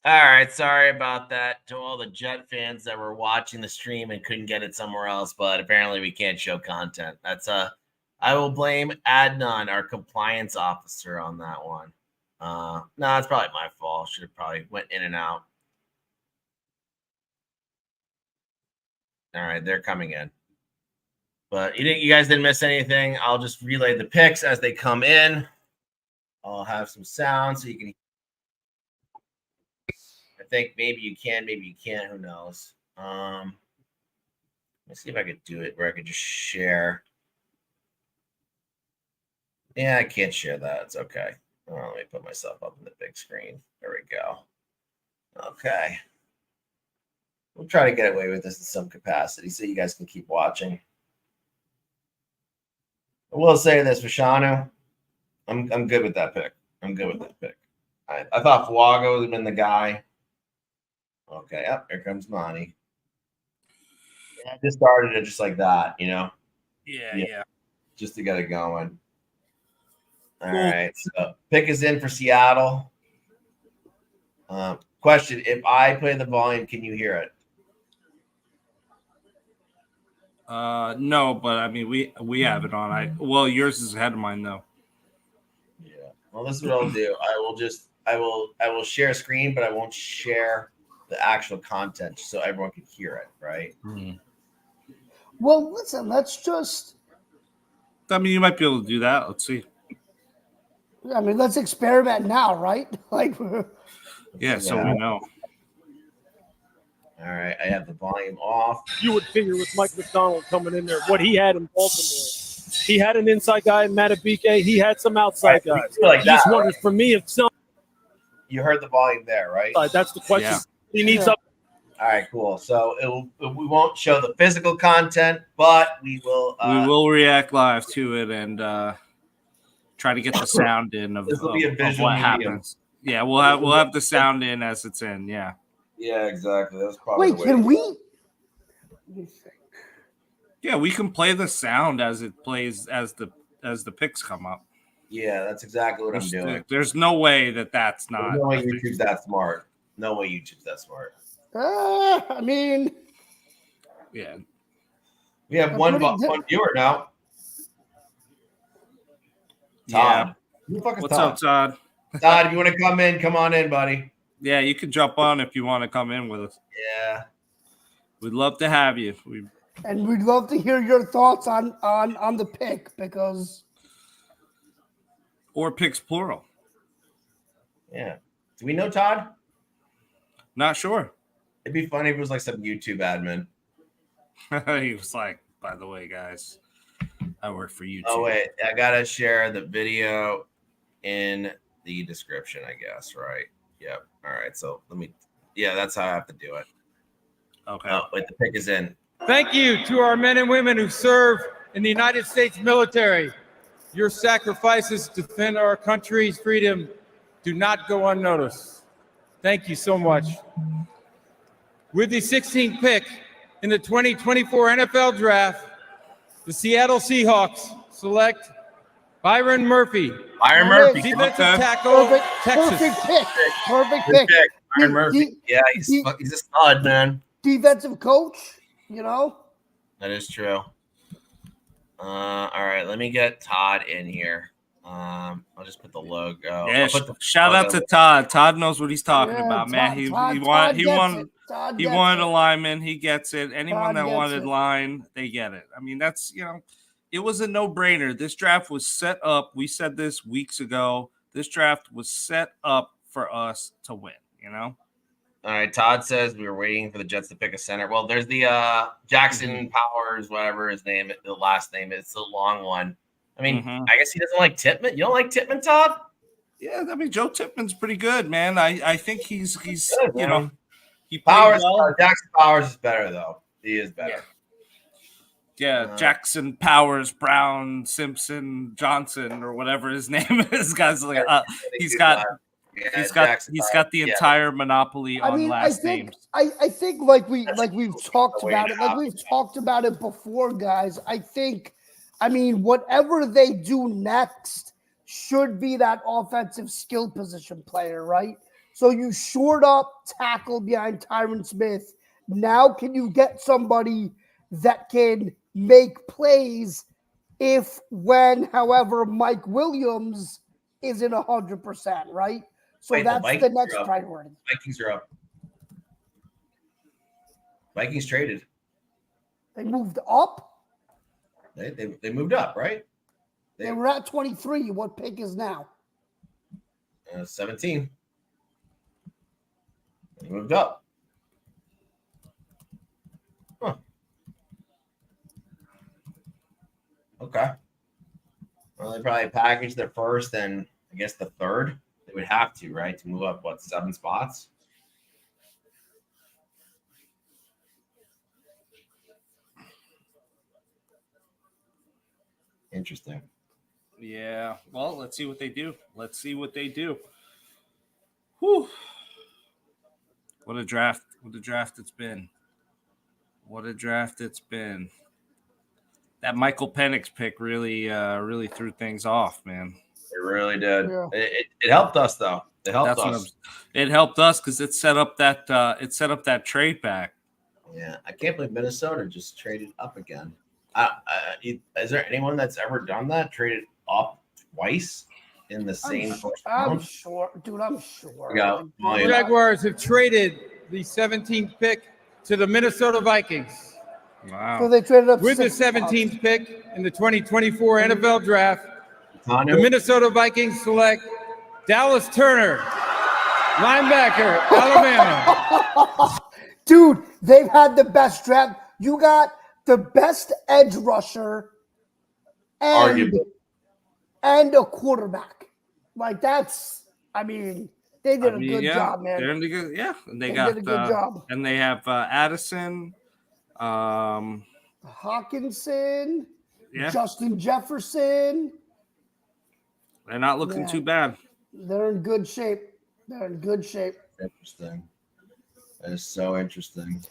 All right, sorry about that to all the Jet fans that were watching the stream and couldn't get it somewhere else, but apparently we can't show content. I will blame Adnan, our compliance officer, on that one. No, it's probably my fault. Should have probably went in and out. All right, they're coming in. But you guys didn't miss anything. I'll just relay the picks as they come in. I'll have some sound so you can. I think maybe you can, maybe you can't. Who knows? Let's see if I could do it where I could just share. Yeah, I can't share that. It's okay. Let me put myself up on the big screen. There we go. Okay. We'll try to get away with this in some capacity so you guys can keep watching. I will say this, Vishanu. I'm good with that pick. I'm good with that pick. I thought Fuago would have been the guy. Okay, yep, here comes Monty. I just started it just like that, you know? Yeah. Just to get it going. All right, so pick is in for Seattle. Question, if I play the volume, can you hear it? No, but I mean we have it on. Well, yours is ahead of mine though. Yeah. Well, this is what I'll do. I will share a screen, but I won't share the actual content so everyone can hear it, right? Mm-hmm. Well, listen, let's just. I mean, you might be able to do that. Let's see. I mean, let's experiment now, right? Like. Yeah, so we know. All right, I have the volume off. You would figure with Mike McDonald coming in there, what he had in Baltimore. He had an inside guy in Matabike. He had some outside guys. Like that, just wonders for me if some. You heard the volume there, right? That's the question. Yeah. He needs up. All right, cool. So we won't show the physical content, but we will. We will react live to it and try to get the sound in of what medium. happens. Yeah, we'll have the sound in as it's in. Yeah. Yeah, exactly. That's probably. Wait, can we? Yeah, we can play the sound as it plays as the picks come up. Yeah, that's exactly what I'm doing. There's no way that's not. There's no way YouTube's that smart. No way YouTube's that smart. I mean. Yeah. We have one viewer now. Todd. Who the fuck is What's Todd? up, Todd? Todd, if you want to come in, come on in, buddy. Yeah, you can jump on if you want to come in with us. Yeah. We'd love to have you. And we'd love to hear your thoughts on the pick because. Or picks plural. Yeah. Do we know Todd? Not sure. It'd be funny if it was like some YouTube admin. He was like, by the way, guys, I work for YouTube. Oh, wait. I got to share the video in the description, I guess, right? Yep. All right. So that's how I have to do it. Okay. Oh, wait, the pick is in. Thank you to our men and women who serve in the United States military. Your sacrifices to defend our country's freedom do not go unnoticed. Thank you so much. With the 16th pick in the 2024 NFL Draft, the Seattle Seahawks select Byron Murphy. Byron Murphy. Defensive tackle, Texas. Perfect pick. Byron Murphy. Yeah, he's a stud, man. Defensive coach, you know? That is true. All right, let me get Todd in here. I'll just put the logo. Yeah, shout out to Todd. Todd knows what he's talking about, man. He wanted a lineman. He gets it. Anyone that wanted line, they get it. I mean, that's, it was a no-brainer. This draft was set up. We said this weeks ago. This draft was set up for us to win, All right, Todd says we were waiting for the Jets to pick a center. Well, there's the Jackson Powers, whatever his name, the last name is, the long one. I mean, I guess he doesn't like Tippmann. You don't like Tippmann, Todd? Yeah, I mean, Joe Tippmann's pretty good, man. I think he's good, he Powers. well. Jackson Powers is better though. He is better. Yeah, Jackson Powers, Brown, Simpson, Johnson, or whatever his name is. Guys, like he's got the entire monopoly on last names. I think like we've talked about it. Like we've talked about it before, guys. I mean, whatever they do next should be that offensive skill position player, right? So you shored up tackle behind Tyron Smith. Now can you get somebody that can make plays if, when, however, Mike Williams isn't 100%, right? So Wait, that's the next up. priority. Vikings are up. Vikings traded. They moved up. They moved up, right? They were at 23. What pick is now? 17. They moved up. Huh. Okay. Well, they probably packaged their first and I guess the third. They would have to, right? To move up, 7 spots? Interesting. Yeah. Well, let's see what they do. Whew. What a draft. What a draft it's been. That Michael Penix pick really threw things off, man. It really did. Yeah. It helped us though. It helped us. It helped us because it set up that trade back. Yeah, I can't believe Minnesota just traded up again. Is there anyone that's ever done that? Traded up twice in the same first round? I'm sure, dude. I'm sure. The Jaguars have traded the 17th pick to the Minnesota Vikings. Wow. So they traded up With the 17th pick in the 2024 NFL Draft, the Minnesota Vikings select Dallas Turner, linebacker, Alabama. Dude, they've had the best draft. You got the best edge rusher and a quarterback. Like that's, I mean, they did a good job, man. They're in the good, yeah. And they did a good job. And they have Addison, Hawkinson, Justin Jefferson. They're not looking too bad. They're in good shape. Interesting. That is so interesting.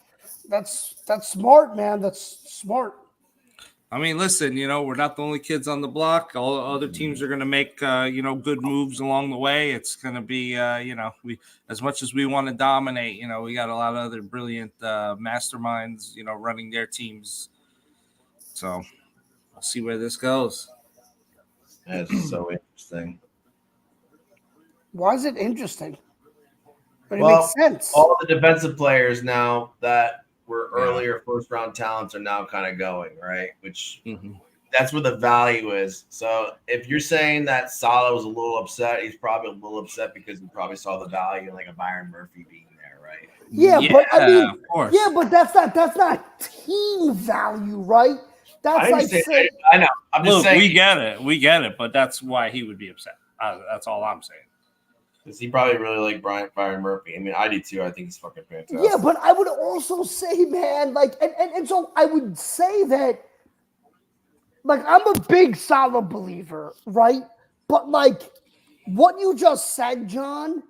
That's smart, man. That's smart. I mean, listen, we're not the only kids on the block. All other teams are going to make, good moves along the way. It's going to be, we, as much as we want to dominate, we got a lot of other brilliant masterminds, running their teams. So we'll see where this goes. That's so interesting. Why is it interesting? But it Well, makes sense. All the defensive players now that were earlier first round talents are now kind of going, right? Which that's where the value is. So if you're saying that Saleh was a little upset, he's probably a little upset because he probably saw the value in like a Byron Murphy being there, right? Yeah, but I mean, of course. Yeah, but that's not team value, right? That's like saying, I know. I'm just saying we get it, but that's why he would be upset. That's all I'm saying. Because he probably really liked Byron Murphy. I mean, I do too. I think he's fucking fantastic. Yeah, but I would also say, man, like, and so I would say that, like, I'm a big Saleh believer, right? But like, what you just said, John,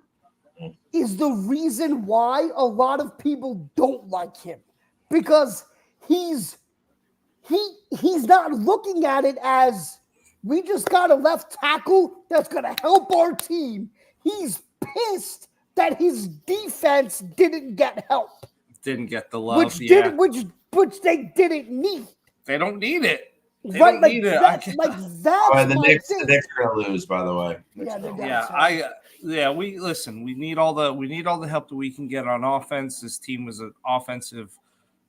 is the reason why a lot of people don't like him, because he's not looking at it as we just got a left tackle that's gonna help our team. He's pissed that his defense didn't get help. Didn't get the love, which they didn't need. They don't need it. They right, don't like need it. that's the Knicks are gonna lose, by the way. We listen. We need all the help that we can get on offense. This team was an offensive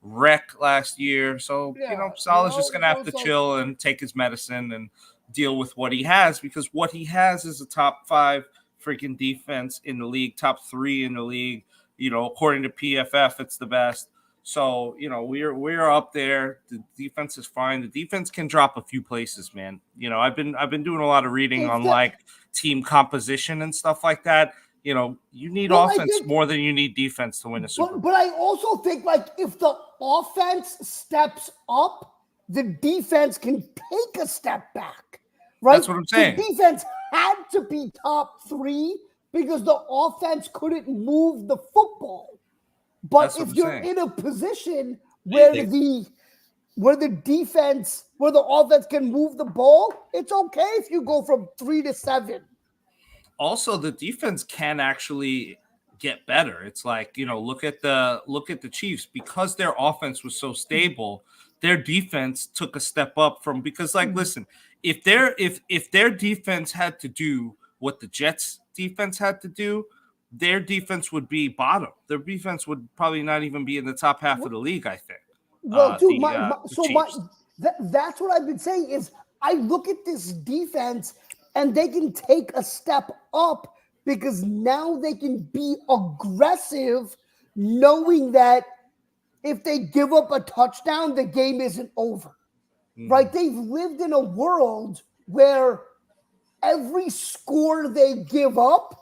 wreck last year, so Saleh's just gonna have to chill and take his medicine and deal with what he has, because what he has is a top 5 freaking defense in the league, top 3 in the league. According to PFF, it's the best. So, we're up there. The defense is fine. The defense can drop a few places, man. I've been doing a lot of reading on like team composition and stuff like that. You need offense more than you need defense to win a Super Bowl. But I also think, like, if the offense steps up, the defense can take a step back, right? That's what I'm saying. The defense had to be top 3 because the offense couldn't move the football. But if you're in a position where the offense can move the ball, it's okay if you go from 3 to 7. Also, the defense can actually get better. It's like, look at the Chiefs, because their offense was so stable, their defense took a step up from, because listen, if their defense had to do what the Jets defense had to do, their defense would be bottom. Their defense would probably not even be in the top half of the league, I think. Well, dude, Chiefs. That's what I've been saying is I look at this defense and they can take a step up because now they can be aggressive, knowing that if they give up a touchdown, the game isn't over. Right? They've lived in a world where every score they give up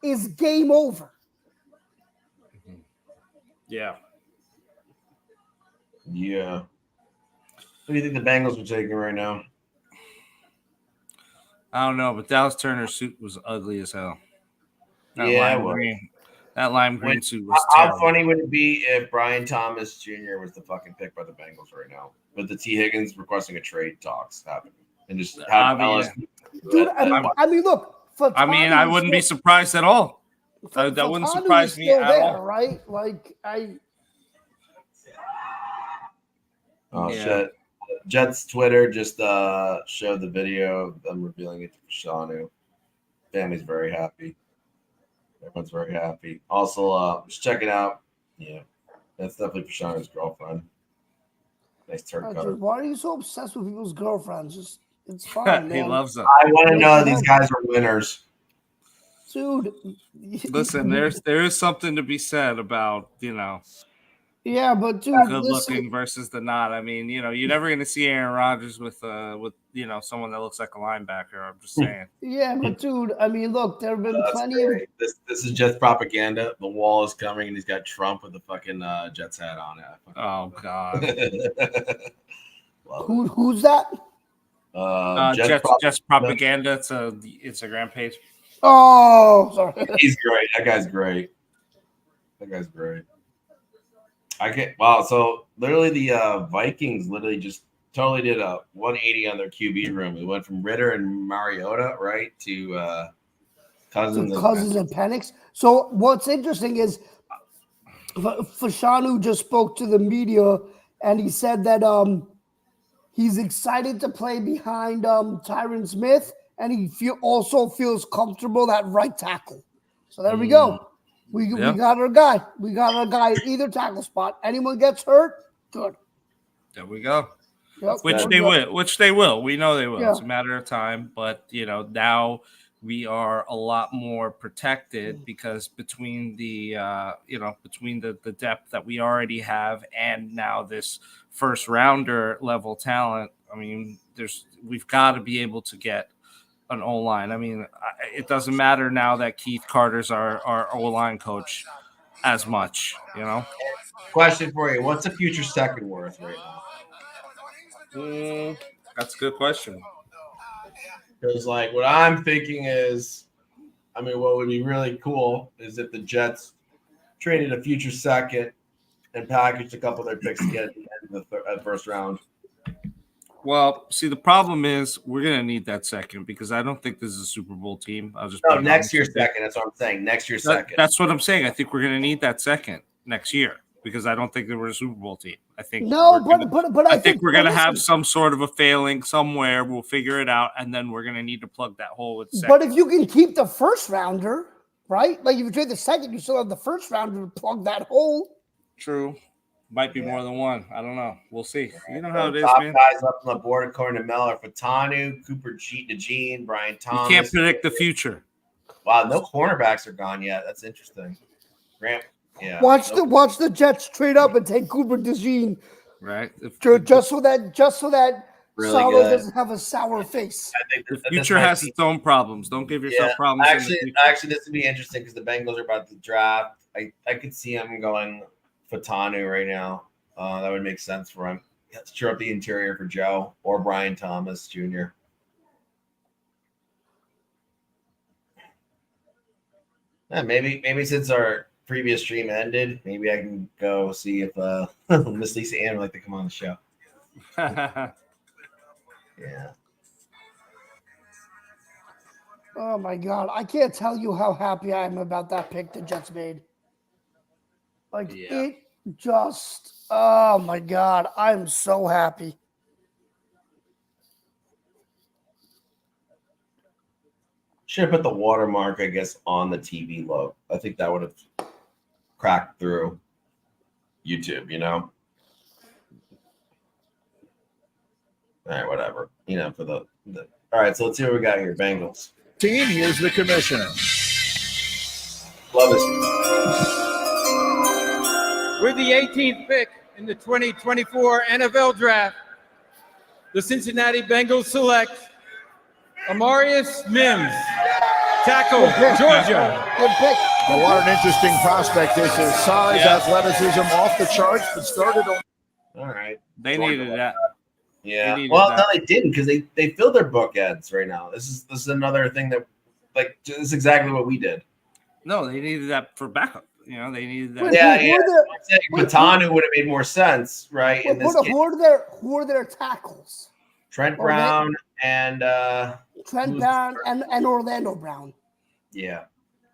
is game over. Yeah. Yeah. What do you think the Bengals are taking right now? I don't know, but Dallas Turner's suit was ugly as hell. That lime green suit was terrible. How funny would it be if Brian Thomas Jr. was the fucking pick by the Bengals right now, with the T. Higgins requesting a trade talks happening, and just have LSU? Dude, I mean, look. I wouldn't be surprised at all. That wouldn't surprise me at all. Right? Shit. Jets Twitter just showed the video of them revealing it to Fashanu. Family's very happy. Everyone's very happy. Also, just checking out. Yeah, that's definitely Fashanu's girlfriend. Nice turn cutter. Why are you so obsessed with people's girlfriends? It's fine, man. He loves them. I want to know these guys are winners. Dude. Listen, there is something to be said about, Yeah, but dude, good looking versus the not. I mean, you're never going to see Aaron Rodgers with someone that looks like a linebacker. I'm just saying. Yeah, but dude, I mean, look, there have been plenty of this is just propaganda. The wall is coming, and he's got Trump with the fucking Jets hat on it. Oh God. Who's that? Jets propaganda. It's a Instagram page. Oh, sorry. He's great. That guy's great. Wow. So literally the Vikings literally just totally did a 180 on their QB room. We went from Ritter and Mariota, right, to Cousins and Penix. So what's interesting is Fashanu just spoke to the media and he said that he's excited to play behind Tyron Smith, and he also feels comfortable at right tackle. So there we go. We got our guy. We got our guy at either tackle spot. Anyone gets hurt, good. There we go. Yep. Which they will. We know they will. Yeah. It's a matter of time. But now we are a lot more protected because between the depth that we already have and now this first rounder level talent. I mean, we've got to be able to get an O-line. I mean, it doesn't matter now that Keith Carter's our O-line coach as much, Question for you. What's a future second worth right now? That's a good question. Because, what I'm thinking is, what would be really cool is if the Jets traded a future second and packaged a couple of their picks to get at the end of the first round. Well, see, the problem is we're going to need that second because I don't think this is a Super Bowl team. Next year's second. That's what I'm saying. Next year's second. That's what I'm saying. I think we're going to need that second next year because I don't think that we're a Super Bowl team. I think I think we're going to have some sort of a failing somewhere. We'll figure it out, and then we're going to need to plug that hole with second. But if you can keep the first rounder, right? If you trade the second, you still have the first rounder to plug that hole. True. Might be more than one. I don't know. We'll see. You know how it is, top man. Guys up on the board according to Mel are Fatanu, Cooper DeJean, Brian Thomas. You can't predict the future. Wow, no cornerbacks are gone yet. That's interesting. Grant, yeah. Watch the Jets trade up and take Cooper DeJean. Right. Just so that really Salah doesn't have a sour face. I think the future has its own problems. Don't give yourself problems. Actually, this would be interesting because the Bengals are about to draft. I could see him going Fatanu right now. That would make sense for him. Let's cheer up the interior for Joe or Brian Thomas Jr. Yeah, maybe since our previous stream ended, maybe I can go see if Miss Lisa Ann would like to come on the show. Yeah. Oh my God. I can't tell you how happy I am about that pick the Jets made. Like it just, oh my God. I'm so happy. Should have put the watermark, I guess, on the TV logo. I think that would have cracked through YouTube, All right, whatever. For the all right, so let's see what we got here. Bengals. Here's the commissioner. Love this. With the 18th pick in the 2024 NFL Draft, the Cincinnati Bengals select Amarius Mims, tackle, Georgia. Good pick. Well, what an interesting prospect this is. Size, athleticism off the charts, but started on. All right. They needed that. Yeah. They Well, that. no, they didn't because they filled their bookends right now. This is another thing that, this is exactly what we did. No, they needed that for backup. They needed that. Patanu would have made more sense, right? In this case. Who are their tackles? Trent Brown and Orlando Brown. Yeah.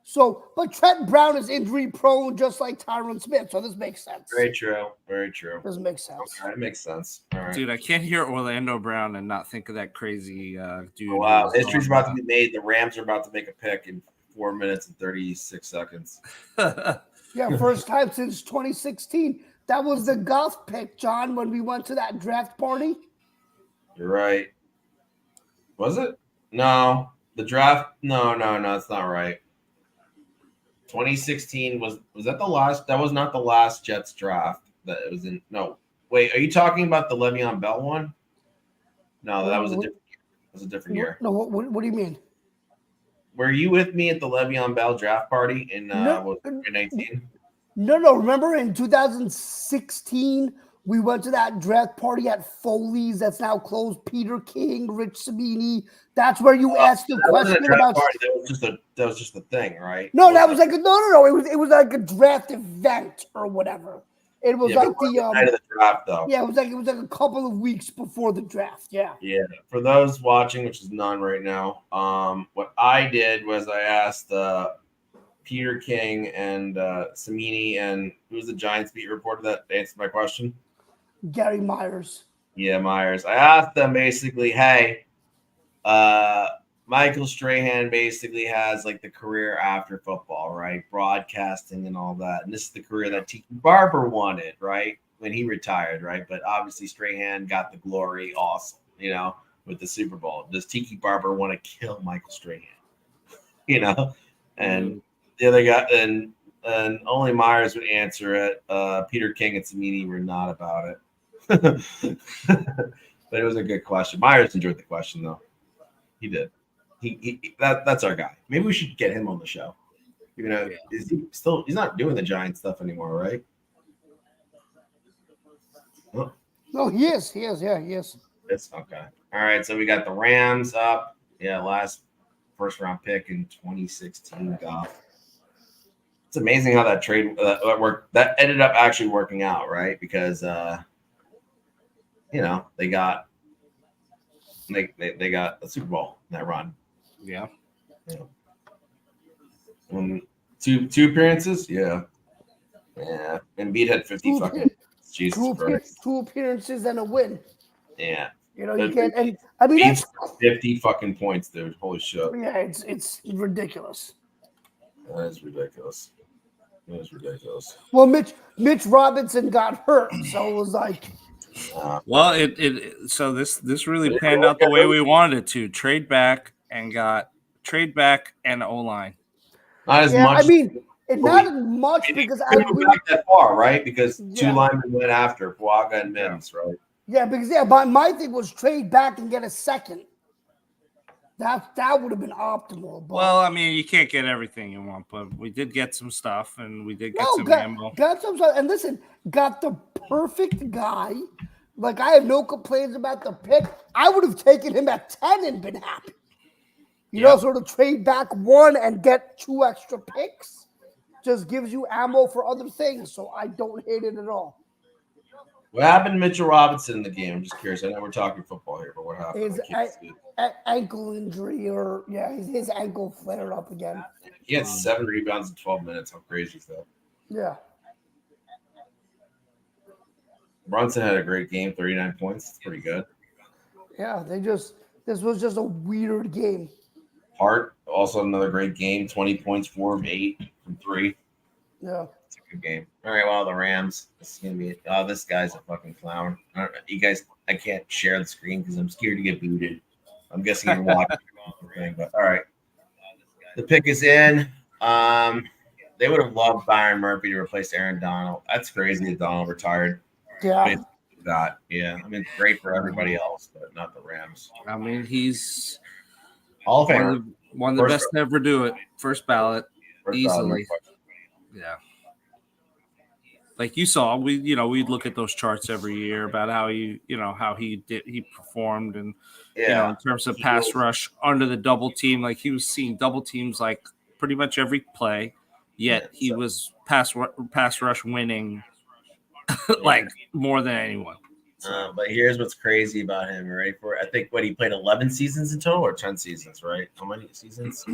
So, but Trent Brown is injury prone, just like Tyron Smith. So this makes sense. Very true. Very true. This makes sense. Okay, it makes sense. All right. Dude, I can't hear Orlando Brown and not think of that crazy dude. Oh, wow, history's about to be made. The Rams are about to make a pick in 4 minutes and 36 seconds. Yeah, first time since 2016. That was the golf pick, John, when we went to that draft party. You're right. Was it? No. The draft? No, it's not right. 2016 was that the last? That was not the last Jets draft that it was in. No, wait, are you talking about the Le'Veon Bell one? No, that was a different year. It was a different year. No, what do you mean? Were you with me at the Le'Veon Bell draft party in 2019? No. Remember in 2016, we went to that draft party at Foley's that's now closed. Peter King, Rich Sabini. That's where you asked the question about. That was just the thing, right? No, that was like no. It was like a draft event or whatever. It was like the night of the draft, though. Yeah, it was like a couple of weeks before the draft. Yeah. Yeah. For those watching, which is none right now, what I did was I asked Peter King and Samini and who was the Giants beat reporter that answered my question? Gary Myers. Yeah, Myers. I asked them basically, hey, Michael Strahan basically has like the career after football, right? Broadcasting and all that. And this is the career that Tiki Barber wanted, right? When he retired, right? But obviously Strahan got the glory, awesome, with the Super Bowl. Does Tiki Barber want to kill Michael Strahan? And the other guy, and only Myers would answer it. Peter King and Samini were not about it. But it was a good question. Myers enjoyed the question, though. He did. That's our guy. Maybe we should get him on the show. Is he still? He's not doing the Giant stuff anymore, right? Oh. No, he is. Yeah, he is. It's okay. All right. So we got the Rams up. Yeah, last first round pick in 2016 golf. It's amazing how that trade worked. That ended up actually working out, right? Because they got a Super Bowl in that run. Yeah. Two appearances? Yeah. Yeah. Embiid had 50 fucking Jesus Christ. 2 appearances and a win. Yeah. You can't, and I mean that's 50 fucking points, dude. Holy shit. Yeah, it's ridiculous. That is ridiculous. Well, Mitch Robinson got hurt, so it was like. Well, so this really panned out the way we wanted it to. Trade back and O-line. Not as much. I mean, not as much because I didn't go back that far, right? Because 2 linemen went after Fuaga and Mims, right? Yeah, because my thing was trade back and get a second. That would have been optimal. But well, I mean, you can't get everything you want, but we did get some stuff, and we did get some ammo. Got some stuff, and listen, got the perfect guy. Like, I have no complaints about the pick. I would have taken him at 10 and been happy. Sort of trade back 1 and get 2 extra picks. Just gives you ammo for other things, so I don't hate it at all. What happened to Mitchell Robinson in the game? I'm just curious. I know we're talking football here, but what happened? His ankle injury, or his ankle flared up again. He had 7 rebounds in 12 minutes. How crazy is that? Yeah. Brunson had a great game, 39 points. It's pretty good. Yeah, this was just a weird game. Hart, also another great game, 20 points, 4 of 8 from 3. Yeah. It's a good game. All right, well, the Rams. This is gonna be. Oh, this guy's a fucking clown. I don't know, you guys, I can't share the screen because I'm scared to get booted. I'm guessing you're watching the thing, but all right. The pick is in. They would have loved Byron Murphy to replace Aaron Donald. That's crazy that Donald retired. Yeah. That, yeah. I mean, great for everybody else, but not the Rams. I mean, he's Hall of Famer. One of the best to ever do it. First ballot, easily. Ballot. Yeah. Like you saw, we'd look at those charts every year about how he performed, and in terms of pass rush under the double team, like he was seeing double teams like pretty much every play, yet he was pass rush winning like more than anyone. But here's what's crazy about him. You ready for it? I think he played 11 seasons in total, or 10 seasons, right? How many seasons?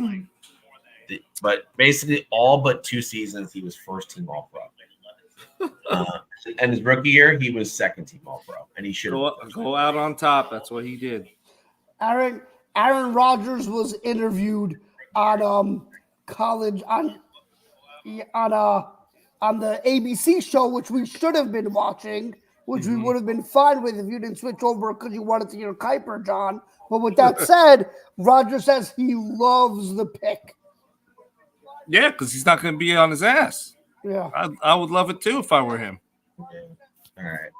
But basically, all but 2 seasons, he was first team All Pro. And his rookie year, he was second team All Pro, and he should go out on top. That's what he did. Aaron Rodgers was interviewed on college on the ABC show, which we should have been watching, which we would have been fine with if you didn't switch over because you wanted to hear Kuiper, John. But with that said, Rodgers says he loves the pick. Yeah, because he's not going to be on his ass. Yeah, I would love it too if I were him. All right.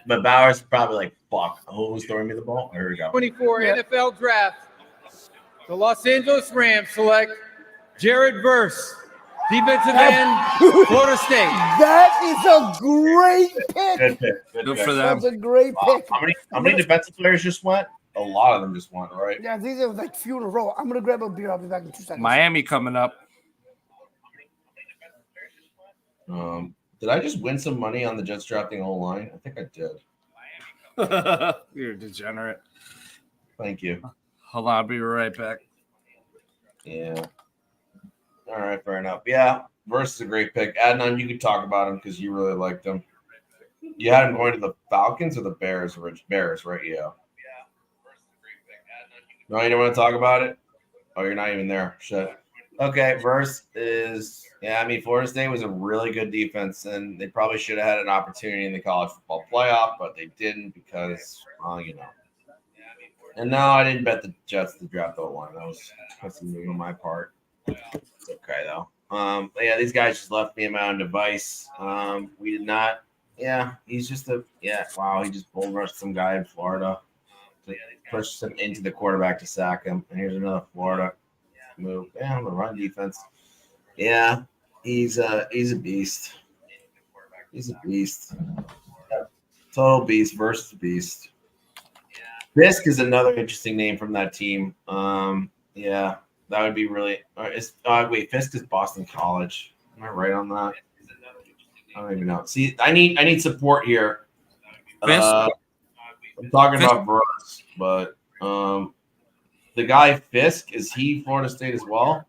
But Bowers probably like, fuck, who's throwing me the ball? Here we go. 24 NFL draft. The Los Angeles Rams select Jared Verse, defensive end, Florida State. that is a great pick. Good pick. Good for them. That's a great pick. How many defensive players just went? A lot of them just went, right? Yeah, I think there was like few in a row. I'm gonna grab a beer. I'll be back in 2 seconds. Miami coming up. Did I just win some money on the Jets drafting O-line? I think I did. You're a degenerate. Thank you. Hold on, I'll be right back. Yeah. All right, fair enough. Yeah, Verse is a great pick. Adnan, you could talk about him because you really liked him. You had him going to the Falcons or the Bears? Bears, right? Yeah. No, you don't want to talk about it? Oh, you're not even there. Shit. Okay, Verse is, Florida State was a really good defense, and they probably should have had an opportunity in the college football playoff, but they didn't because, And no, I didn't bet the Jets to draft the line. That was a move on my part. It's okay, though. But yeah, these guys just left me in my own device. We did not. Yeah, he's just wow, he just bull rushed some guy in Florida. Pushed him into the quarterback to sack him. And here's another Florida move. Yeah, the run defense. Yeah, he's a beast. He's a beast. Total beast versus beast. Fisk is another interesting name from that team. Yeah, that would be really. Wait, Fisk is Boston College. Am I right on that? I don't even know. See, I need support here. I'm talking about Brooks, but the guy Fisk, is he Florida State as well?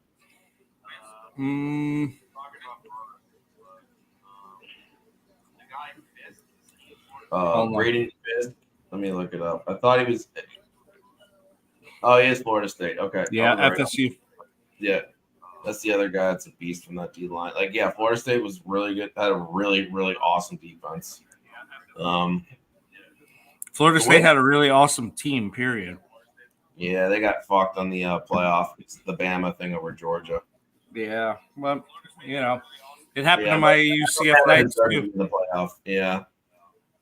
Braden Fisk. Let me look it up. I thought he was. Oh, he is Florida State. Okay. Yeah, FSU. Yeah, that's the other guy that's a beast from that D line. Like, yeah, Florida State was really good. Had a really, really awesome defense. Florida State had a really awesome team, period. Yeah, they got fucked on the playoff. It's the Bama thing over Georgia. Yeah, well, it happened to my UCF Knights too. In the playoff. Yeah.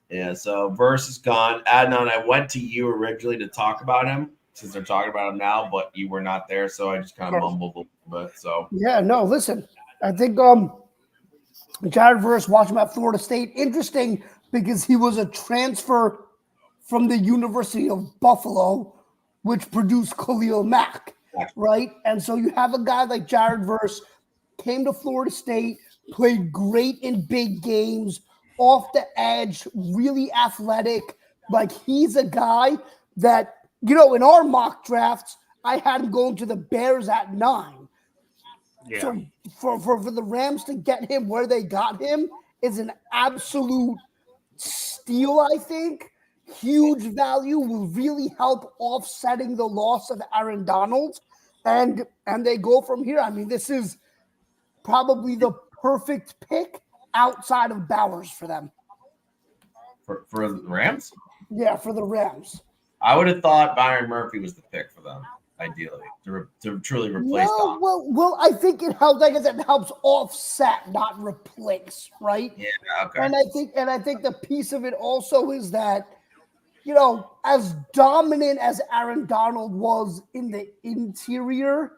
Yeah, so Verse is gone. Adnan, I went to you originally to talk about him since they're talking about him now, but you were not there, so I just kind of mumbled a little bit. So yeah, no, listen, I think Jared Verse, watching him at Florida State, interesting because he was a transfer from the University of Buffalo, which produced Khalil Mack, right? And so you have a guy like Jared Verse, came to Florida State, played great in big games, off the edge, really athletic. Like he's a guy that, in our mock drafts, I had him going to the Bears at 9. Yeah. So for the Rams to get him where they got him is an absolute steal, I think. Huge value, will really help offsetting the loss of Aaron Donald. And they go from here. I mean, this is probably the perfect pick outside of Bowers for them. For the Rams? Yeah, for the Rams. I would have thought Byron Murphy was the pick for them, ideally, to truly replace Donald. Well, I think it helps. I guess it helps offset, not replace, right? Yeah, okay. And I think the piece of it also is that, as dominant as Aaron Donald was in the interior,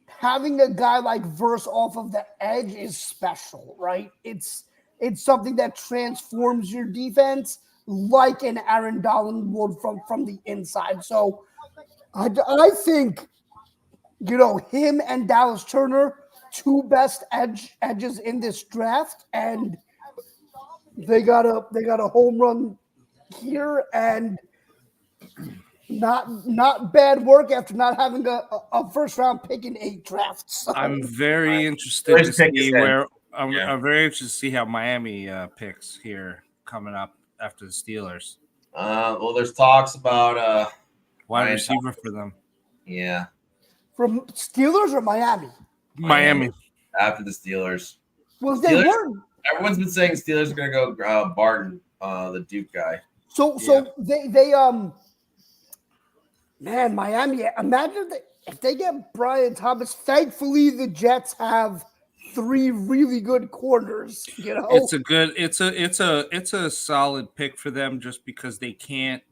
having a guy like Verse off of the edge is special, right? It's something that transforms your defense like an Aaron Donald would from the inside. So I think, him and Dallas Turner, 2 best edges in this draft, and they got a home run here, and not bad work after not having a first round pick in 8 drafts. So. I'm very interested to see where I'm very interested to see how Miami picks here coming up after the Steelers. Well, there's talks about wide receiver for them. Yeah. From Steelers or Miami? Miami. After the Steelers. Well, they were. Everyone's been saying Steelers are going to go Barton, the Duke guy. So they man, Miami. Imagine if they get Brian Thomas. Thankfully, the Jets have 3 really good corners. It's a solid pick for them just because they can't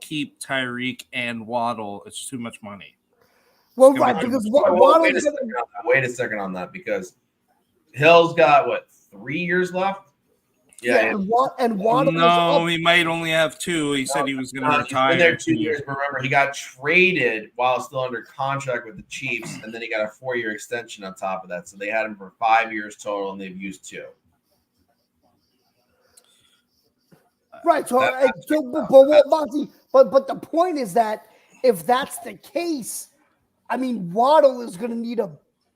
keep Tyreek and Waddle. It's too much money. Well, right, because Waddle. Wait a second on that, because Hill's got 3 years left. Yeah, and Waddle. No, he might only have 2. He said he was going to retire. He's been there 2 years. But remember, he got traded while still under contract with the Chiefs, and then he got a 4-year extension on top of that. So they had him for 5 years total, and they've used 2. Right. But the point is that if that's the case, I mean, Waddle is going to need a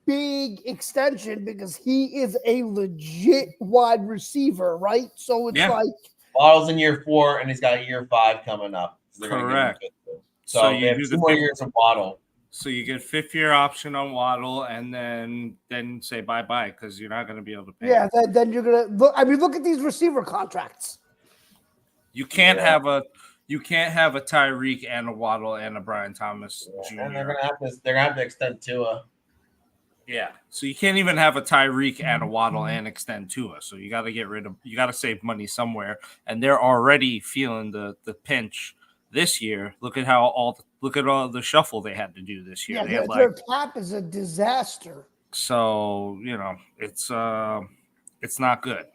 big extension because he is a legit wide receiver, right? So it's like Waddle's in year 4 and he's got year 5 coming up. So correct. So you have 2 more years of Waddle. So you get 5th-year option on Waddle, and then say bye because you're not going to be able to pay. Yeah, then you're gonna look. I mean, look at these receiver contracts. You can't have a Tyreek and a Waddle and a Brian Thomas Jr. And they're gonna have to extend Tua. Yeah, so you can't even have a Tyreek and a Waddle and extend Tua. So you got to save money somewhere, and they're already feeling the pinch this year. Look at all the shuffle they had to do this year. Yeah, their cap is a disaster. So it's not good.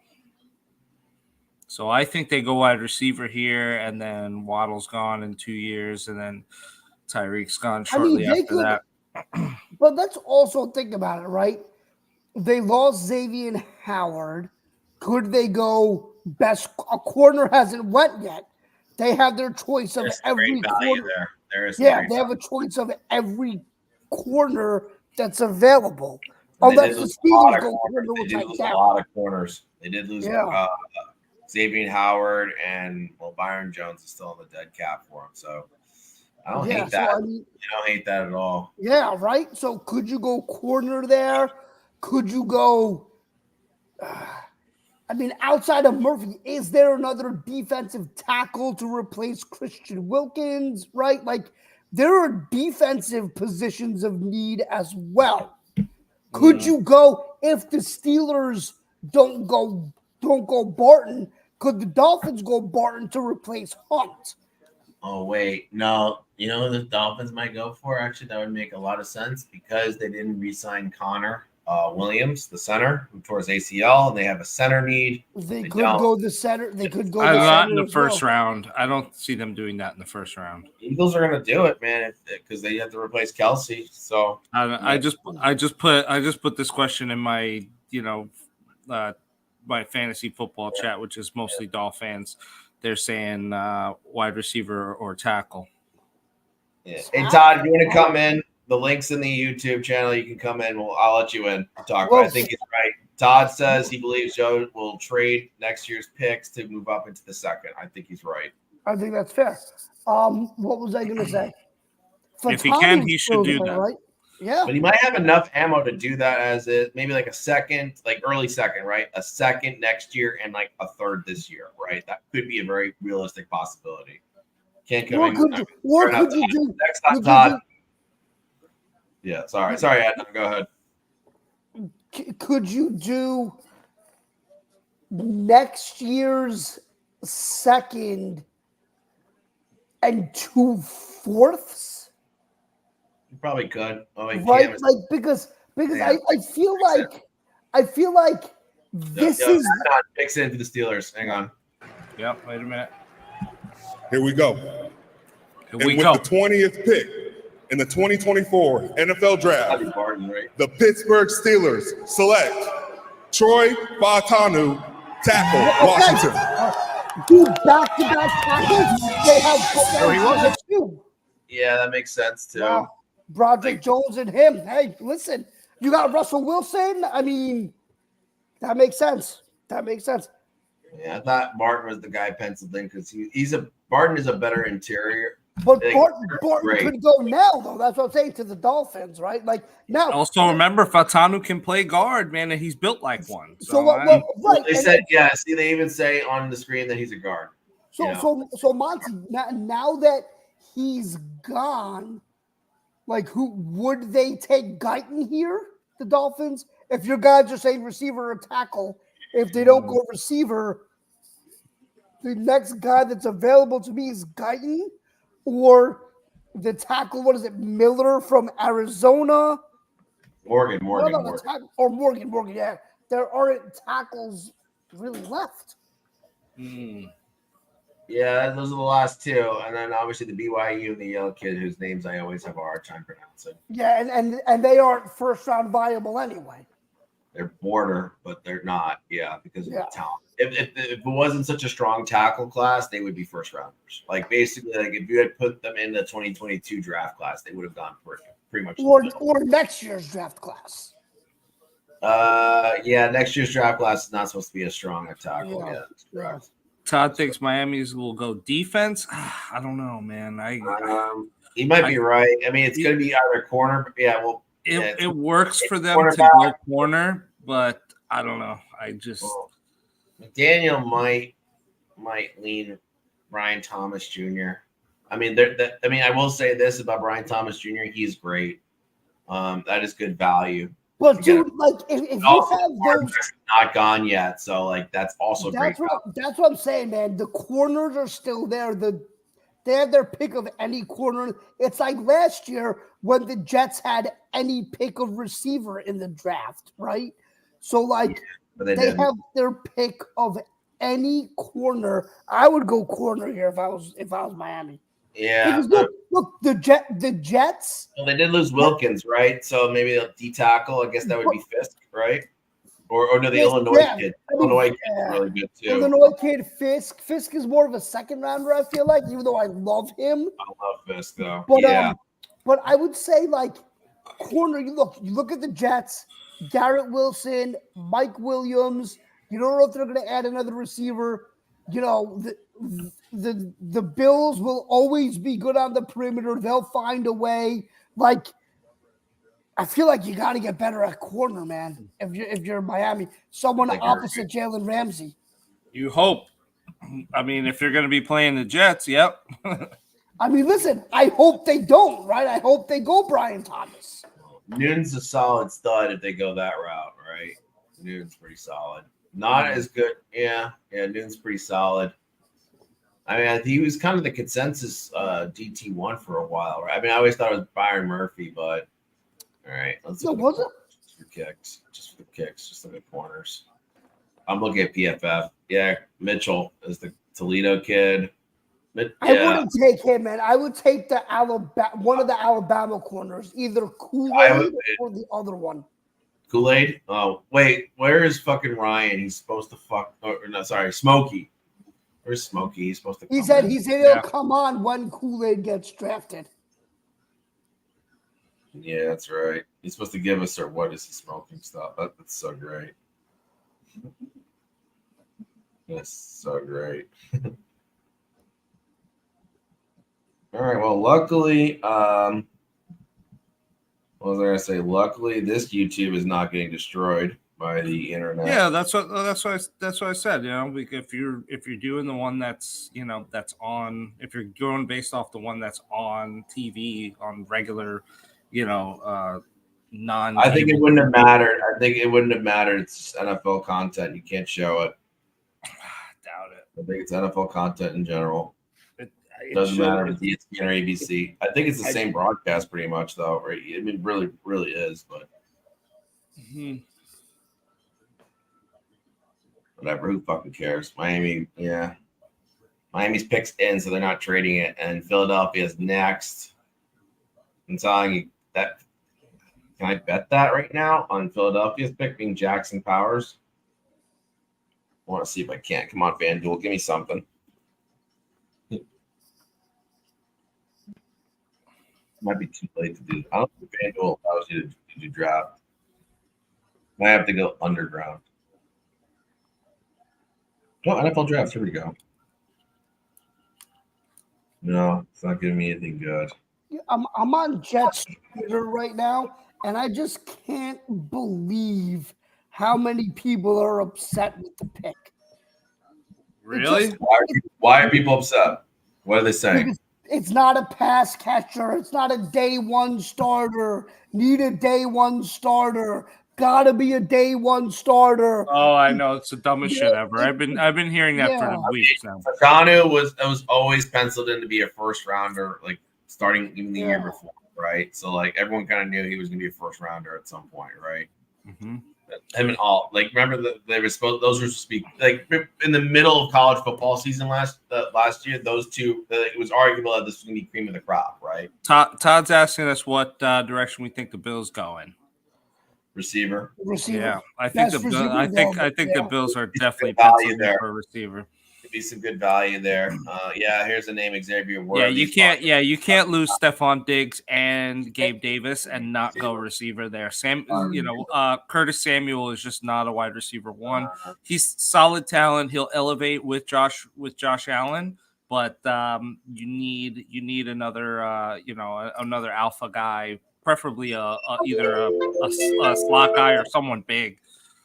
So I think they go wide receiver here, and then Waddle's gone in 2 years, and then Tyreek's gone shortly after that. But let's also think about it, right? They lost Xavier Howard. Could they go best? A corner hasn't went yet. They have their choice of every corner. They have a choice of every corner that's available. Unless the Steelers go corner, which I doubt. A lot of corners. They did lose Xavier Howard, and Byron Jones is still on the dead cap for him. So I don't hate that. I don't hate that at all. Yeah, right. So could you go corner there? Could you go? Outside of Murphy, is there another defensive tackle to replace Christian Wilkins? Right, like there are defensive positions of need as well. Could you go if the Steelers don't go Barton? Could the Dolphins go Barton to replace Hunt? Oh, wait. No. You know who the Dolphins might go for? Actually, that would make a lot of sense because they didn't re-sign Connor Williams, the center, who tore his ACL, and they have a center need. They could go the center. They could go not in the first round. I don't see them doing that in the first round. Eagles are going to do it, man, because they have to replace Kelsey. So I just put this question in my my fantasy football chat, which is mostly Dolph fans. They're saying wide receiver or tackle. Yeah. Hey Todd, if you want to come in, the link's in the YouTube channel. You can come in. I'll let you in to talk. But I think he's right. Todd says he believes Joe will trade next year's picks to move up into the second. I think he's right. I think that's fair. What was I going to say? If he can, he should do that. Right? Yeah. But he might have enough ammo to do that as it maybe like a second, like early second, right? A second next year and like a third this year, right? That could be a very realistic possibility. Can't come in. Could you do next time, Todd? Yeah, sorry, Adnan, go ahead. Could you do next year's second and 2/4? You probably could. Right? Like because yeah. I feel like this is not fix it for the Steelers. Hang on. Yep, wait a minute. Here we go. The 20th pick in the 2024 NFL Draft, the Pittsburgh Steelers select Troy Fautanu, tackle, Washington. Do back-to-back tackles. They have he wasn't. Yeah, that makes sense too. Wow. Broderick Jones and him. Hey, listen, you got Russell Wilson. I mean, that makes sense. Yeah, I thought Barton was the guy penciled in because Barton is a better interior. But Barton could go now, though. That's what I'm saying to the Dolphins, right? Like now. Also, remember, Fautanu can play guard, man, and he's built like one. Right. They said, yeah. See, they even say on the screen that he's a guard. So Monty, now that he's gone, like, who would they take Guyton here? The Dolphins, if your guys are saying receiver or tackle, if they don't go receiver, the next guy that's available to me is Guyton. Or the tackle, what is it, Miller from Arizona? Morgan. Or Morgan, yeah. There aren't tackles really left. Yeah, those are the last two. And then obviously the BYU and the yellow kid whose names I always have a hard time pronouncing. Yeah, and they aren't first-round viable anyway. They're border, but they're not, because of the talent. If it wasn't such a strong tackle class, they would be first rounders. Like basically, like if you had put them in the 2022 draft class, they would have gone pretty much. Or next year's draft class. Next year's draft class is not supposed to be as strong a tackle. Yeah. Todd thinks Miami's will go defense. I don't know, man. He might be right. I mean, it's going to be either corner. Yeah, well, it works for them to go corner, but I don't know. McDaniel might lean Brian Thomas Jr. I mean, I will say this about Brian Thomas Jr. He's great. That is good value. But dude, like if you have those not gone yet, so like that's also great. That's what I'm saying, man. The corners are still there. They have their pick of any corner. It's like last year when the Jets had any pick of receiver in the draft, right? So like they have their pick of any corner. I would go corner here if I was Miami. Yeah. Look, the Jets. Well, they did lose Wilkins, right? So maybe they'll D-tackle. I guess that would be Fisk, right? Or no, the Illinois kid. Illinois kid is really good too. Illinois kid Fisk. Fisk is more of a second rounder, I feel like, even though I love him. I love Fisk though. But I would say like corner. You look at the Jets. Garrett Wilson, Mike Williams. You don't know if they're going to add another receiver. You know the Bills will always be good on the perimeter. They'll find a way. Like, I feel like you got to get better at corner, man. If you're Miami, someone opposite Jalen Ramsey. You hope. I mean, if you're going to be playing the Jets, yep. I mean, listen. I hope they don't. Right? I hope they go Brian Thomas. Noon's a solid stud if they go that route, right? Noon's pretty solid. Not as good. Yeah. Noon's pretty solid. I mean, he was kind of the consensus DT1 for a while, right? I mean, I always thought it was Byron Murphy, but all right. Let's look was it? Just for kicks. Just look at corners. I'm looking at PFF. Yeah, Mitchell is the Toledo kid. I wouldn't take him, man. I would take one of the Alabama corners, either Kool-Aid or the other one. Kool-Aid? Oh, wait. Where is fucking Ryan? He's supposed to fuck. Or no, sorry, Smokey. Where's Smokey? He's supposed to. He said he'll come on when Kool-Aid gets drafted. Yeah, that's right. He's supposed to give us our what is he smoking stuff. That's so great. That's so great. All right. Well, luckily, what was I gonna say? Luckily, this YouTube is not getting destroyed by the internet. Yeah, that's what I said. You know, if you're doing the one that's that's on, if you're going based off the one that's on TV on regular, non. I think it wouldn't have mattered. It's just NFL content. You can't show it. Doubt it. I think it's NFL content in general. It doesn't matter if it's ESPN or ABC. I think it's the same broadcast pretty much, though, right? I mean, really, really is, but whatever. Who fucking cares? Miami, yeah. Miami's picks in, so they're not trading it, and Philadelphia's next. I'm telling you that. Can I bet that right now on Philadelphia's pick being Jackson Powers? I want to see if I can. Come on, FanDuel, give me something. Might be too late to do. I don't think FanDuel allows you to do draft. Might have to go underground. No, NFL draft. Here we go. No, it's not giving me anything good. I'm on Jets Twitter right now, and I just can't believe how many people are upset with the pick. Really? Why are people upset? What are they saying? It's not a pass catcher. It's not a day one starter. Need a day one starter. Gotta be a day one starter. Oh, I know. It's the dumbest shit ever. I've been hearing that for weeks now. Faganu was always penciled in to be a first rounder, like starting even the year before, right? So like everyone kind of knew he was gonna be a first rounder at some point, right? Mm-hmm. Him and all remember that they were supposed those were supposed to be like in the middle of college football season last year. Those two, it was arguable that this was gonna be cream of the crop, right? Todd's asking us what direction we think the Bills going. Receiver. Yeah, I think the Bills are definitely value there for a receiver. Could be some good value there. Yeah, here's a name, Xavier Worthy. You can't lose Stephon Diggs and Gabe Davis and not go receiver there. Curtis Samuel is just not a wide receiver one. He's solid talent. He'll elevate with Josh Allen, but you need another another alpha guy. Preferably either a slot guy or someone big,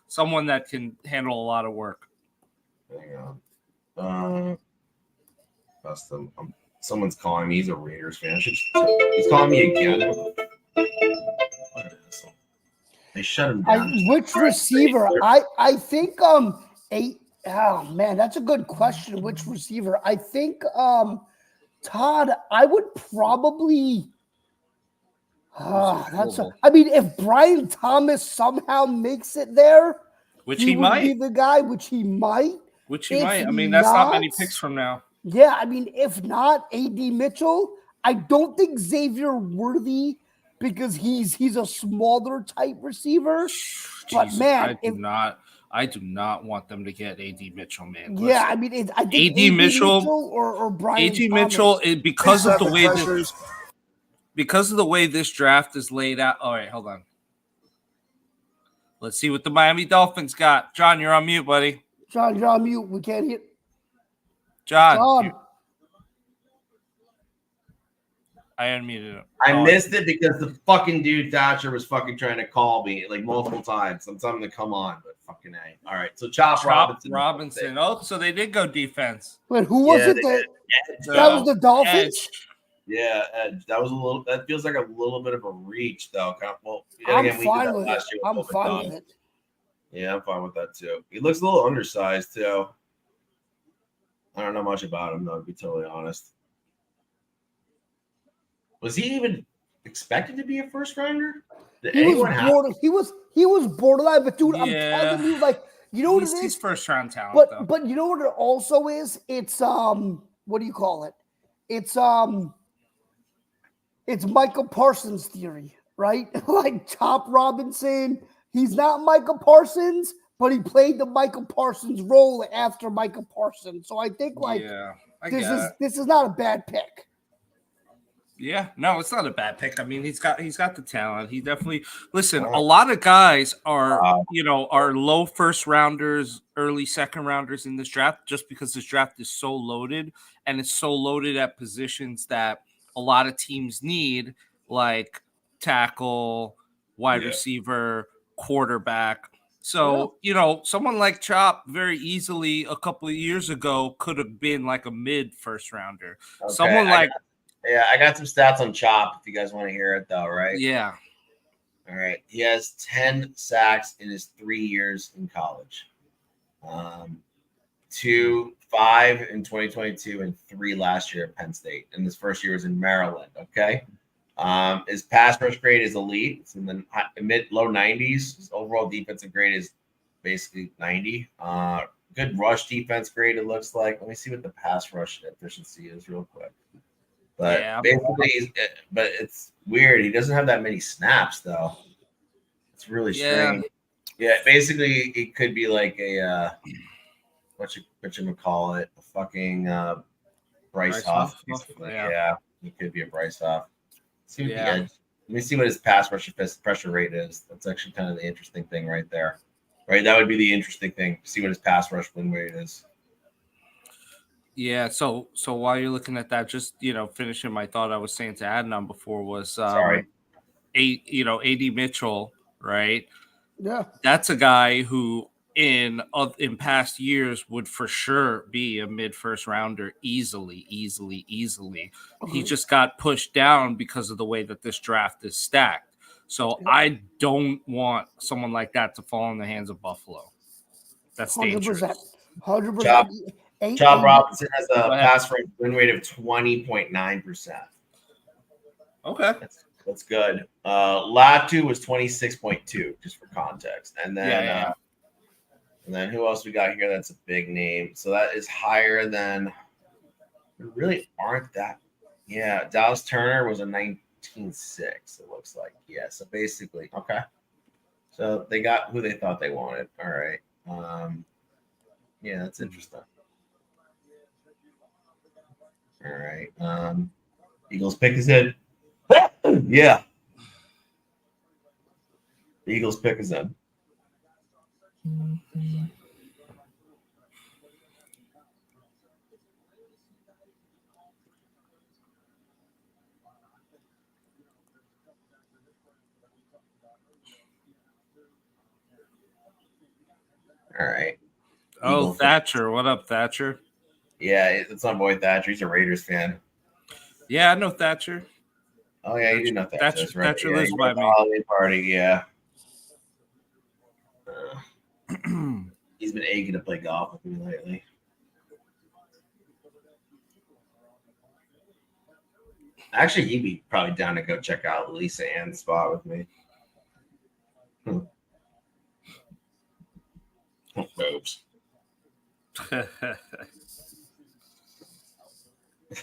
someone that can handle a lot of work. Hang on. Someone's calling me. He's a Raiders fan. He's calling me again. They shut him down. Which receiver? I think eight. Oh man, that's a good question. Which receiver? I think Todd. I would probably. I mean, if Brian Thomas somehow makes it there, which he might be the guy, which he might. I mean, that's not many picks from now. Yeah, I mean, if not A.D. Mitchell, I don't think Xavier Worthy because he's a smaller type receiver. But man, I do not want them to get A.D. Mitchell, man. Listen, yeah, I mean, I think A.D. Mitchell or Brian A.D. Mitchell because of the way because of the way this draft is laid out. All right, hold on. Let's see what the Miami Dolphins got. John, you're on mute, buddy. John, you're on mute. We can't hear. John. I unmuted him. I missed it because the fucking dude Thatcher was fucking trying to call me like multiple times. I'm telling him to come on, but fucking A. All right, so Chop Robinson. Oh, so they did go defense. Wait, who was it? That was the Dolphins? Edge. Yeah, Edge. That feels like a little bit of a reach, though. I'm fine with it. I'm fine with it. Yeah, I'm fine with that too. He looks a little undersized too. I don't know much about him, though, to be totally honest. Was he even expected to be a first rounder? He was borderline, but dude, I'm telling you, like, you know what it is? He's first round talent, but you know what it also is? It's what do you call it? It's Michael Parsons' theory, right? Like Chop Robinson, he's not Michael Parsons, but he played the Michael Parsons role after Michael Parsons. So I think this is not a bad pick. Yeah, no, it's not a bad pick. I mean, he's got the talent. He definitely listen. A lot of guys are are low first rounders, early second rounders in this draft, just because this draft is so loaded and it's so loaded at positions that a lot of teams need, like tackle, wide receiver, quarterback. So someone like Chop very easily a couple of years ago could have been like a mid first rounder. Okay, someone like. I got some stats on Chop if you guys want to hear it, though, right? Yeah. All right. He has 10 sacks in his 3 years in college. 5 in 2022 and 3 last year at Penn State. And his first year was in Maryland. Okay. His pass rush grade is elite. It's in the low 90s. His overall defensive grade is basically 90. Good rush defense grade, it looks like. Let me see what the pass rush efficiency is real quick. But basically, but it's weird. He doesn't have that many snaps, though. It's really strange. Yeah, basically, it could be like a what you call it, a fucking Bryce Huff. Yeah, it could be a Bryce Huff. See what the edge. Let me see what his pass rush pressure rate is. That's actually kind of the interesting thing right there. Right, that would be the interesting thing. See what his pass rush win rate is. Yeah, so while you're looking at that, just finishing my thought I was saying to Adnan before was sorry, AD Mitchell, right? Yeah, that's a guy who in past years would for sure be a mid first rounder easily. He just got pushed down because of the way that this draft is stacked. So I don't want someone like that to fall in the hands of Buffalo. That's 100%. 100%. Chop Robinson has a pass rate win rate of 20.9%. Okay. That's good. Latu was 26.2, just for context. And then and then who else we got here that's a big name? So that is higher than there really aren't that. Yeah, Dallas Turner was a 19.6, it looks like. Yeah, so basically, okay. So they got who they thought they wanted. All right. Yeah, that's interesting. All right. Eagles pick is in. Yeah. The Eagles pick is in. All right. Oh, Eagles Thatcher. What up, Thatcher? Yeah, it's my boy Thatcher. He's a Raiders fan. Yeah, I know Thatcher. Oh, yeah, you do know Thatcher. Right. Thatcher lives by me. Holiday party, yeah. He's been aching to play golf with me lately. Actually, he'd be probably down to go check out Lisa Ann's spot with me. Oops.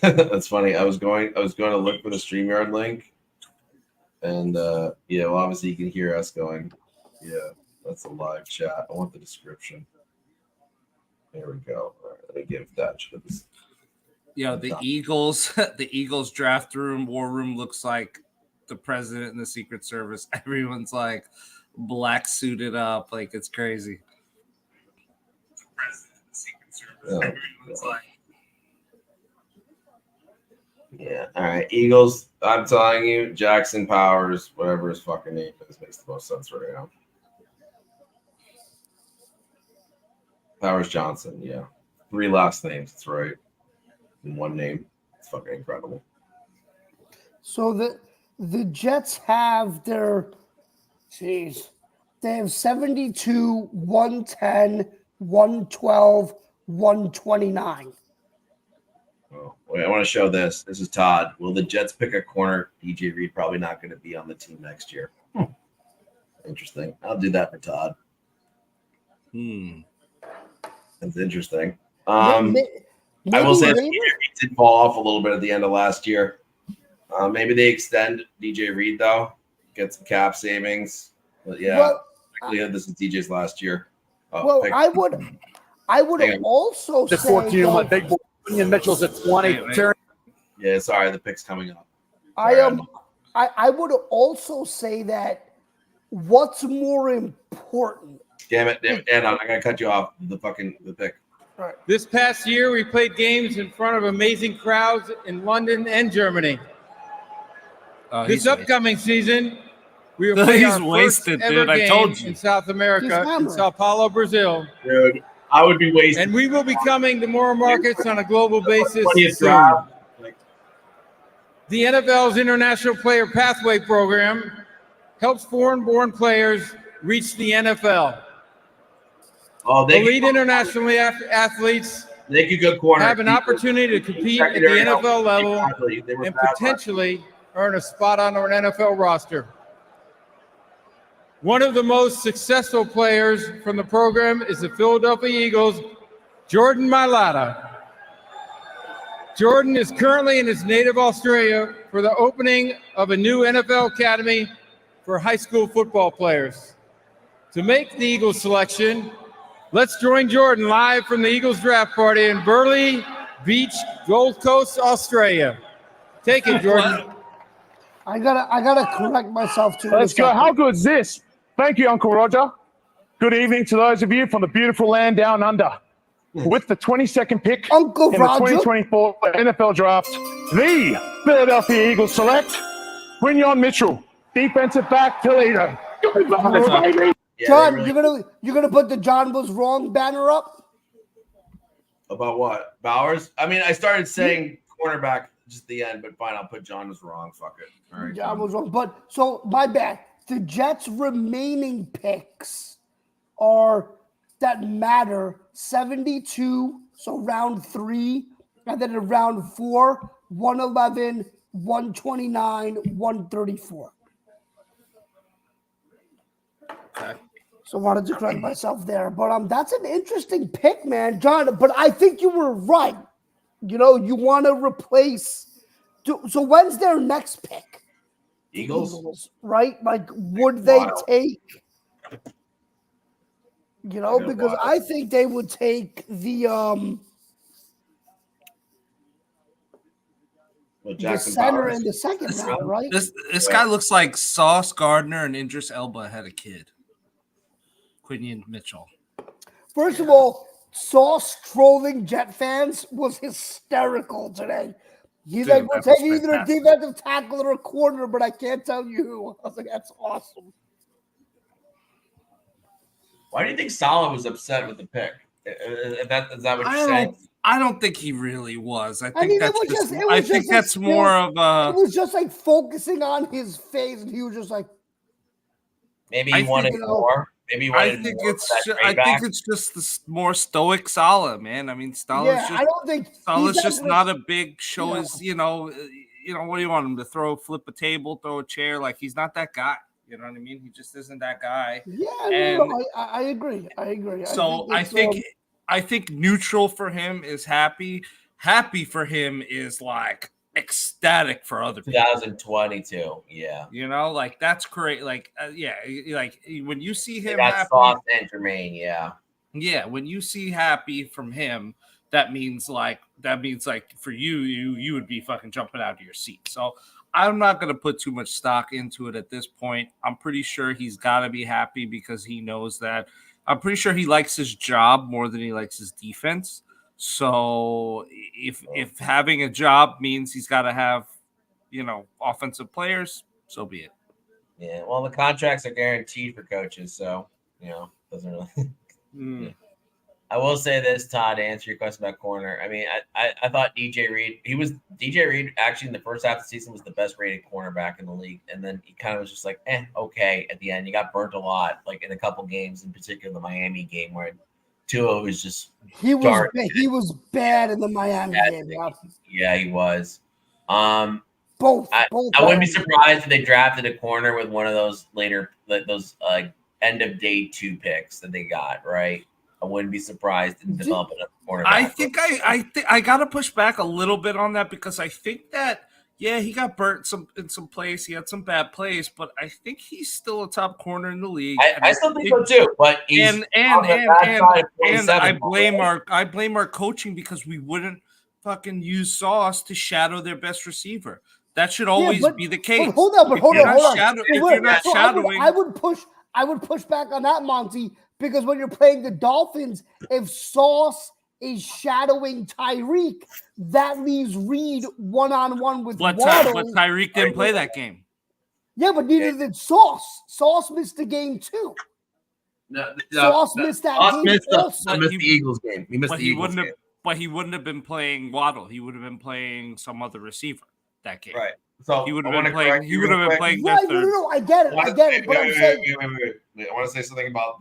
That's funny. I was going to look for the StreamYard link, and well, obviously you can hear us going. Yeah, that's a live chat. I want the description. There we go. All right, let me give that to this. Yeah, the Eagles draft room, war room looks like the president and the Secret Service. Everyone's like black suited up, like it's crazy. The president and the Secret Service. Everyone's like. Yeah. All right. Eagles. I'm telling you, Jackson Powers, whatever his fucking name is, makes the most sense right now. Powers Johnson. Yeah. 3 last names. That's right. In 1 name. It's fucking incredible. So the Jets have their, they have 72, 110, 112, 129. Oh, wait, I want to show this. This is Todd. Will the Jets pick a corner? DJ Reed probably not going to be on the team next year. Interesting. I'll do that for Todd. That's interesting. I will say DJ Reed did fall off a little bit at the end of last year. Maybe they extend DJ Reed though, get some cap savings. But yeah, well, really had this with DJ's last year. Well, I would also The say 14 on my big boy. Quinion Mitchell's at 20. Yeah, sorry, the pick's coming up. I would also say that what's more important. Damn it, and I'm gonna cut you off. The pick. Right. This past year, we played games in front of amazing crowds in London and Germany. This upcoming season, we will play our first ever game in South America, in Sao Paulo, Brazil. Dude, I would be wasted. And we will be coming to more markets on a global basis soon. The NFL's International Player Pathway Program helps foreign-born players reach the NFL. Elite international athletes they could go corner. Have an opportunity to compete at the NFL level and potentially earn a spot on an NFL roster. One of the most successful players from the program is the Philadelphia Eagles' Jordan Mailata. Jordan is currently in his native Australia for the opening of a new NFL academy for high school football players. To make the Eagles selection, let's join Jordan live from the Eagles draft party in Burleigh Beach, Gold Coast, Australia. Take it, Jordan. I gotta correct myself too. Let's go. How good is this? Thank you, Uncle Roger. Good evening to those of you from the beautiful land down under. With the 22nd pick Uncle in Roger. the 2024 NFL Draft, the Philadelphia Eagles select Quinion Mitchell, defensive back, Toledo. John, you're gonna put the John was wrong banner up? About what? Bowers? I mean, I started saying cornerback just at the end, but fine, I'll put John was wrong. Fuck it. All right. John was wrong. But so my bad. The Jets' remaining picks are that matter 72, so round 3, and then in round 4, 111, 129, 134. Okay. So wanted to correct myself there. But that's an interesting pick, man, John. But I think you were right. You know, you want to replace. So when's their next pick? Eagles, right? Like, would they take? You know, because I think they would take the center in the second round, right? This guy looks like Sauce Gardner and Idris Elba had a kid. Quinion Mitchell. First of all, Sauce trolling Jet fans was hysterical today. He's like, we'll take either a defensive tackle or a corner, but I can't tell you who. I was like, that's awesome. Why do you think Salah was upset with the pick? Is that what you're saying? I don't think he really was. I mean, that's more of a. It was just like focusing on his face, and he was just like. Maybe he wanted more. Maybe he wanted I think more. I think it's just the more stoic Salah, man. I mean, Salah's I don't think Salah's just not a big show. Is you know, what do you want him to throw? Flip a table, throw a chair? Like he's not that guy. You know what I mean? He just isn't that guy. Yeah, I agree. So I think neutral for him is happy. Happy for him is like ecstatic for other people. 2022, yeah. You know, like that's great. Like, like when you see him happy, Sauce and Jermaine, yeah. When you see happy from him, that means like for you would be fucking jumping out of your seat. So I'm not going to put too much stock into it at this point. I'm pretty sure he's got to be happy because he knows that. I'm pretty sure he likes his job more than he likes his defense. So if having a job means he's got to have, offensive players, so be it. Yeah, well, the contracts are guaranteed for coaches, so, doesn't really. Yeah. I will say this, Todd, to answer your question about corner. I mean, I thought DJ Reed actually in the first half of the season was the best rated cornerback in the league. And then he kind of was just like, okay, at the end. He got burnt a lot, like in a couple games, in particular the Miami game where Tua was just he was bad in the Miami game. Yeah, he was. Both. I wouldn't be surprised if they drafted a corner with one of those end of day 2 picks that they got, right? I wouldn't be surprised in developing a cornerback. I think I got to push back a little bit on that because I think that, Yeah, he got burnt in some plays. He had some bad plays, but I think he's still a top corner in the league. I still think so too. But he's I blame our coaching because we wouldn't fucking use Sauce to shadow their best receiver. That should always be the case. But hold on. If you're not shadowing, I would push back on that, Monty, because when you're playing the Dolphins, if Sauce is shadowing Tyreek, that leaves Reed one-on-one with Waddle. But Tyreek didn't play that game. Yeah, but neither did Sauce. Sauce missed the game too. Sauce missed that game. Missed the Eagles game. He missed the Eagles game. But he wouldn't have been playing Waddle. He would have been playing some other receiver that game. Right. So he would have been playing. He would have been playing. Right, no, I get it. But I'm saying, wait. I want to say something about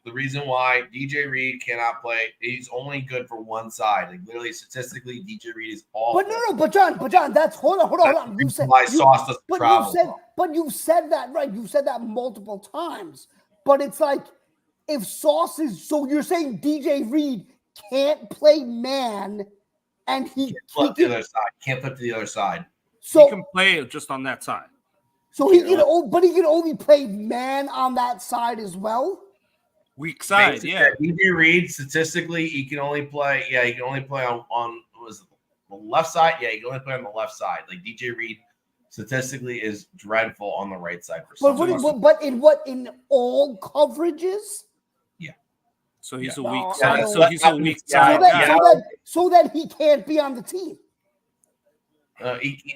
the reason why DJ Reed cannot play. He's only good for one side. Like literally, statistically, DJ Reed is awful. But John, that's hold on. You said Sauce doesn't travel. You said that right. You said that multiple times. But it's like if Sauce is so you're saying DJ Reed can't play man, and he can't flip to the other side. Can't flip to the other side. So he can play it just on that side. So he can only play man on that side as well. Weak side, basically, yeah. DJ Reed statistically, he can only play. Yeah, he can only play on was it the left side. Yeah, he can only play on the left side. Like DJ Reed statistically is dreadful on the right side for some reason. But in all coverages? Yeah. So he's a weak side. So he's a weak side. So that he can't be on the team.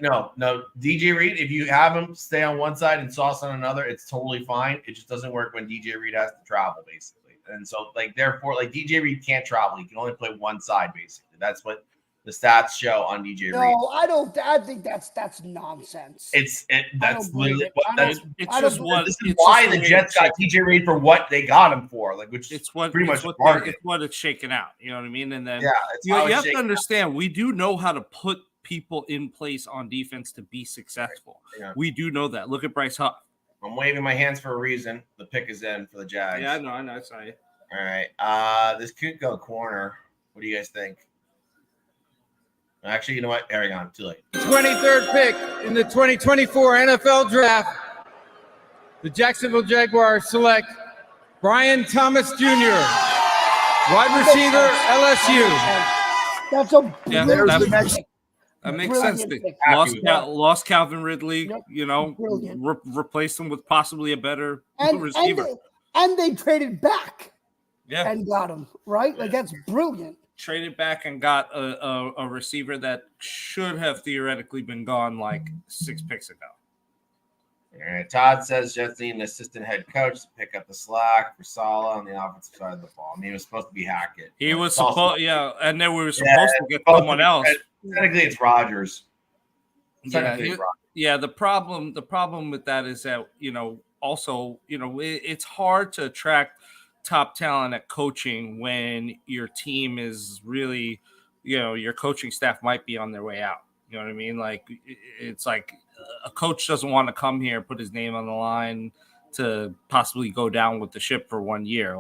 No. DJ Reed, if you have him stay on one side and Sauce on another, it's totally fine. It just doesn't work when DJ Reed has to travel, basically. And so, therefore, DJ Reed can't travel. He can only play one side, basically. That's what the stats show on DJ Reed. No, I don't. I think that's nonsense. That's literally what this is why the Jets got DJ Reed for what they got him for. It's what it's shaken out. You know what I mean? And then you have to understand, we do know how to put people in place on defense to be successful. Yeah. We do know that. Look at Bryce Huff. I'm waving my hands for a reason. The pick is in for the Jags. Yeah, I know. Sorry. All right. This could go corner. What do you guys think? Actually, you know what? Hang on. Too late. 23rd pick in the 2024 NFL Draft. The Jacksonville Jaguars select Brian Thomas Jr., wide receiver, LSU. That makes sense. Lost Calvin Ridley, replaced him with possibly a better receiver. And they traded back. Yeah. And got him, right? Like, that's brilliant. Traded back and got a receiver that should have theoretically been gone like 6 picks ago. All right. Todd says Jets need an assistant head coach to pick up the slack for Saleh on the offensive side of the ball. I mean, it was supposed to be Hackett. He was supposed, and then we were supposed to get someone else. Technically, it's Rodgers. The problem with that is that it's hard to attract top talent at coaching when your team is really, your coaching staff might be on their way out. You know what I mean? Like, it's like a coach doesn't want to come here, put his name on the line to possibly go down with the ship for 1 year.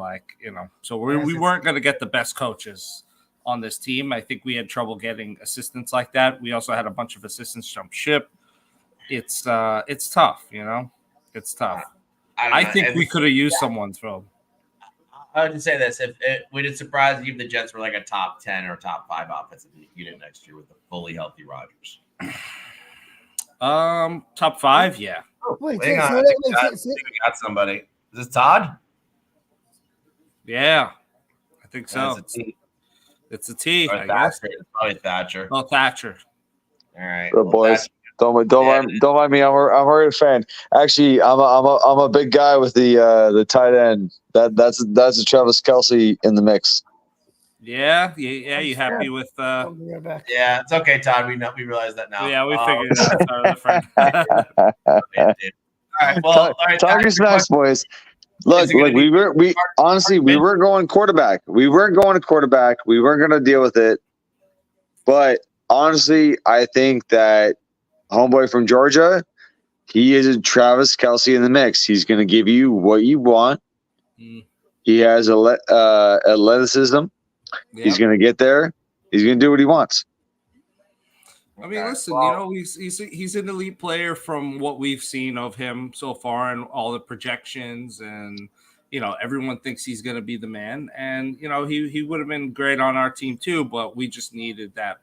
So we weren't going to get the best coaches on this team. I think we had trouble getting assistants like that. We also had a bunch of assistants jump ship. It's tough, It's tough. I think we could have used someone through. I would say this: would it surprise you if the Jets were like a top 10 or top 5 offensive unit next year with a fully healthy Rodgers? Top 5, yeah. Wait, hang on. I think we got somebody. Is this Todd? Yeah, I think so. It's a T. I guess. It's probably Thatcher. Oh, Thatcher. All right. Good boys. Don't mind me. I'm already a fan. Actually, I'm a big guy with the tight end. That's a Travis Kelce in the mix. Yeah. You happy with? Yeah, it's okay, Todd. We realize that now. Yeah, we figured it out. All right. Well, all right. Talk your smacks, boys. Look, we weren't going quarterback. We weren't going to quarterback. We weren't going to deal with it. But honestly, I think that homeboy from Georgia, he is a Travis Kelce in the mix. He's going to give you what you want. He has athleticism. Yep. He's going to get there. He's going to do what he wants. I mean, listen, you know, he's an elite player from what we've seen of him so far and all the projections, and you know, everyone thinks he's going to be the man. And you know, he would have been great on our team too, but we just needed that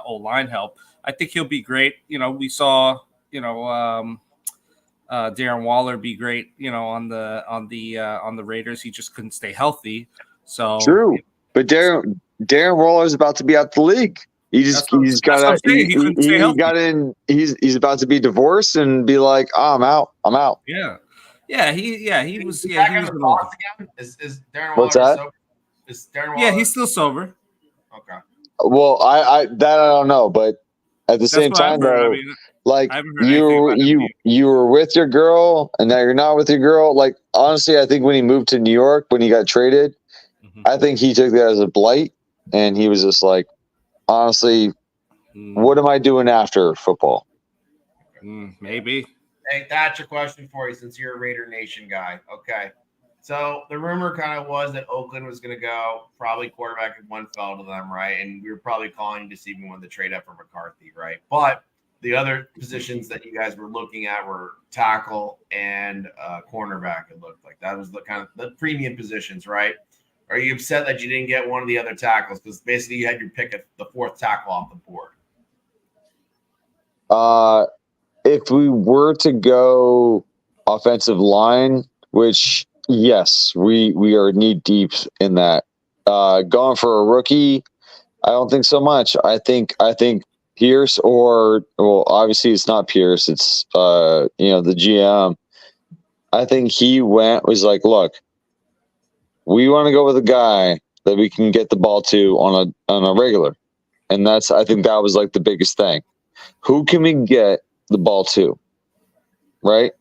O-line help. I think he'll be great. You know, we saw Darren Waller be great. You know, on the Raiders, he just couldn't stay healthy. So true, but Darren Waller's about to be out the league. He's about to be divorced and be like, oh, I'm out. He was. Is Yeah, he was again? Is Darren Waller What's that? sober? Is Darren Waller? Yeah, he's still sober. Okay. Well, I don't know, but at the same time, though, like you were with your girl, and now you're not with your girl. Like honestly, I think when he moved to New York, when he got traded, I think he took that as a blight, and he was just like, honestly, what am I doing after football? Maybe. Hey, that's a question for you since you're a Raider Nation guy. Okay. So the rumor kind of was that Oakland was going to go, probably quarterback if one fell to them, right? And we were probably calling to see if we wanted to trade up for McCarthy, right? But the other positions that you guys were looking at were tackle and cornerback, it looked like. That was the kind of the premium positions, right? Are you upset that you didn't get one of the other tackles? Because basically you had your pick at the fourth tackle off the board. If we were to go offensive line, which yes, we are knee deep in that. Going for a rookie, I don't think so much. I think Pierce obviously it's not Pierce, it's the GM. I think he was like, look, we want to go with a guy that we can get the ball to on a regular. And I think that was like the biggest thing. Who can we get the ball to? Right?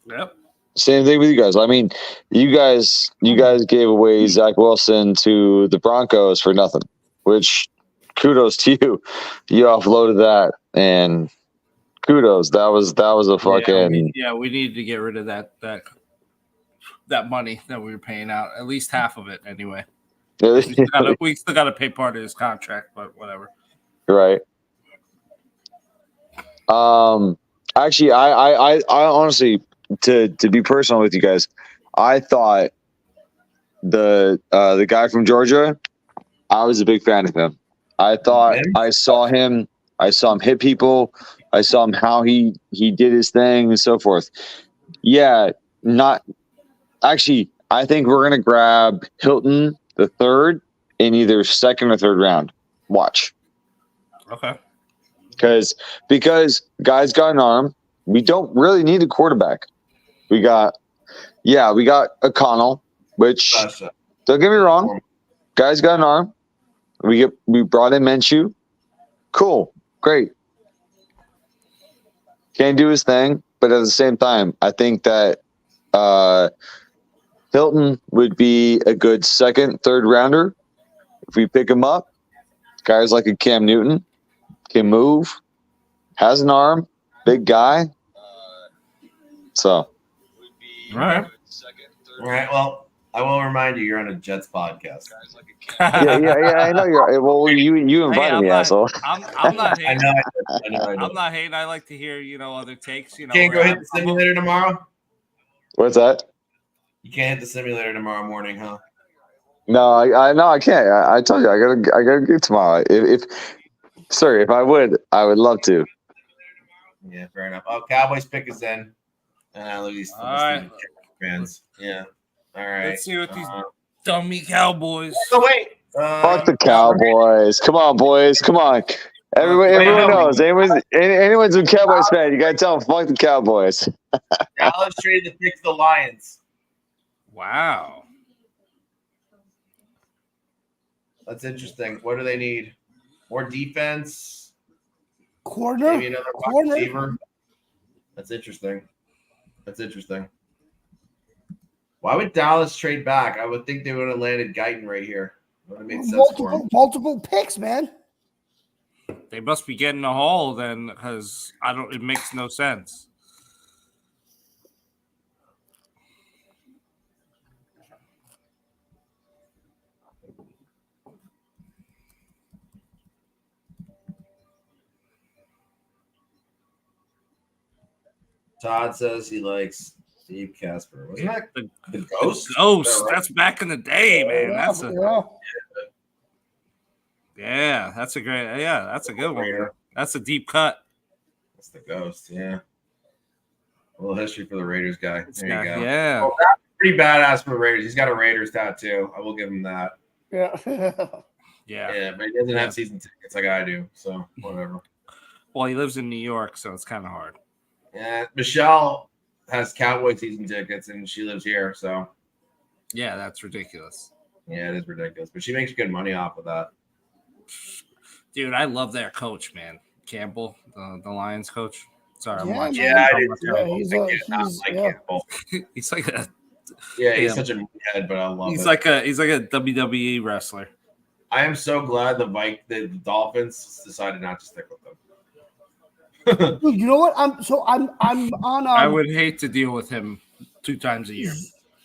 Yep. Same thing with you guys. I mean, you guys gave away Zach Wilson to the Broncos for nothing, which kudos to you. You offloaded that, and kudos. That was a fucking we needed to get rid of that money that we were paying out. At least half of it anyway. We still got to pay part of his contract, but whatever. Right. Actually, I honestly, to be personal with you guys, I thought the guy from Georgia, I was a big fan of him. I thought I saw him hit people. I saw him how he did his thing and so forth. Yeah, not actually. I think we're gonna grab Hilton the third in either second or third round. Watch. Okay. Because guys got an arm. We don't really need a quarterback. We got O'Connell, which don't get me wrong, guys got an arm. We brought in Minshew. Cool, great. Can't do his thing, but at the same time, I think that Hilton would be a good second, third rounder if we pick him up. Guys like a Cam Newton can move, has an arm, big guy. So, all right. Well, I will remind you, you're on a Jets podcast. yeah. I know you're. Well, you invited me, asshole. I'm not hating. I know. I'm not hating. I like to hear other takes. Can't go hit the simulator tomorrow. What's that? You can't hit the simulator tomorrow morning, huh? No, I can't. I told you I gotta get tomorrow. If I would love to. Yeah, fair enough. Oh, Cowboys pick us in. Look at these fans. Yeah. All right. Let's see what these dummy Cowboys. Oh wait. Fuck the Cowboys. Come on, boys. Come on. Everyone knows. Anyone's a Cowboys fan, you gotta tell them fuck the Cowboys. Dallas traded to fix the Lions. Wow. That's interesting. What do they need? More defense? Corner? Maybe another wide receiver? That's interesting. Why would Dallas trade back? I would think they would have landed Guyton right here. Would have made sense for him. Multiple picks, man. They must be getting a haul then, because it makes no sense. Todd says he likes Steve Casper. Wasn't that the Ghost? The Ghost. Is that right? That's back in the day, man. That's a that's a good one. That's a deep cut. That's the Ghost. Yeah. A little history for the Raiders guy. There you go. Yeah. Well, that's pretty badass for the Raiders. He's got a Raiders tattoo. I will give him that. Yeah. Yeah, but he doesn't have season tickets like I do, so whatever. Well, he lives in New York, so it's kind of hard. Yeah, Michelle has Cowboy season tickets, and she lives here, so. Yeah, that's ridiculous. Yeah, it is ridiculous, but she makes good money off of that. Dude, I love their coach, man. Campbell, the Lions coach. Sorry, I'm watching. Yeah, I do too. Campbell. He's like a he's such a meathead, but I love it. He's like a WWE wrestler. I am so glad the Dolphins decided not to stick with them. Dude, you know what? I'm on. I would hate to deal with him 2 times a year.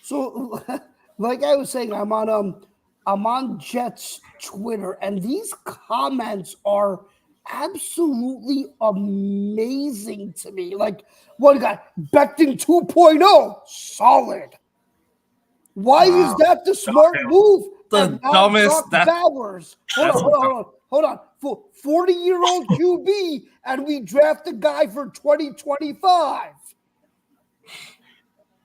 So, like I was saying, I'm on Jets Twitter, and these comments are absolutely amazing to me. Like one guy, Becton 2.0, solid. Why is that the smart move? The dumbest. Bowers. Hold on. 40-year-old QB, and we draft a guy for 2025.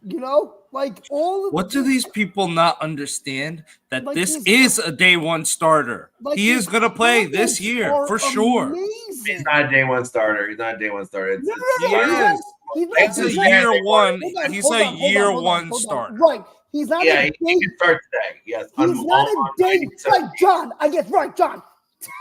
You know, like all of what do these people not understand? That like this is a day one starter. Like he is going to play this year for sure. He's not a day one starter. He's not a day one starter. He's a year one. He's a year one starter. Right. He's not. Yeah, he can start today. Yes. He's not a day. Right, John. I guess right, John.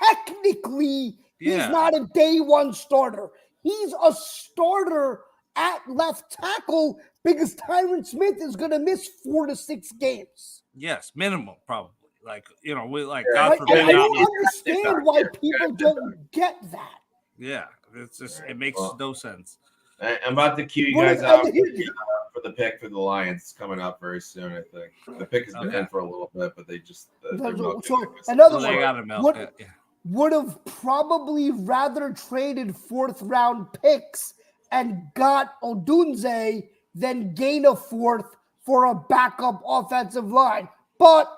Technically, he's not a day one starter. He's a starter at left tackle because Tyron Smith is going to miss 4 to 6 games. Yes, minimum probably. Like, you know, we like God forbid. I don't understand why people don't get that. Yeah, it's just it makes no sense. I'm about to cue you guys out for the pick for the Lions. It's coming up very soon, I think. The pick has been in for a little bit, but they just another one would have probably rather traded 4th round picks and got Odunze than gain a 4th for a backup offensive line. But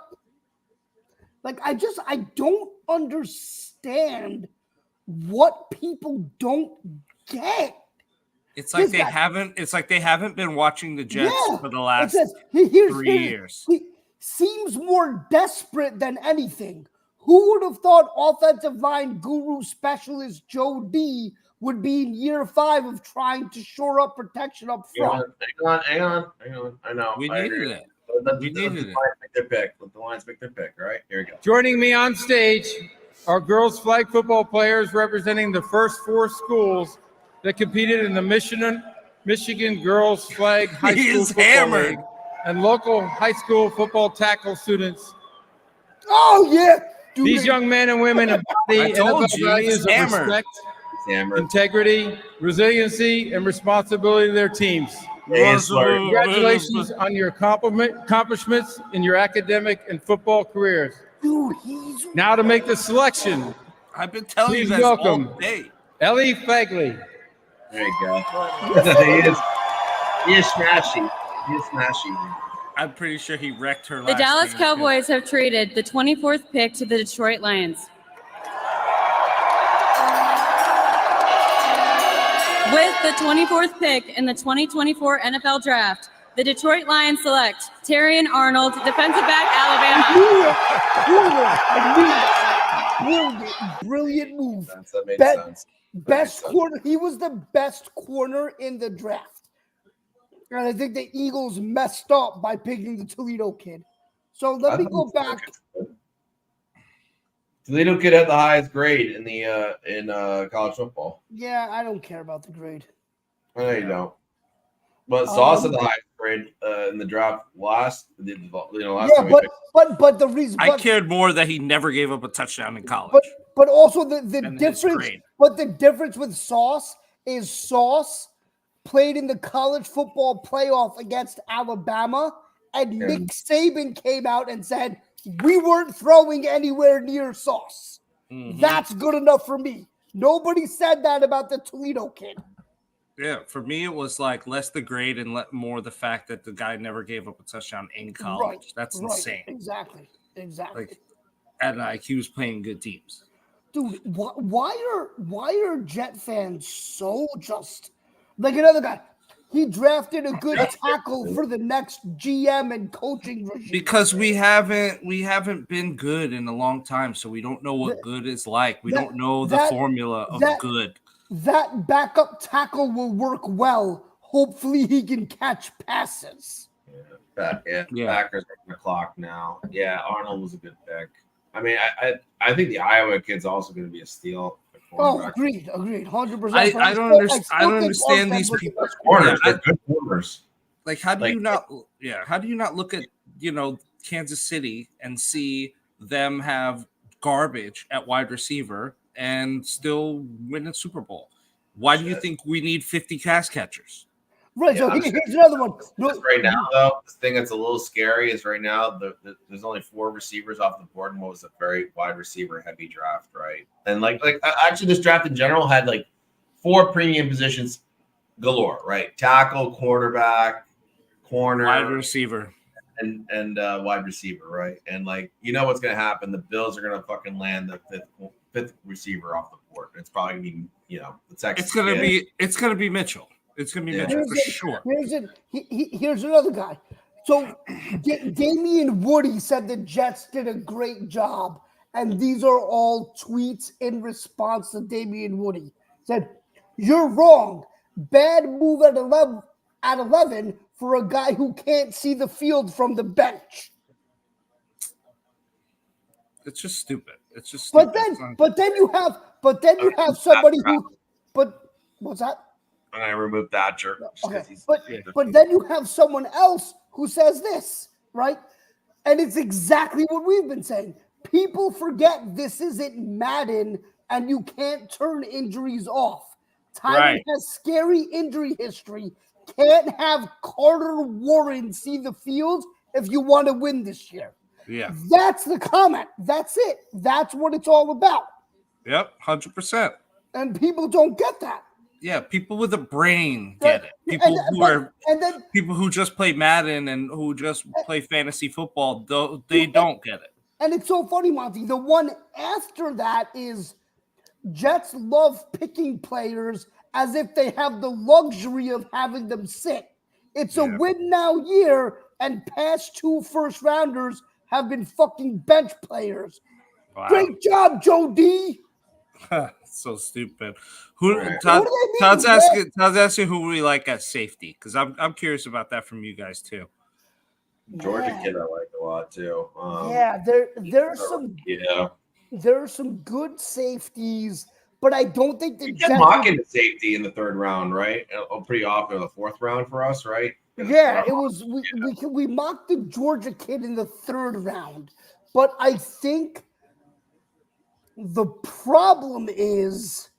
like I don't understand what people don't get. It's like they haven't been watching the Jets for the last 3 years. He seems more desperate than anything. Who would have thought offensive line guru specialist Joe D would be in year 5 of trying to shore up protection up front? Hang on. I know. We needed it. Let the Lions make their pick. All right, here we go. Joining me on stage are girls flag football players representing the first 4 schools that competed in the Michigan Girls Flag High School Football League and local high school football tackle students. Oh, yeah. These young men and women embody NFL values of respect, integrity, resiliency, and responsibility to their teams. Congratulations on your accomplishments in your academic and football careers. Now to make the selection, I've been telling you guys welcome all day. Ellie Fagley. There you go. He is smashy. I'm pretty sure he wrecked her. The Dallas Cowboys have traded the 24th pick to the Detroit Lions. With the 24th pick in the 2024 NFL Draft, the Detroit Lions select Terrion Arnold, defensive back, Alabama. Brilliant move. That made sense. Best corner. He was the best corner in the draft. And I think the Eagles messed up by picking the Toledo kid. So let me go back. Toledo kid had the highest grade in the college football. Yeah, I don't care about the grade. I know you don't. But Sauce had the highest grade in the draft last. Time but the reason I cared more that he never gave up a touchdown in college. But also the difference. But the difference with Sauce is Sauce played in the college football playoff against Alabama, and Nick Saban came out and said, we weren't throwing anywhere near Sauce. Mm-hmm. That's good enough for me. Nobody said that about the Toledo kid. Yeah, for me, it was like less the grade and more the fact that the guy never gave up a touchdown in college. That's insane. Exactly. Like, and like he was playing good teams. Dude, why are Jet fans so just like another guy? He drafted a good tackle for the next GM and coaching regime. Because we haven't been good in a long time, so we don't know what good is like. We don't know the formula of good. That backup tackle will work well. Hopefully, he can catch passes. Packers are on the clock now. Yeah, Arnold was a good pick. I mean, I think the Iowa kid's also going to be a steal. Oh, agreed, 100%. I don't understand. I don't understand these people. Corners, they're good corners. Like, how do you not? Yeah, how do you not look at Kansas City and see them have garbage at wide receiver and still win a Super Bowl? Why do you think we need 50 pass catchers? Right. So here's another one. Right now, though, the thing that's a little scary is right now there's only 4 receivers off the board, and what was a very wide receiver heavy draft, right? And like actually, this draft in general had like 4 premium positions galore, right? Tackle, quarterback, corner, wide receiver, and wide receiver, right? And like what's gonna happen? The Bills are gonna fucking land the fifth receiver off the board. It's probably gonna be the Texas. It's gonna be Mitchell. It's going to be Mitchell for sure. Here's another guy. So Damian Woody said the Jets did a great job. And these are all tweets in response to Damian Woody. Said, "You're wrong. Bad move at 11 for a guy who can't see the field from the bench." It's just stupid. It's just stupid. But then you have somebody who what's that? And I removed Thatcher. Okay. But then you have someone else who says this, right? And it's exactly what we've been saying. People forget this isn't Madden and you can't turn injuries off. Tyler has scary injury history. Can't have Carter Warren see the field if you want to win this year. Yeah. That's the comment. That's it. That's what it's all about. Yep, 100%. And people don't get that. Yeah, people with a brain get it. People who just play Madden and who just play fantasy football, they don't get it. And it's so funny, Monty. The one after that is Jets love picking players as if they have the luxury of having them sit. It's a win now year, and past 2 first-rounders have been fucking bench players. Wow. Great job, Joe D. So stupid. Todd's asking who we like at safety, because I'm curious about that from you guys too. Georgia kid I like a lot too. There are some good safeties, but I don't think the Jets mocking the safety in the 3rd round, right? Pretty often the 4th round for us, right? Yeah, it was. We mocked the Georgia kid in the 3rd round, but I think the problem is,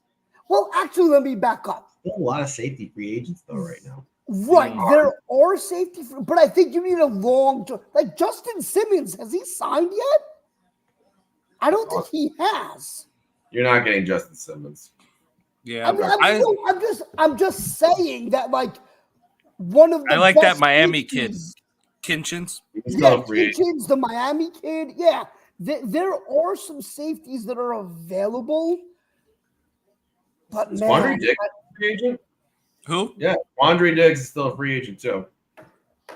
well, actually, let me back up. There's a lot of safety free agents though right now. Right, there are safety, but I think you need a long term. Like Justin Simmons, has he signed yet? I don't think he has. You're not getting Justin Simmons. Yeah, I'm just saying that like one of the I like that Miami kid, Kinchins. Kinchins, the Miami kid. Yeah, there are some safeties that are available, but man, Quandre Diggs free agent. Who? Yeah, Quandre Diggs is still a free agent too.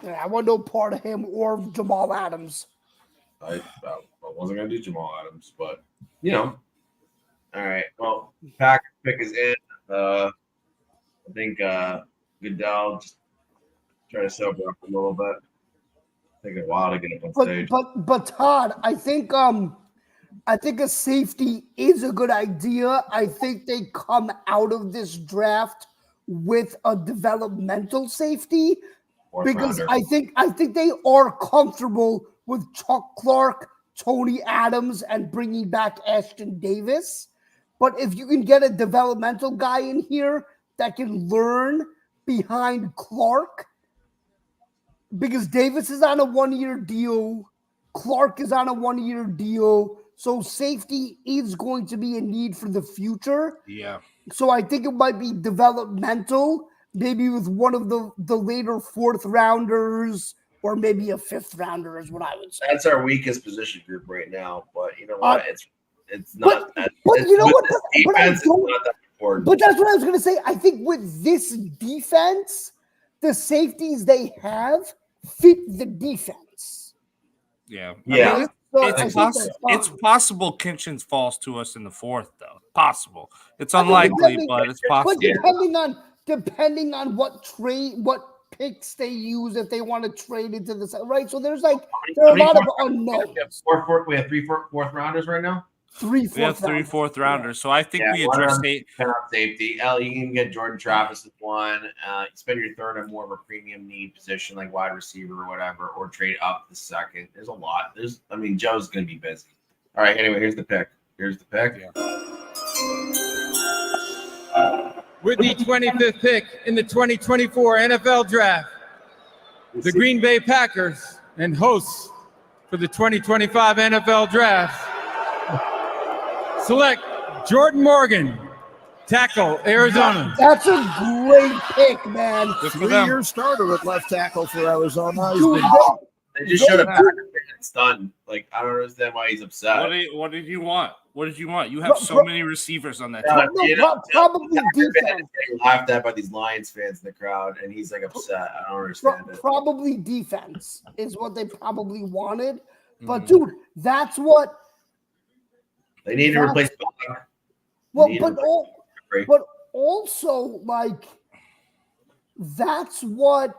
Yeah, I want no part of him or Jamal Adams. I wasn't going to do Jamal Adams, but All right. Well, Packers pick is in. I think Goodell just try to sober up a little bit. Take a while to get up on stage. But Todd, I think a safety is a good idea. I think they come out of this draft with a developmental safety because I think they are comfortable with Chuck Clark, Tony Adams, and bringing back Ashton Davis. But if you can get a developmental guy in here that can learn behind Clark, because Davis is on a 1-year deal, Clark is on a 1-year deal, so safety is going to be a need for the future. Yeah. So I think it might be developmental, maybe with one of the later fourth rounders or maybe a fifth rounder is what I would say. That's our weakest position group right now. But you know what? It's not that. But you know what? Defense, it's not that important. But that's what I was going to say. I think with this defense, the safeties they have fit the defense. Yeah. Yeah. It's possible Kitchens falls to us in the fourth, though. Possible. It's unlikely, but it's possible. But depending on what picks they use, if they want to trade into the right. So there are a lot of unknowns. We have three fourth rounders right now. We have three fourth rounders. So I think we address safety. You can get Jordan Travis as one. Spend your third on more of a premium need position like wide receiver or whatever, or trade up the second. There's a lot. Joe's going to be busy. All right. Anyway, here's the pick. Yeah. With the 25th pick in the 2024 NFL Draft, the Green Bay Packers and hosts for the 2025 NFL Draft select Jordan Morgan, tackle, Arizona. That's a great pick, man. The 3-year starter at left tackle for Arizona. They just showed a Packers fan. It's done. I don't understand why he's upset. What did you want? You have so many receivers on that team. Probably defense. Getting laughed at by these Lions fans in the crowd, and he's upset. I don't understand it. Probably defense is what they probably wanted. But dude, that's what they need to replace. Well, but also that's what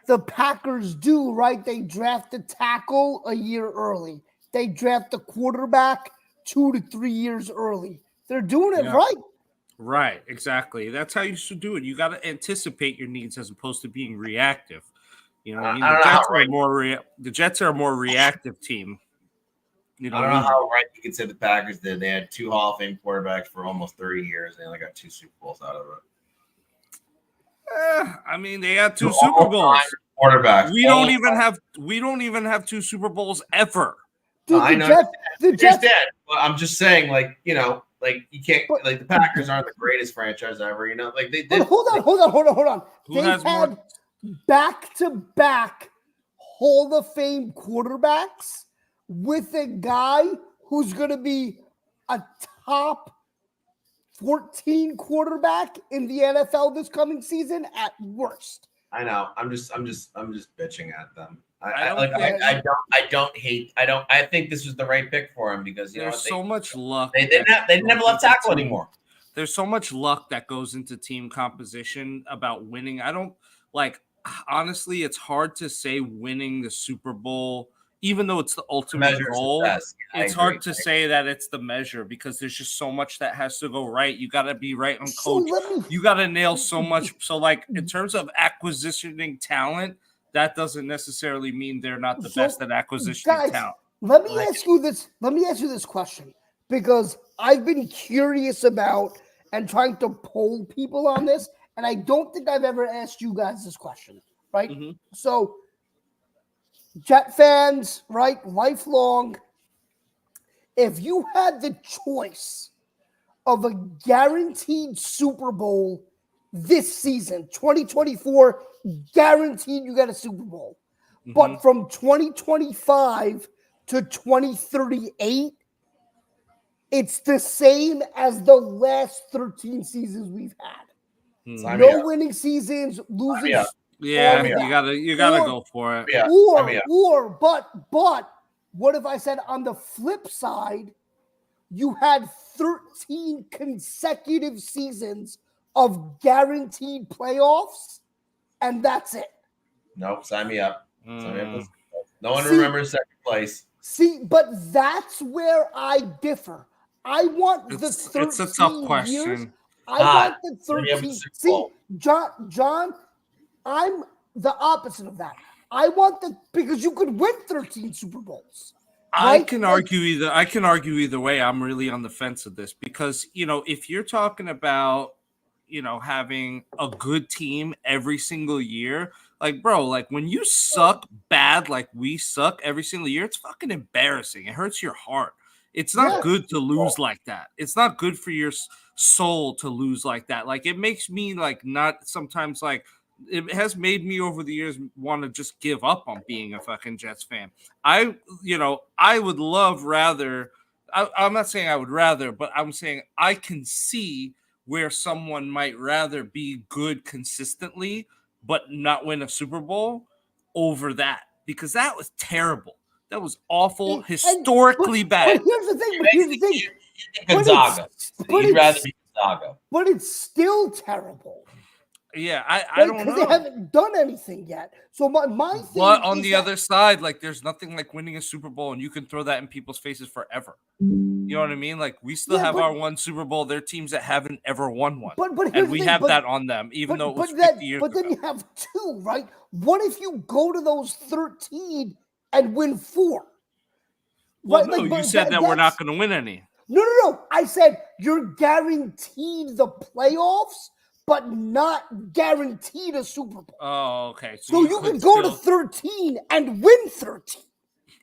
the Packers do, right? They draft a tackle a year early. They draft a quarterback 2 to 3 years early. They're doing it right. Right, exactly. That's how you should do it. You got to anticipate your needs as opposed to being reactive. The Jets are a more reactive team. I don't know how right you could say the Packers did. They had 2 Hall of Fame quarterbacks for almost 30 years. They only got 2 Super Bowls out of it. They had 2 Super Bowls. Quarterbacks. We don't even have 2 Super Bowls ever. Dude, I know the Jets did. But I'm just saying, you can't. The Packers aren't the greatest franchise ever. They did. Hold on. They had back-to-back Hall of Fame quarterbacks with a guy who's going to be a top 14 quarterback in the NFL this coming season at worst. I know. I'm just bitching at them. I think this was the right pick for him because there's so much luck. They didn't have a left tackle anymore. There's so much luck that goes into team composition about winning. I don't honestly, it's hard to say winning the Super Bowl, even though it's the ultimate goal. It's hard to say that it's the measure because there's just so much that has to go right. You got to be right on coach. You got to nail so much. So, in terms of acquisitioning talent, that doesn't necessarily mean they're not the best at acquisitioning talent. Let me ask you this question because I've been curious about and trying to poll people on this, and I don't think I've ever asked you guys this question, right? Mm-hmm. So, Jet fans, right, lifelong, if you had the choice of a guaranteed Super Bowl this season, 2024, guaranteed you get a Super Bowl. Mm-hmm. But from 2025 to 2038, it's the same as the last 13 seasons we've had. Mm-hmm. No winning seasons, losing. Yeah, you gotta go for it. Yeah. But what if I said on the flip side, you had 13 consecutive seasons of guaranteed playoffs, and that's it? Nope, sign me up. No one remembers second place. See, but that's where I differ. I want the 13 It's a tough question. Years. I want the 13. See, John, I'm the opposite of that. I want because you could win 13 Super Bowls. Right? I can argue either way. I'm really on the fence of this because, if you're talking about, having a good team every single year, when you suck bad, like we suck every single year, it's fucking embarrassing. It hurts your heart. It's not good to lose like that. It's not good for your soul to lose like that. Like, it makes me like not sometimes like it has made me over the years want to just give up on being a fucking Jets fan. I would love rather. I'm not saying I would rather, but I'm saying I can see where someone might rather be good consistently but not win a Super Bowl over that, because that was terrible. That was awful, historically bad. But here's the thing. Gonzaga. You'd rather be Gonzaga. But it's still terrible. Yeah, I don't know. Because they haven't done anything yet. So my thing. But on the other side, like, there's nothing like winning a Super Bowl, and you can throw that in people's faces forever. You know what I mean? Like, we still have our one Super Bowl. There are teams that haven't ever won one. And we have that on them, even though it was 50 years ago. But then you have 2, right? What if you go to those 13 and win 4? Well, right? No, you said that we're not going to win any. No. I said you're guaranteed the playoffs, but not guaranteed a Super Bowl. Oh, okay. So you can go to 13 and win 13.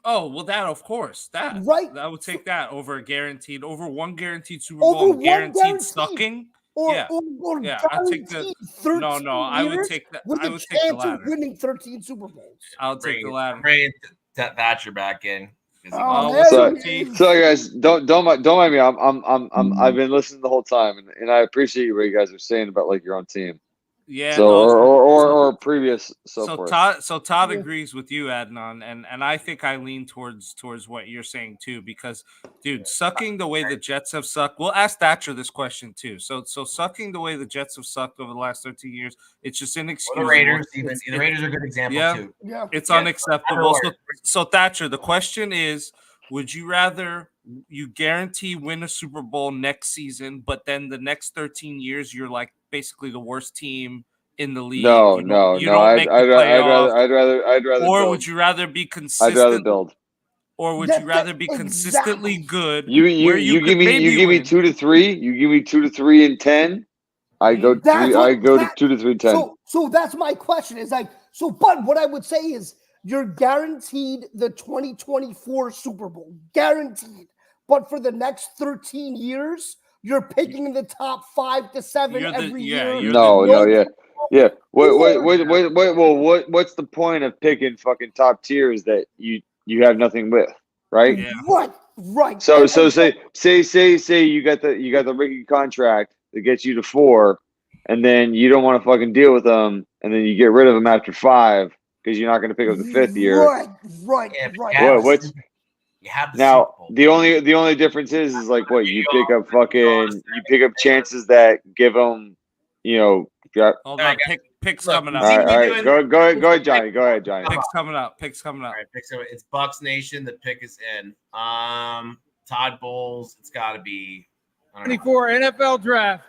Oh, well, that, of course. That, right. I would take that over one guaranteed Super Bowl, guaranteed sucking. Or I take the. No, I would take that. With I would take the latter. Winning 13 Super Bowls. I'll take the latter. Bring Thatcher back in. Sorry guys, don't mind me. I've been listening the whole time, and I appreciate what you guys are saying about like your own team. Yeah. So or previous. So Todd agrees with you, Adnan, and I think I lean towards what you're saying too, because dude, sucking the way the Jets have sucked. We'll ask Thatcher this question too. So sucking the way the Jets have sucked over the last 13 years, it's just inexcusable. The Raiders, the Raiders are a good example too. Yeah. It's unacceptable. So Thatcher, the question is, would you rather you guarantee win a Super Bowl next season, but then the next 13 years you're like basically the worst team in the league? No. I'd rather. Or build. would you rather be consistent? I'd rather build. Or would you rather be consistently good? You give me 2 to 3. You give me 2 to 3 and 10. I go to 2 to 3 and 10. So that's my question. Is like but what I would say is you're guaranteed the 2024 Super Bowl, guaranteed. But for the next 13 years, you're picking in the top 5 to 7 every year. Yeah. What's the point of picking fucking top tiers that you have nothing with, right? Yeah. Right. So say you got the rookie contract that gets you to 4, and then you don't want to fucking deal with them, and then you get rid of them after 5 because you're not going to pick up the 5th year. Right. What's now the only difference is like what you pick up chances that give them, Hold on, picks coming up. All right. Go ahead, Johnny. Picks coming up. All right, it's Bucks Nation. The pick is in. Todd Bowles. It's got to be 24 NFL Draft.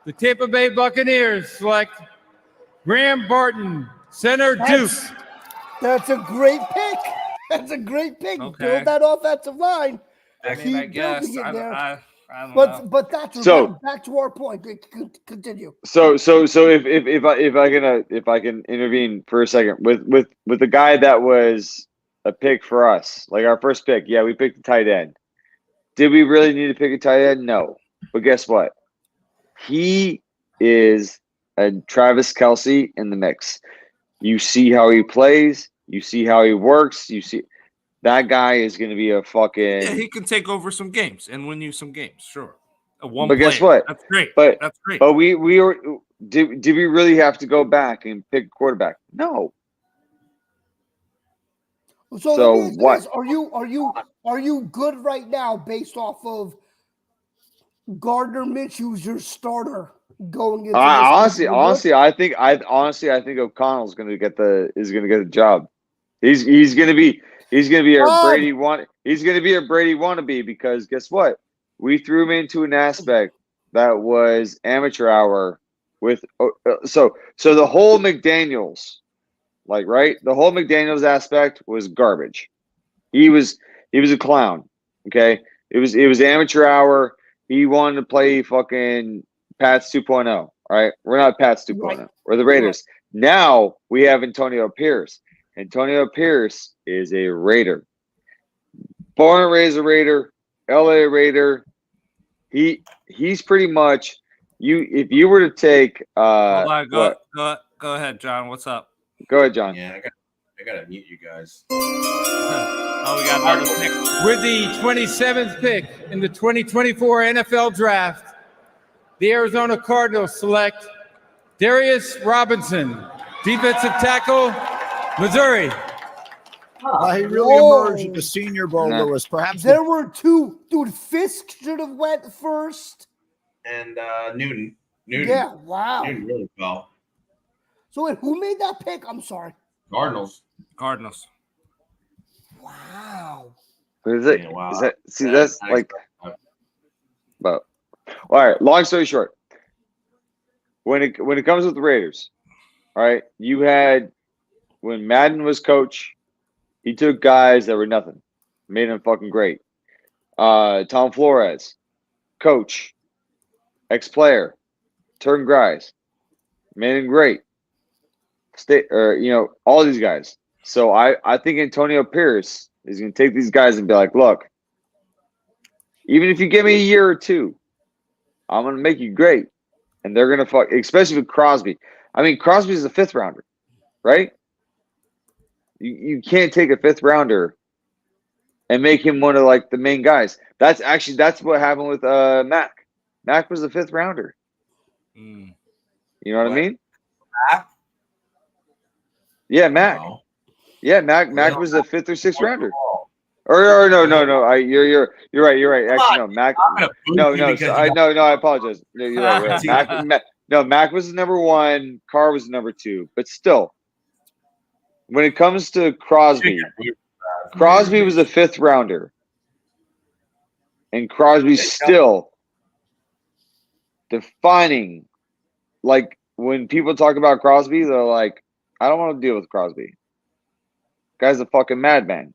The Tampa Bay Buccaneers select Graham Barton, center Duke. That's a great pick. Okay. Build that offensive line. I guess. I don't know. But that's back to our point. Continue. So if I can intervene for a second with the guy that was a pick for us, like our first pick. Yeah, we picked a tight end. Did we really need to pick a tight end? No. But guess what? He is a Travis Kelce in the mix. You see how he plays. You see how he works. You see that guy is going to be a fucking. Yeah, he can take over some games and win you some games. Sure. Guess what? That's great. But we were. Did we really have to go back and pick a quarterback? No. So what? Are you good right now based off of Gardner Minshew's your starter going into? Honestly, I think O'Connell's going to get the job. He's going to be a Brady wannabe because guess what? We threw him into an aspect that was amateur hour with so the whole McDaniels, the whole McDaniels aspect was garbage. He was a clown. Okay, it was amateur hour. He wanted to play fucking Pats 2.0. Right, we're not Pats 2.0. Right. We're the Raiders. Right. Now we have Antonio Pierce. Antonio Pierce is a Raider. Born and raised a Raider, LA Raider. He's pretty much you. If you were to take Hold on, go ahead, John. What's up? Go ahead, John. Yeah, I gotta mute you guys. Oh, we got another pick. With the 27th pick in the 2024 NFL Draft, the Arizona Cardinals select Darius Robinson, defensive tackle, Missouri. He really emerged at the Senior Bowl, Lewis. Perhaps there were two. Dude, Fisk should have went first. And Newton. Yeah, wow. Newton really fell. So wait, who made that pick? I'm sorry. Cardinals. Wow. Is it? Yeah, wow. Is that? See, that's like. But all right. Long story short, when it comes with the Raiders, all right, you had when Madden was coach, he took guys that were nothing, made them fucking great. Tom Flores, coach, ex-player, turned guys, made him great. All these guys. So I think Antonio Pierce is going to take these guys and be like, look, even if you give me a year or two, I'm going to make you great. And they're going to especially with Crosby. I mean, Crosby's a 5th rounder, right? You can't take a 5th rounder and make him one of like the main guys. That's what happened with Mac. Mac was a 5th rounder. You know what I mean? Mac? Yeah, Mac. No. Yeah, Mac was a 5th or 6th rounder. Or no. You're right. Actually, no, Mac. No. I apologize. No, you're right. Mac was the number 1. Carr was the number 2. But still, when it comes to Crosby was a 5th rounder, and Crosby's still defining. Like when people talk about Crosby, they're like, I don't want to deal with Crosby. Guy's a fucking madman.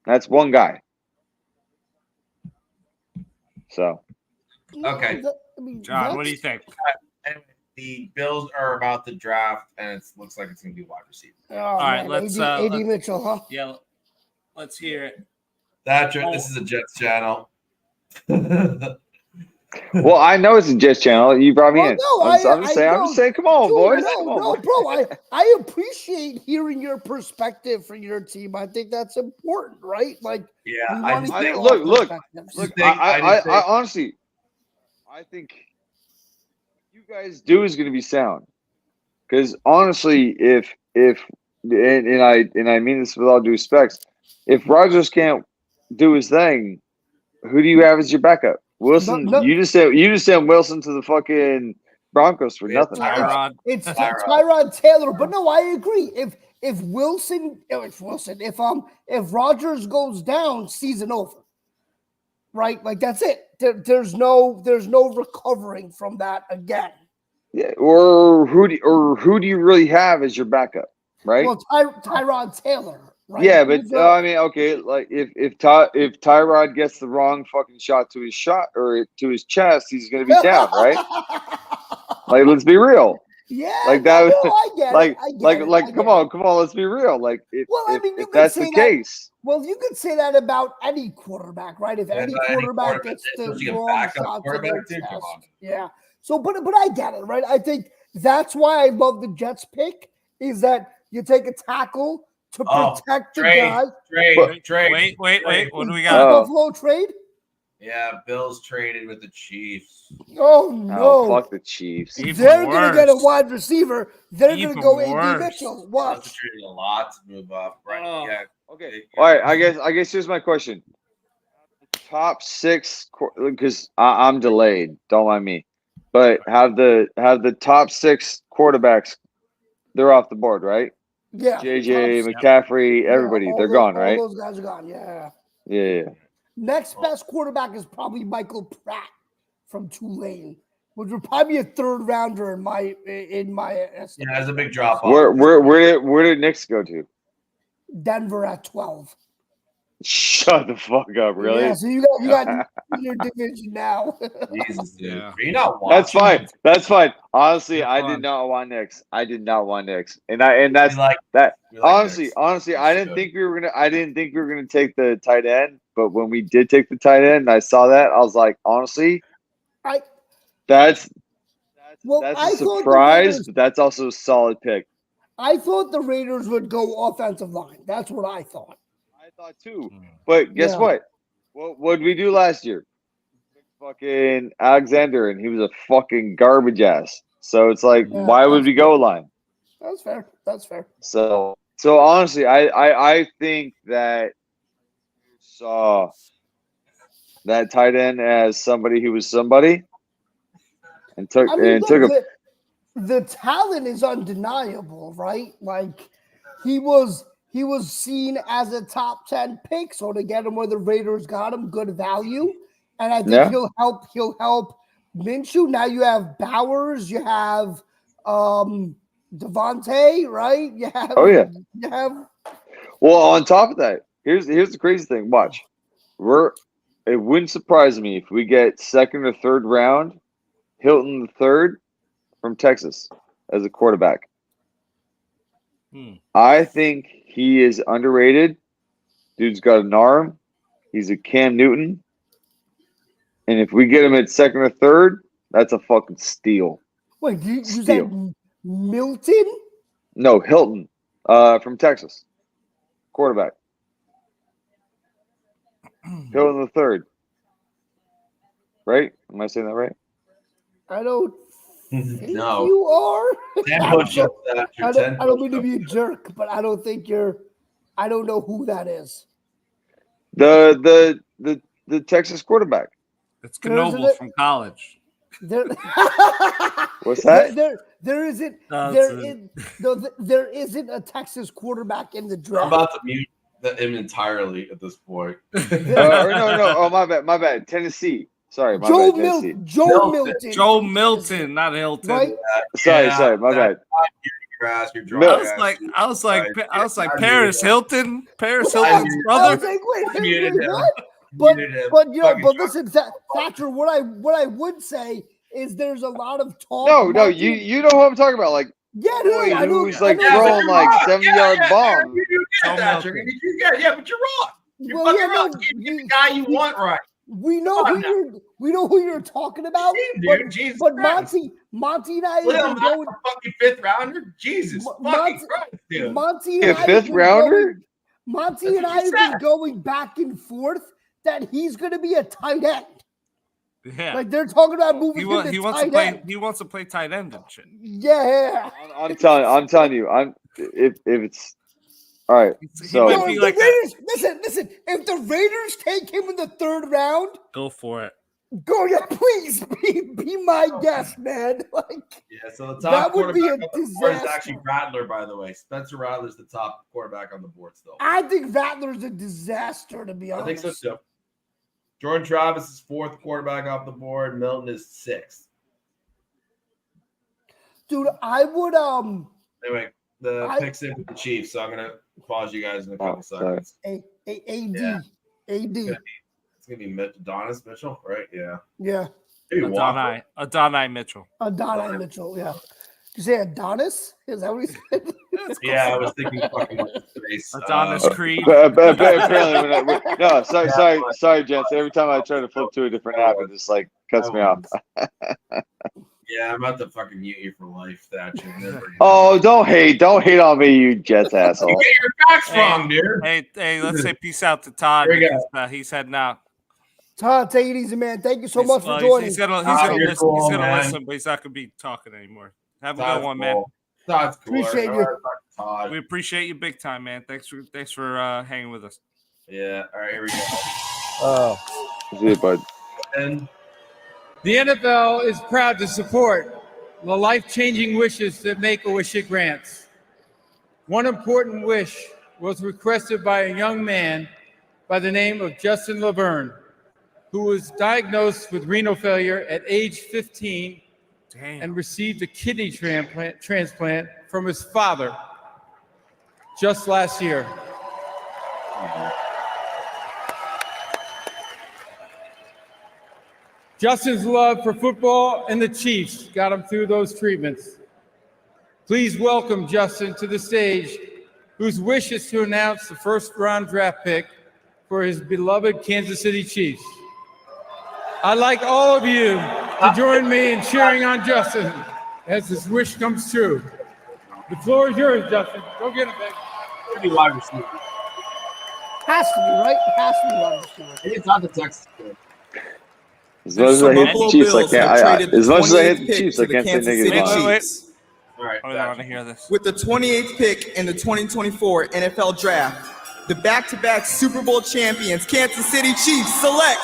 That's one guy. So. Okay. John, what do you think? Anyway, the Bills are about to draft, and it looks like it's going to be wide receiver. All right, let's AD Mitchell, huh? Yeah, let's hear it. This is a Jets channel. Well, I know it's a Jets channel. You brought me in. No, I'm just saying, come on, boys. Bro. I appreciate hearing your perspective for your team. I think that's important, right? Like, yeah. Look. I honestly, I think you guys do is going to be sound. Because honestly, if I mean this with all due respect, if Rodgers can't do his thing, who do you have as your backup? Wilson, you just sent Wilson to the fucking Broncos for nothing. It's Tyrod Taylor, but no, I agree. If Rodgers goes down, season over, right? Like that's it. There's no recovering from that again. Yeah, or who do you really have as your backup, right? Well, Tyrod Taylor. Right? Yeah, but I mean, okay, like if Tyrod gets the wrong fucking shot to his chest, he's gonna be down, right? Like, let's be real. Yeah, like that. No, I get it. Come on, let's be real. Like, if that's the case. Well, you could say that about any quarterback, right? If any quarterback gets the wrong shot to their chest, yeah. So, but I get it, right? I think that's why I love the Jets pick is that you take a tackle to protect the guy. Trade. Wait. What do we got? Buffalo trade? Yeah, Bills traded with the Chiefs. Oh, no. Oh, fuck the Chiefs. They're going to get a wide receiver. They're going to go AD Mitchell. Watch. They traded a lot to move up. Right. Yeah. Okay. All right. I guess here's my question. Top 6, because I'm delayed. Don't mind me. But have the top 6 quarterbacks, they're off the board, right? Yeah. JJ, McCaffrey, everybody, they're gone, right? All those guys are gone, yeah. Yeah. Next best quarterback is probably Michael Pratt from Tulane, which would probably be a 3rd rounder in my estimate. Yeah, that's a big drop off. Where did Knicks go to? Denver at 12. Shut the fuck up, really? Yeah, so you got in your division now. Jesus, dude. Yeah. Are you not watching? That's fine. That's fine. Honestly, Have I fun. did not want Knicks. I did not want Knicks, and that's We like that. Knicks. Honestly, I didn't should. think we were gonna. I didn't think we were gonna take the tight end, but when we did take the tight end, and I saw that, I was like, honestly, that's I a thought the surprise, Raiders- but that's also a solid pick. I thought the Raiders would go offensive line. That's what I thought. I thought too, but guess what? What did we do last year? Fucking Alexander, and he was a fucking garbage ass. So it's like, why would we go line? That's fair. That's fair. So honestly, I think that you saw that tight end as somebody who was somebody, and took the talent is undeniable, right? Like he was seen as a top 10 pick, so to get him where the Raiders got him, good value, and I think he'll help Minshew. Now you have Bowers, you have Devontae, right? You have you have. Well, on top of that, here's the crazy thing. Watch, it wouldn't surprise me if we get second or third round, Hilton the third from Texas as a quarterback. I think he is underrated. Dude's got an arm. He's a Cam Newton. And if we get him at second or third, that's a fucking steal. Wait, you said Milton? No, Hilton from Texas. Quarterback. Hilton the third. Right? Am I saying that right? I don't think No. you are. I don't don't mean to be a jerk, but I don't think you're. I don't know who that is. The Texas quarterback. It's Knoble from college. What's that? There isn't. There isn't a Texas quarterback in the draft. I'm about to mute him entirely at this point. No. Oh, my bad. Tennessee. Sorry, my bad. Tennessee. Joe Milton, not Hilton. Right? Sorry, my bad. I was like Paris Hilton. Paris Hilton's brother. I was like, wait, what? But listen, Thatcher. What I would say is there's a lot of talk. No, you know who I'm talking about, like. I know. Who's like throwing like 7-yard bomb. Yeah, but you're wrong. You're fucking wrong. You get the guy you want right. We know who you're talking about. Dude, but Monty and I have been going fucking fifth rounder. Jesus, fucking Christ, dude. Monty and I fifth rounder. Monty and I have been going back and forth that he's going to be a tight end. Yeah, like they're talking about moving. He wants to play tight end and shit. Yeah, I'm telling you, if it's all right. So listen. If the Raiders take him in the third round, go for it. Please be my guest, man. Like, so the top that would be a disaster. Is actually Rattler, by the way. Spencer Rattler's the top quarterback on the board still. I think Rattler's a disaster, to be honest. I think so too. Jordan Travis is fourth quarterback off the board. Milton is sixth. Dude, I would Anyway, the pick's in with the Chiefs, so I'm gonna pause you guys in a couple seconds. AD. It's gonna be Adonis Mitchell, right? Yeah. Yeah. Adonai Mitchell. Adonai Mitchell. Yeah. Did you say Adonis? Is that what he said? Yeah, I was thinking fucking space. Adonis Creed. Apparently, no. Sorry, gents. Every time I try to flip to a different app, it just like cuts me off. Yeah, I'm about to fucking mute you for life, Thatcher. Oh, don't hate on me, you Jets asshole. You get your facts wrong, dude. Hey, let's say peace out to Todd. He's heading out. Todd, take it easy, man. Thank you so much for joining. He's gonna listen, but he's not gonna be talking anymore. Have a good one, man. Todd's cool. Appreciate you. We appreciate you big time, man. Thanks for hanging with us. Yeah. All right, here we go. See you, bud. And the NFL is proud to support the life-changing wishes that Make-A-Wish grants. One important wish was requested by a young man by the name of Justin Laverne, who was diagnosed with renal failure at age 15 and received a kidney transplant from his father just last year. Justin's love for football and the Chiefs got him through those treatments. Please welcome Justin to the stage, whose wish is to announce the first-round draft pick for his beloved Kansas City Chiefs. I'd like all of you to join me in cheering on Justin as his wish comes true. The floor is yours, Justin. Go get him, baby. Pretty wide receiver. Has to be, right? Has to be wide receiver. It's not the Texas kid. As much as I hate the Chiefs, I can't. As much as I hate the Chiefs, I can't say negative on it. All right. I want to hear this. With the 28th pick in the 2024 NFL Draft, the back-to-back Super Bowl champions, Kansas City Chiefs, select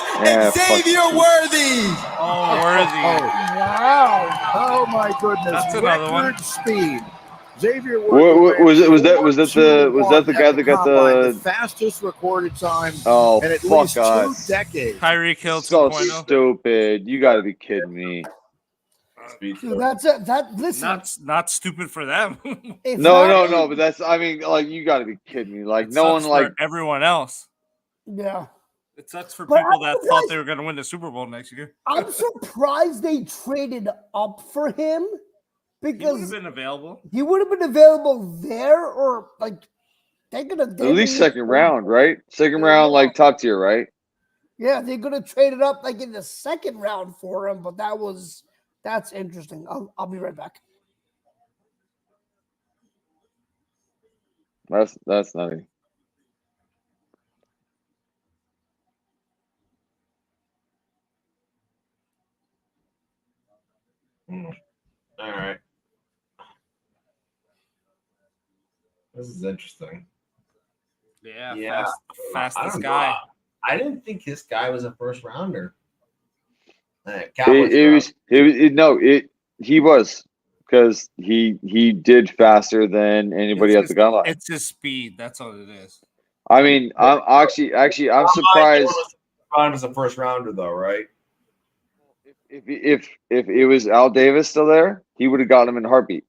Xavier Worthy. Oh, Worthy. Wow. Oh, my goodness. That's another one. Record speed. Xavier Worthy Was that the guy that got the the fastest recorded time in at fuck least 2 us. decades? Tyreek Hill So 2.0. stupid. You got to be kidding me. Dude, that's it. Listen, Not stupid for them. No, but that's, I mean, like, you got to be kidding me. Like, It no one, sucks like, for everyone else. yeah. It sucks for But people I'm that thought they were going to win the Super Bowl next year. I'm surprised they traded up for him He would have because been available. he would have been available there, or like they're gonna at least second round, right? Second round, like, top tier, right? Yeah, they could have traded up like in the second round for him, but that's interesting. I'll be right back. That's nutty. All right. This is interesting. Yeah. I Fastest don't guy. know. I didn't think this guy was a first rounder. He was, because he did faster than anybody at the gun line. It's his speed. That's all it is. I mean, I'm I'm surprised. Ron was a first rounder, though, right? If it was Al Davis still there, he would have gotten him in a heartbeat.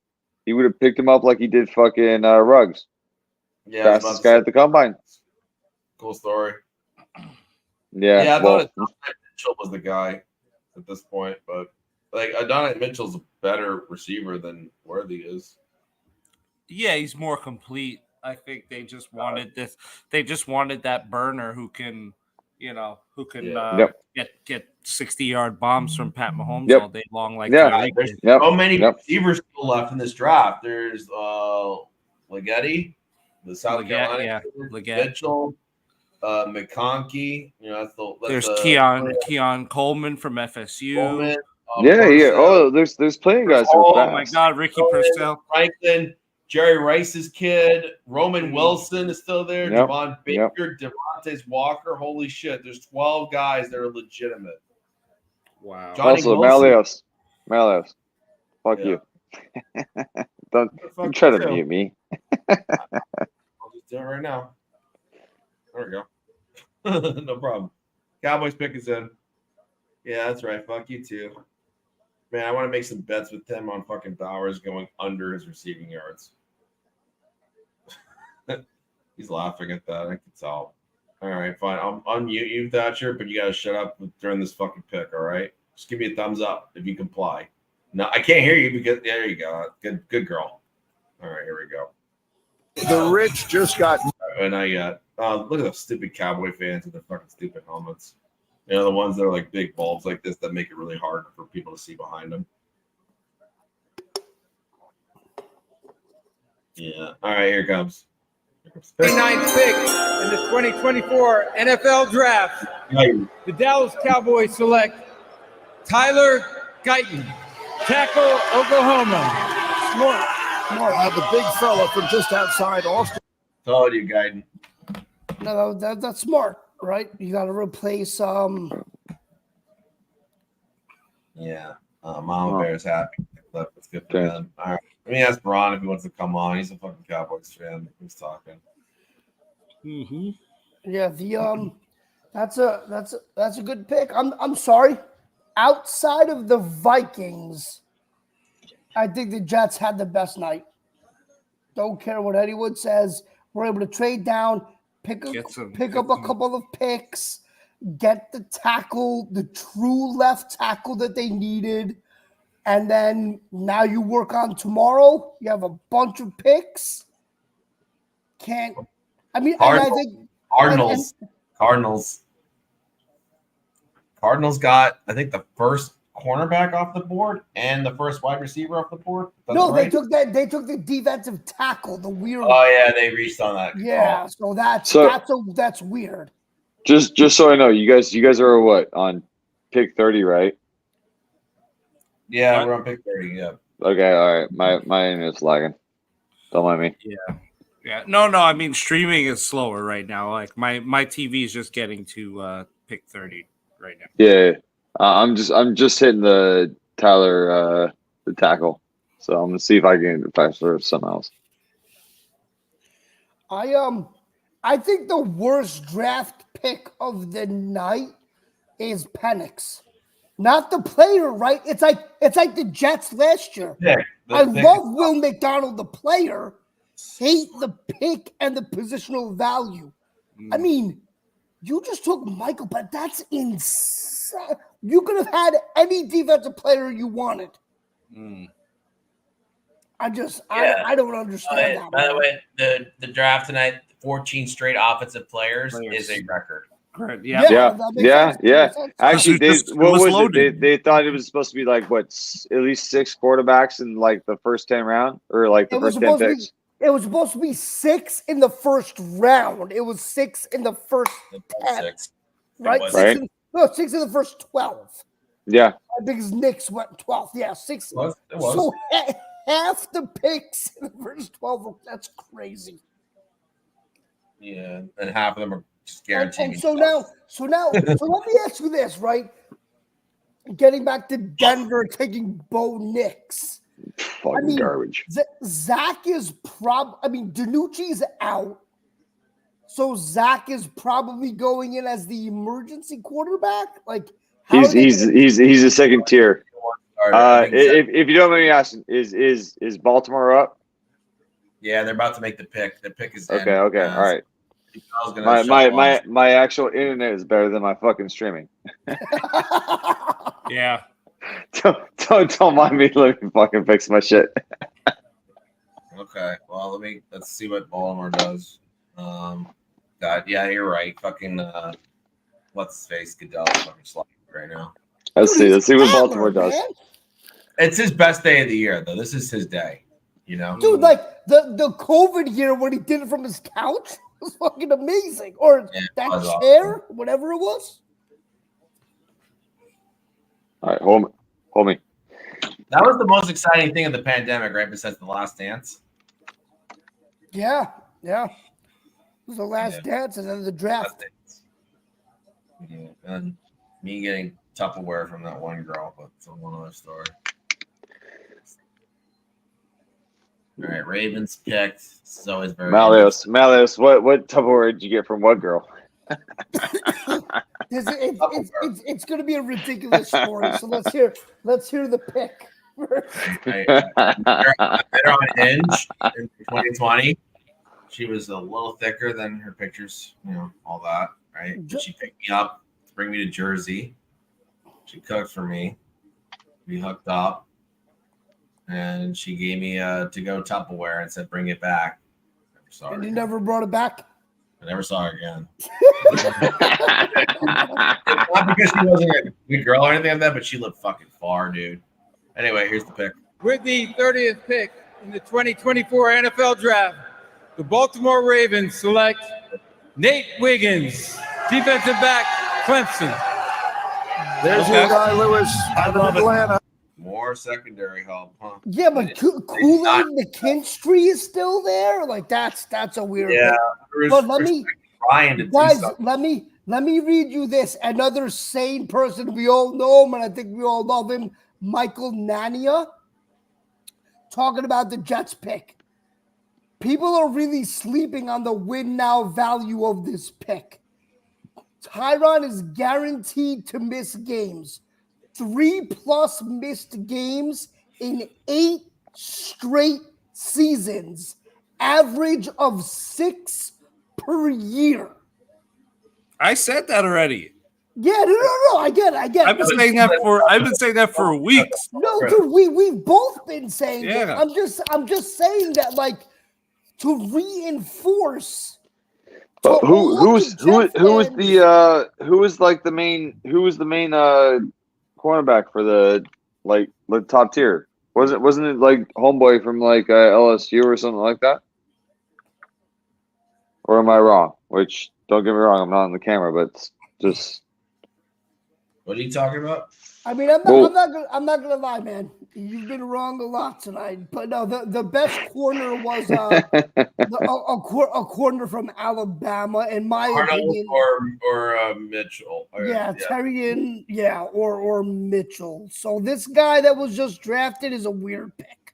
He would have picked him up like he did fucking Ruggs. Yeah, fastest guy at the combine. Cool story. Yeah, I thought Mitchell was the guy at this point, but like Adonai Mitchell's a better receiver than Worthy is. Yeah, he's more complete. I think they just wanted this. They just wanted that burner who can get 60-yard bombs from Pat Mahomes all day long. Like there's so many receivers still left in this draft. There's Leggetti, the South Carolina, Mitchell, McConkey. There's Keon Coleman from FSU. Coleman, Oh, there's plenty of guys who are fast. Oh my God, Ricky Purcell, Franklin, Jerry Rice's kid, Roman Wilson is still there. Devon Baker, Devontae Walker. Holy shit! There's 12 guys that are legitimate. Wow. Johnny Also, Malios. Fuck you. Don't try to mute me. I'll just do it right now. There we go. No problem. Cowboys pick is in. Yeah, that's right. Fuck you too. Man, I want to make some bets with him on fucking Bowers going under his receiving yards. He's laughing at that. I can tell. All right, fine. I'll unmute you, Thatcher, but you got to shut up during this fucking pick, all right? Just give me a thumbs up if you comply. No, I can't hear you because there you go. Good girl. All right, here we go. The rich just got. Not yet. Look at those stupid Cowboy fans with their fucking stupid helmets. You know, the ones that are like big bulbs like this that make it really hard for people to see behind them. Yeah. All right, here it comes. 29th pick in the 2024 NFL Draft. The Dallas Cowboys select Tyler Guyton, tackle, Oklahoma. Smart. The big fella from just outside Austin. Told you, Guyton. No, that's smart, right? You got to replace Yeah. Mama Bear's happy. That's good for them. All right. Let me ask Braun if he wants to come on. He's a fucking Cowboys fan. Who's talking? Mm-hmm. Yeah, that's a good pick. I'm sorry. Outside of the Vikings, I think the Jets had the best night. Don't care what anyone says. We're able to trade down, pick up a couple of picks. get the tackle, the true left tackle that they needed. And then now you work on tomorrow. You have a bunch of picks. I think Cardinals got, I think, the first cornerback off the board and the first wide receiver off the board. They took the defensive tackle, the weird. Oh yeah, they reached on that. Yeah, so that's weird. Just so I know, you guys are what, on pick 30, right? Yeah, we're on pick 30. Yeah. Okay, all right. My internet's lagging. Don't mind me. Yeah. No. I mean, streaming is slower right now. Like my TV is just getting to pick 30 right now. Yeah. I'm just hitting the Tyler the tackle. So I'm gonna see if I can serve something else. I think the worst draft pick of the night is Penix. Not the player, right? It's like the Jets last year. Yeah, I love Will McDonald, the player. Hate the pick and the positional value. I mean, you just took Michael, but that's insane. You could have had any defensive player you wanted. I don't understand that. By the way, the draft tonight, 14 straight offensive players is a record. Right. Yeah. Actually, they thought it was supposed to be like at least 6 quarterbacks in like the first 10 round or like the first 10 picks. It was supposed to be 6 in the first round. It was 6 in the first 10. 6. Right? 6 in the first 12. Yeah. I think his Knicks went 12th. Yeah, 6. It was. So half the picks in the first 12. That's crazy. Yeah, and half of them are just guaranteed. And so now, let me ask you this, right? Getting back to Denver, taking Bo Nix. Fucking garbage. Zach is DiNucci's out. So Zach is probably going in as the emergency quarterback. Like he's a second tier. If you don't mind me asking, is Baltimore up? Yeah, they're about to make the pick. The pick is okay. All right. My actual internet is better than my fucking streaming. Yeah. Don't mind me. Let me fucking fix my shit. Okay. Well, let's see what Baltimore does. Yeah, you're right. Fucking what's his face? Goodell's fucking sliding right now. Let's see what Baltimore does. It's his best day of the year, though. This is his day. You know, dude. Like the COVID year when he did it from his couch was fucking amazing. Or that chair, awesome. Whatever it was. All right, hold me. That was the most exciting thing of the pandemic, right? Besides the Last Dance. Yeah. It was the Last Dance and then the draft. Yeah, and me getting Tupperware from that one girl, but it's a one other story. All right, Ravens picked. This is always very Malios. What Tupperware did you get from what girl? It's going to be a ridiculous story. So let's hear the pick. I met her on Hinge in 2020. She was a little thicker than her pictures, all that, right? But she picked me up to bring me to Jersey. She cooked for me. We hooked up. And she gave me a to-go Tupperware and said, bring it back. Never saw her and you never brought it back? I never saw her again. Not because she wasn't a good girl or anything like that, but she lived fucking far, dude. Anyway, here's the pick. With the 30th pick in the 2024 NFL Draft, the Baltimore Ravens select Nate Wiggins, defensive back, Clemson. There's your guy, Lewis, out of Atlanta. More secondary help, huh? Yeah, but Kool-Aid McKinstry is still there. Like that's a weird. Yeah, but let me read you this. Another sane person, we all know him, and I think we all love him. Michael Nania talking about the Jets pick. People are really sleeping on the win now value of this pick. Tyron is guaranteed to miss games. 3+ missed games in 8 straight seasons, average of 6 per year. I said that already. Yeah, no. I get it. I've been saying that for weeks. No, dude, we've both been saying it. Yeah. I'm just saying that, like, to reinforce. But who was the main cornerback for the top tier? Wasn't it like homeboy from like LSU or something like that? Or am I wrong? Which, don't get me wrong, I'm not on the camera, but it's just. What are you talking about? I mean, I'm not gonna lie, man. You've been wrong a lot tonight. But no, the best corner was a corner from Alabama, in my opinion. Or Mitchell. Terrian, or Mitchell. So this guy that was just drafted is a weird pick.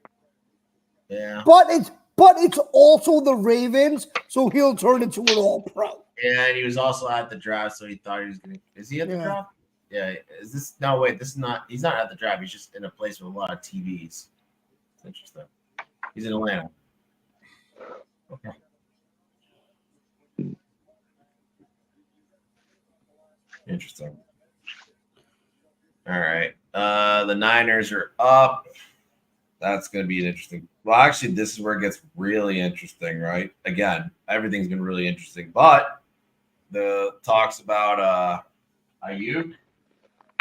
Yeah. But it's also the Ravens, so he'll turn into an all-pro. Yeah, and he was also at the draft, so he thought he was gonna. Is he at the draft? Yeah. Is this? No, wait. This is not. He's not at the draft. He's just in a place with a lot of TVs. It's interesting. He's in Atlanta. Okay. Interesting. All right. The Niners are up. That's going to be an interesting. Well, actually, this is where it gets really interesting, right? Again, everything's been really interesting, but the talks about Ayuk.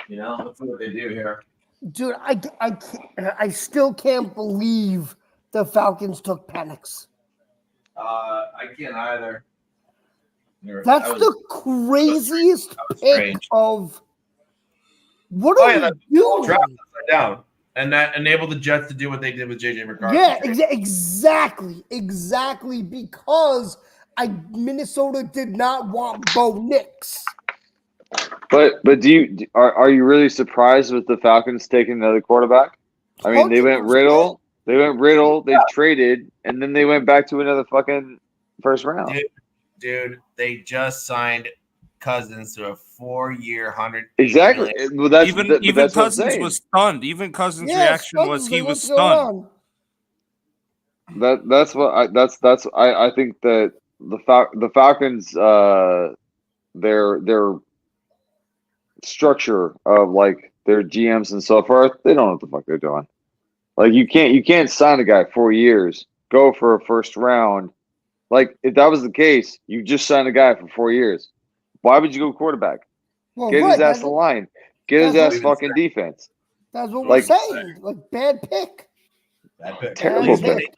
Let's see what they do here. Dude, I still can't believe the Falcons took Penix. I can't either. That's the craziest pick of. What are you doing? Draft upside down, and that enabled the Jets to do what they did with JJ McCarthy. Yeah, exactly. Because Minnesota did not want Bo Nix. But are you really surprised with the Falcons taking another quarterback? I mean, they went Riddle, they traded, and then they went back to another fucking first round. Dude, they just signed Cousins to a 4-year, $100 exactly. million. Well, that's even Cousins was stunned. Even Cousins' reaction was he was stunned. That's what I think that the Falcons their structure of like their GMs and so forth, they don't know what the fuck they're doing. Like you can't sign a guy 4 years, go for a first round. Like if that was the case, you just signed a guy for 4 years. Why would you go quarterback? Get his ass the line. Get his ass fucking defense. That's what we're saying. Like bad pick. Bad pick. Terrible pick.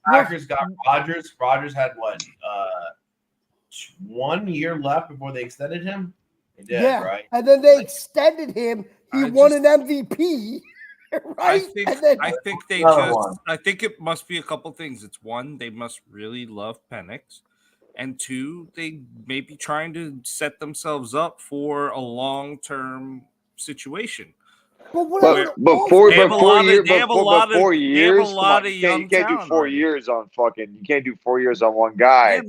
Packers got Rodgers. Rodgers had what? 1 year left before they extended him. They did, right? And then they extended him. He won an MVP. Right? I think it must be a couple things. It's one, they must really love Penix. And two, they may be trying to set themselves up for a long-term situation. But 4 years. You can't do 4 years on fucking. You can't do 4 years on one guy. And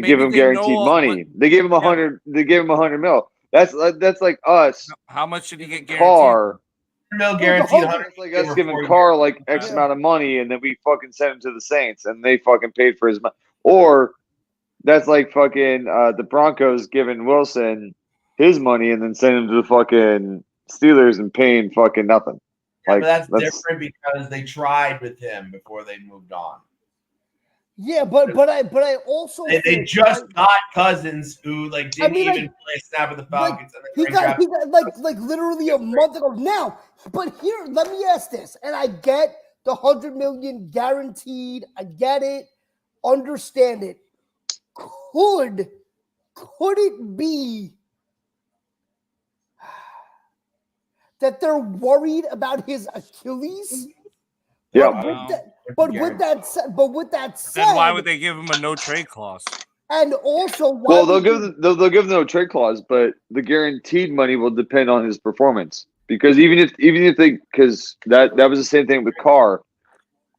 give him guaranteed money. They gave him 100. They gave him 100 mil. That's like us. How much did he get guaranteed? Carr. Mil guaranteed. It's like us giving Carr like X amount of money, and then we fucking sent him to the Saints, and they fucking paid for his money. Or that's like fucking the Broncos giving Wilson his money and then sending him to the fucking Steelers and paying fucking nothing. But that's different because they tried with him before they moved on. Yeah, but I also they just got Cousins who didn't even play a snap with the Falcons. He got like literally a month ago now. But here, let me ask this, and I get the $100 million guaranteed. I get it, understand it. Could it be that they're worried about his Achilles? Yeah. But with that said, then why would they give him a no trade clause? And also, they'll give them no trade clause, but the guaranteed money will depend on his performance. Because even if that was the same thing with Carr.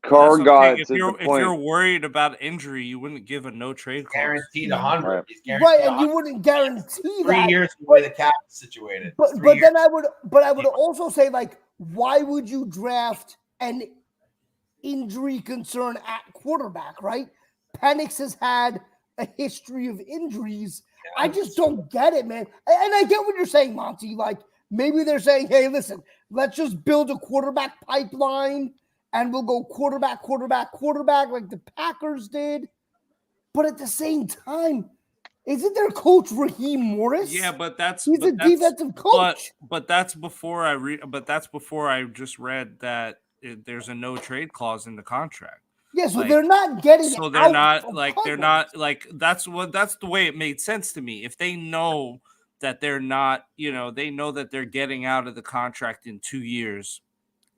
Carr got if you're worried about injury, you wouldn't give a no trade clause. Guaranteed 100. Right, and you wouldn't guarantee 3 that. years the way the cap is situated. But then I would also say, like, why would you draft an injury concern at quarterback, right? Penix has had a history of injuries. I just don't get it, man. And I get what you're saying, Monty. Like, maybe they're saying, hey, listen, let's just build a quarterback pipeline and we'll go quarterback like the Packers did. But at the same time, isn't their coach Raheem Morris? Yeah, but he's a defensive coach. But that's before I just read that there's a no trade clause in the contract. Yeah, so they're not getting. So they're not like that's the way it made sense to me. If they know that they're not, they know that they're getting out of the contract in 2 years,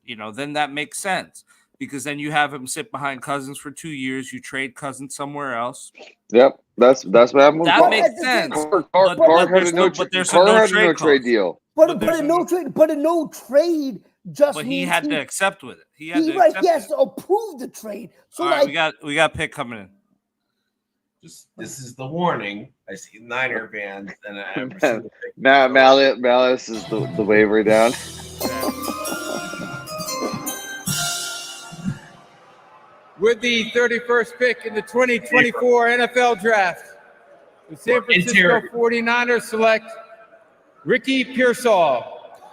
then that makes sense. Because then you have him sit behind Cousins for 2 years. You trade Cousins somewhere else. Yep, that's what happened. That makes sense. Carr had a no trade deal. But a no trade just. But he had to accept with it. He has to approve the trade. So all right, we got pick coming in. This is the warning. I see Niner fans and Malice is the waiver down. With the 31st pick in the 2024 NFL Draft, the San Francisco 49ers select Ricky Pearsall,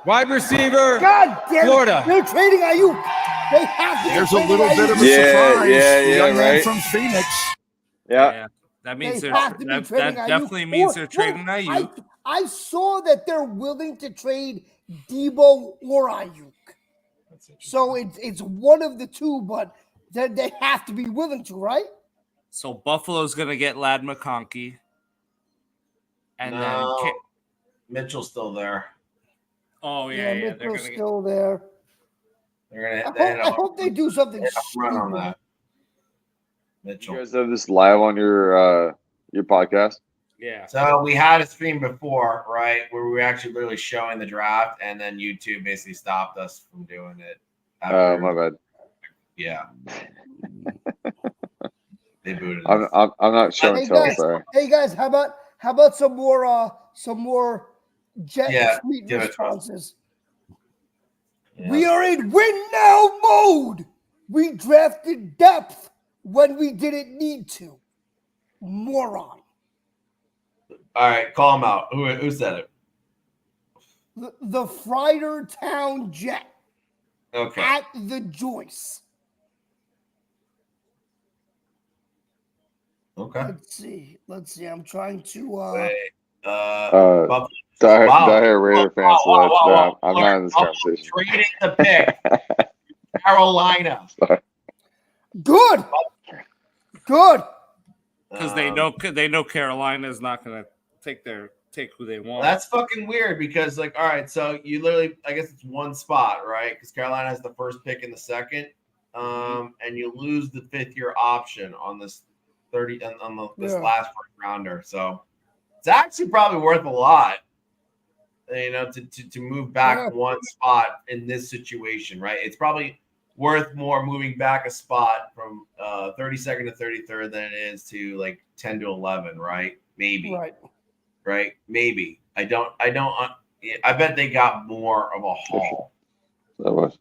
wide receiver, Florida. They're trading Ayuk. They have to. There's a little bit of a surprise. Yeah, right. From Phoenix. Yeah. That means that definitely means they're trading Ayuk. I saw that they're willing to trade Debo or Ayuk. So it's one of the two, but they have to be willing to, right? So Buffalo's going to get Ladd McConkey. And then Mitchell's still there. Oh, yeah. Mitchell's still there. I hope they do something run on that. Mitchell. You guys have this live on your podcast? Yeah. So we had a stream before, right, where we were actually literally showing the draft, and then YouTube basically stopped us from doing it. Oh, my bad. Yeah. They booted us. I'm not showing sorry. Hey guys, how about some more Jet tweet responses? Yeah. We are in win now mode. We drafted depth when we didn't need to. Moron. All right, call him out. Who said it? The Frydertown Jet. Okay. At the Joyce. Okay. Let's see. I'm trying to. Die Raider fans. I'm not in this conversation. Trading the pick. Carolina. Good. Because they know Carolina is not going to take who they want. That's fucking weird because, all right, so you literally, I guess it's one spot, right? Because Carolina has the first pick in the second, and you lose the 5th-year option on this this last first rounder. So it's actually probably worth a lot, to move back one spot in this situation, right? It's probably worth more moving back a spot from 32nd to 33rd than it is to 10 to 11, right? Maybe. Right? Maybe. I bet they got more of a haul. That was.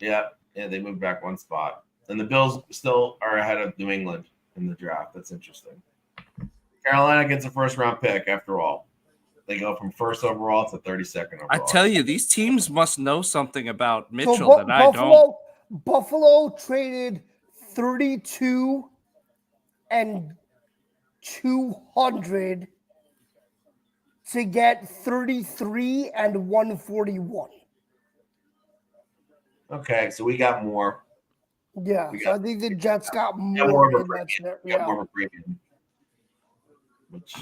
Yeah, they moved back one spot. And the Bills still are ahead of New England in the draft. That's interesting. Carolina gets a first-round pick after all. They go from first overall to 32nd overall. I tell you, these teams must know something about Mitchell that I don't. Buffalo traded 32 and 200 to get 33 and 141. Okay, so we got more. Yeah, I think the Jets got more of a premium. Which,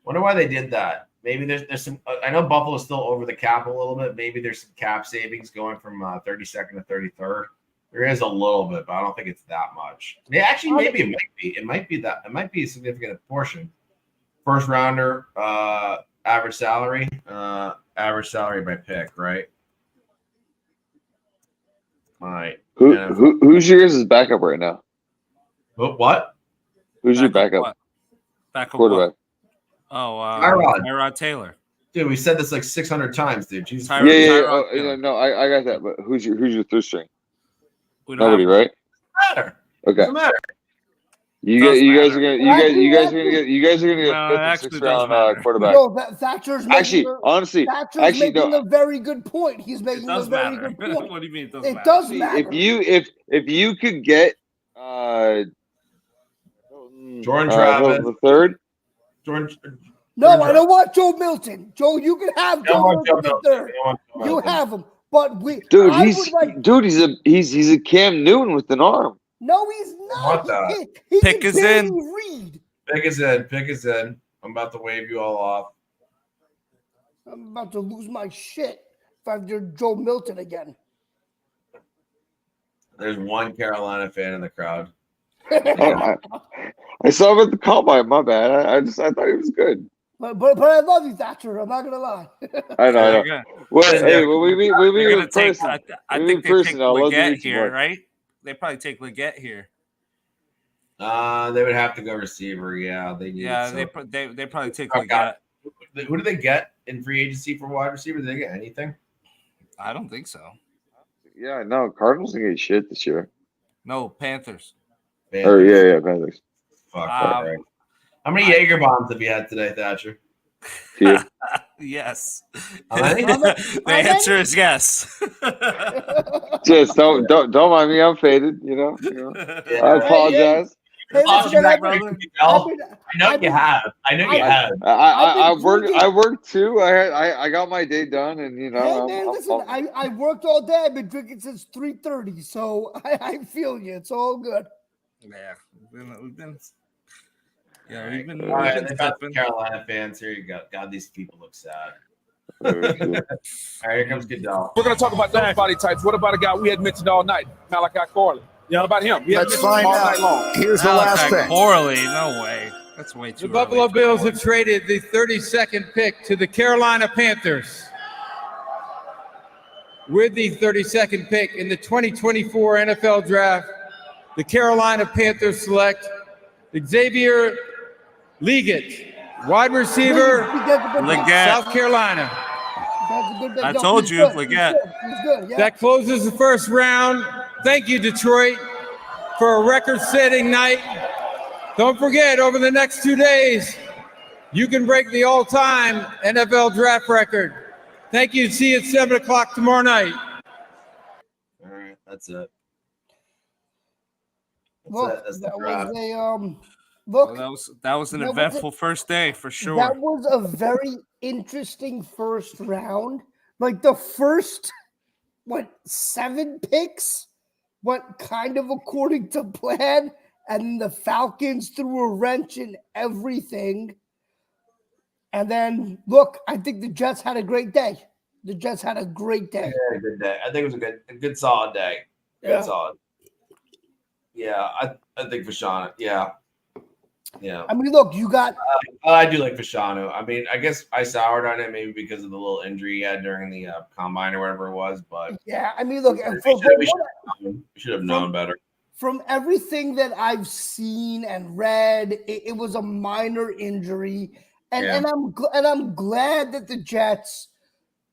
wonder why they did that. Maybe there's some. I know Buffalo's still over the cap a little bit. Maybe there's some cap savings going from 32nd to 33rd. There is a little bit, but I don't think it's that much. Yeah, actually, maybe it might be. It might be that. It might be a significant portion. First rounder, average salary by pick, right? All right. Who's yours is backup right now? What? Who's your backup? Backup quarterback. Oh, Tyrod Taylor. Dude, we said this 600 times, dude. Jesus. No, I got that. But who's your third string? Nobody, right? Doesn't matter. Okay. Doesn't matter. You guys are gonna get fifth and sixth round quarterback. No, Thatcher's making Honestly, making a very good point. He's making a very good point. What do you mean it does matter? If you could get Jordan Travis the third. No, I don't want Joe Milton. Joe, you can have Joe Milton the third. You have him, but he's a Cam Newton with an arm. No, he's not. He Pick is in. Read. Pick is in. Pick is in. I'm about to wave you all off. I'm about to lose my shit if I do Joe Milton again. There's one Carolina fan in the crowd. I saw him at the combine. My bad. I thought he was good. But I love you, Thatcher. I'm not gonna lie. I know. Well, we meet in person. I think they take Leggett here, right? They probably take Leggett here. They would have to go receiver. Yeah, they need. Yeah, they probably take Leggett. Who do they get in free agency for wide receiver? Did they get anything? I don't think so. Yeah, no. Cardinals didn't get shit this year. No, Panthers. Oh yeah, Panthers. Fuck. Right. How many Jaeger bombs have you had today, Thatcher? Yes. The answer is yes. Just don't mind me. I'm faded. You know. Yeah. I apologize. I know you have. I worked too. I got my day done, and listen. I worked all day. I've been drinking since 3:30, so I feel you. It's all good. Yeah, we've been. Yeah, we've been. All right, they got the Carolina fans. Here you go. God, these people look sad. All right, here comes Goodell. We're going to talk about those body types. What about a guy we had mentioned all night, Malachi Corley? Yeah, about him. Let's find out. Here's the last pick. Corley, no way. That's way too. The Buffalo Bills have traded the 32nd pick to the Carolina Panthers. With the 32nd pick in the 2024 NFL Draft, the Carolina Panthers select Xavier Leggett, wide receiver, South Carolina. I told you, Leggett. That closes the first round. Thank you, Detroit, for a record-setting night. Don't forget, over the next 2 days, you can break the all-time NFL draft record. Thank you. See you at 7 o'clock tomorrow night. All right, that's it. Look, that was an eventful first day for sure. That was a very interesting first round. Like the first, 7 picks went kind of according to plan, and the Falcons threw a wrench in everything. And then, look, I think the Jets had a great day. The Jets had a great day. Yeah, good day. I think it was a good solid day. Good solid. Yeah, I think Fashanu. Yeah. I mean, look, you got. I do like Fashanu. I mean, I guess I soured on it maybe because of the little injury he had during the combine or whatever it was. But yeah, I mean, look, we should have known better. From everything that I've seen and read, it was a minor injury, and I'm glad that the Jets.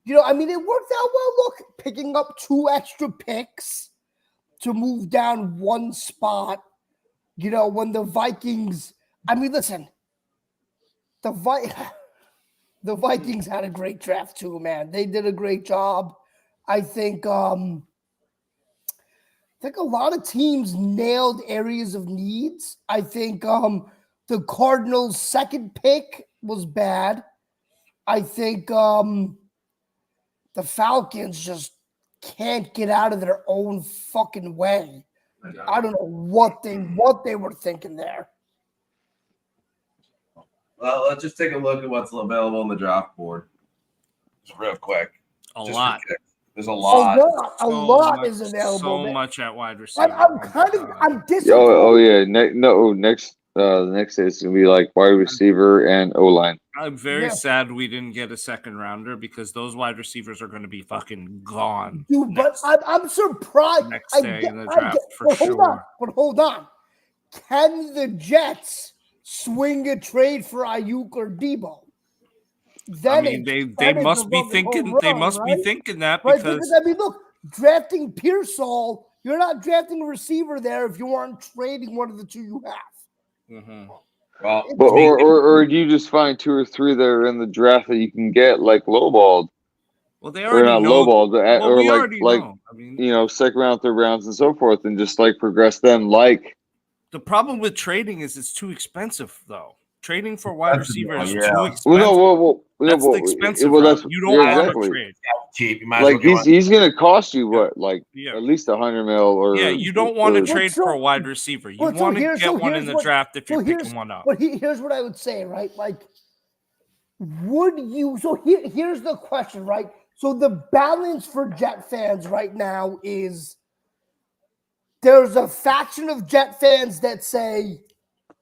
I mean, it worked out well. Look, picking up 2 extra picks to move down 1 spot. When the Vikings. I mean, listen, the Vikings had a great draft too, man. They did a great job. I think a lot of teams nailed areas of needs. I think the Cardinals' 2nd pick was bad. I think the Falcons just can't get out of their own fucking way. I don't know what they were thinking there. Well, let's just take a look at what's available on the draft board. Just real quick. There's a lot. A lot is available. So much at wide receiver. I'm disappointed. Oh yeah. Next the next day it's gonna be like wide receiver and O-line. I'm very sad we didn't get a 2nd rounder because those wide receivers are going to be fucking gone. Dude, but I'm surprised. Next day in the draft for sure. Hold on. Can the Jets swing a trade for Ayuk or Debo? They must be thinking. They must be thinking that because I mean, look, drafting Pearsall, you're not drafting a receiver there if you aren't trading one of the 2 you have. Mm-hmm. Well, But or do you just find 2 or 3 that are in the draft that you can get like lowballed? Well, they Or already not know. lowballed, Well, or we like already know. I mean, second round, third rounds, and so forth, and just like progress them. Like the problem with trading is it's too expensive, though. Trading for wide receiver is too expensive. That's the expensive route. You don't want to trade. Cheap. You might as well like get he's going to cost you what, like at least $100 million, or you don't want to or- trade for a wide receiver. You want to get one in the draft if you're picking one up. But here's what I would say, right? Like, would you? So here's the question, right? So the balance for Jet fans right now is there's a faction of Jet fans that say,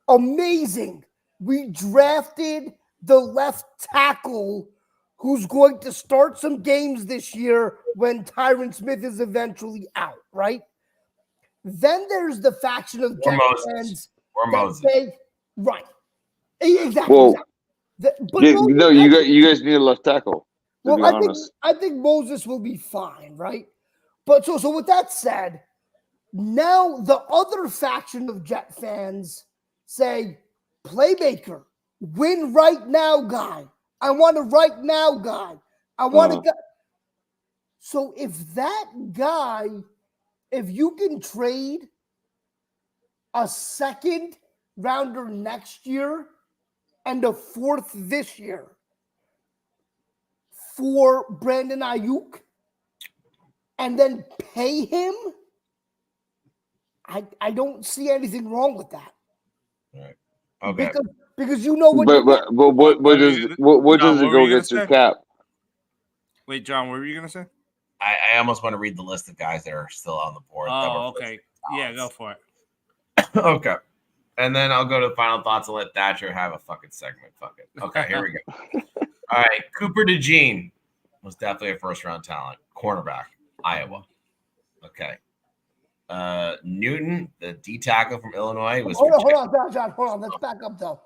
amazing, we drafted the left tackle who's going to start some games this year when Tyron Smith is eventually out, right? Then there's the faction of Jet fans that say, right, exactly. Well, But you guys need a left tackle. To be honest, I think Moses will be fine, right? But so with that said, now the other faction of Jet fans say, playmaker, win right now guy. I want a right now guy. I want a guy. So if that guy, if you can trade a second rounder next year and a fourth this year for Brandon Ayuk and then pay him, I don't see anything wrong with that. Right. Okay. Because you know what. But what does it go against your cap? Wait, John, what were you gonna say? I almost want to read the list of guys that are still on the board. Oh, okay. Yeah, go for it. Okay. And then I'll go to final thoughts and let Thatcher have a fucking segment. Fuck it. Okay, here we go. All right. Cooper DeJean was definitely a first round talent. Cornerback, Iowa. Okay. Newton, the D tackle from Illinois, was. Hold on, John. Hold on. Let's back up though.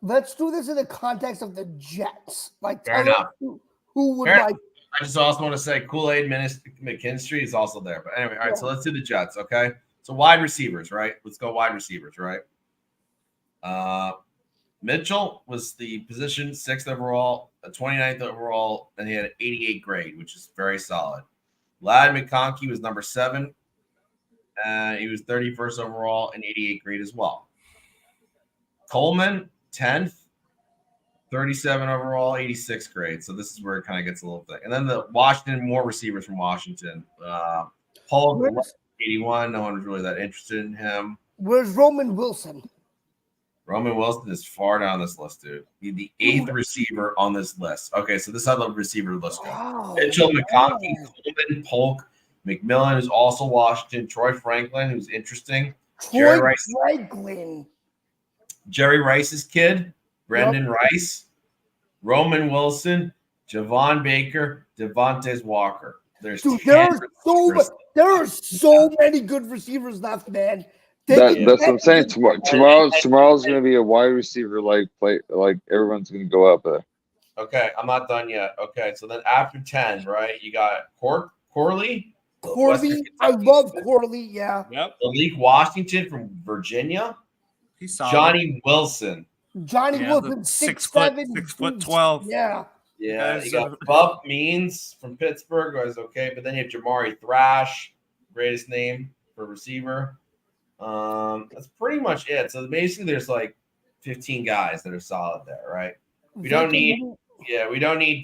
Let's do this in the context of the Jets. Like, fair enough. Who would fair like? Enough. I just also want to say Kool-Aid McKinstry is also there. But anyway, all right. So let's do the Jets. Okay. So wide receivers, right? Let's go wide receivers, right? Mitchell was the position 6th overall, 29th overall, and he had an 88 grade, which is very solid. Ladd McConkey was number 7. He was 31st overall and 88 grade as well. Coleman, 10th, 37 overall, 86 grade. So this is where it kind of gets a little thick. And then the Washington, more receivers from Washington. Paul, 81. No one was really that interested in him. Where's Roman Wilson? Roman Wilson is far down this list, dude. He's the 8th receiver on this list. Okay, so this is how the receiver list goes. Wow. Mitchell, McConkey, Coleman, Polk, McMillan, who's also Washington, Troy Franklin, who's interesting. Jerry Rice's kid, Brendan Rice, Roman Wilson, Javon Baker, Devontae Walker. There are so many good receivers left, man. That's what I'm saying. Tomorrow's going to be a wide receiver like everyone's going to go up there. Okay, I'm not done yet. Okay, so then after 10, right? You got Corley. I love Corley. Yeah. Yep. Malik Washington from Virginia. He's solid. Johnny Wilson. Wilson, 6'7", 6'12". Yeah. Yeah. You got Bub Means from Pittsburgh, was okay, but then you have Jamari Thrash, greatest name for receiver. That's pretty much it. So basically, there's like 15 guys that are solid there, right? We don't need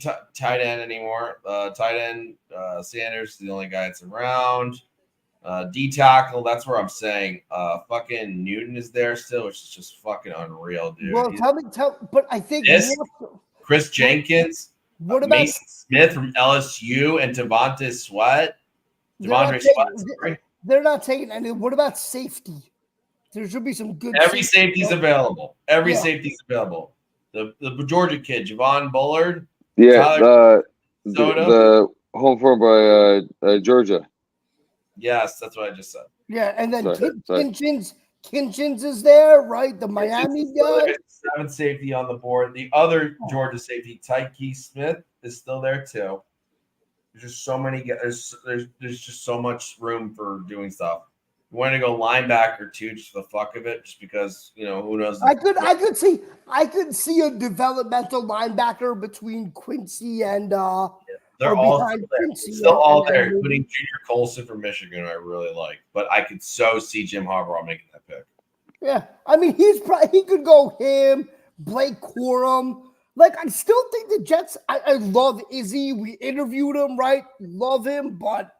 tight end anymore. Tight end Sanders is the only guy that's around. D tackle, that's where I'm saying fucking Newton is there still, which is just fucking unreal, dude. Well, but I think Chris Jenkins, what about Mason Smith from LSU, and Devontae Sweat. Devontae Sweat's great. They're not taking any. What about safety? There should be some good. Every safety's available. Safety's available. The Georgia kid, Javon Bullard. Yeah, the home form by Georgia. Yes, that's what I just said. Yeah, and then Kinchins is there, right? The Miami guy. 7th safety on the board. The other Georgia safety, Tyke Smith, is still there too. There's just so many guys. There's just so much room for doing stuff. want to go linebacker too, just for the fuck of it, just because who knows. I could see a developmental linebacker between Quincy and they're all still all there, including Junior Colson from Michigan, I really like. But I could so see Jim Harbaugh making that pick. Yeah, I mean he could go him, Blake Corum. Like I still think the Jets. I love Izzy. We interviewed him, right? Love him, but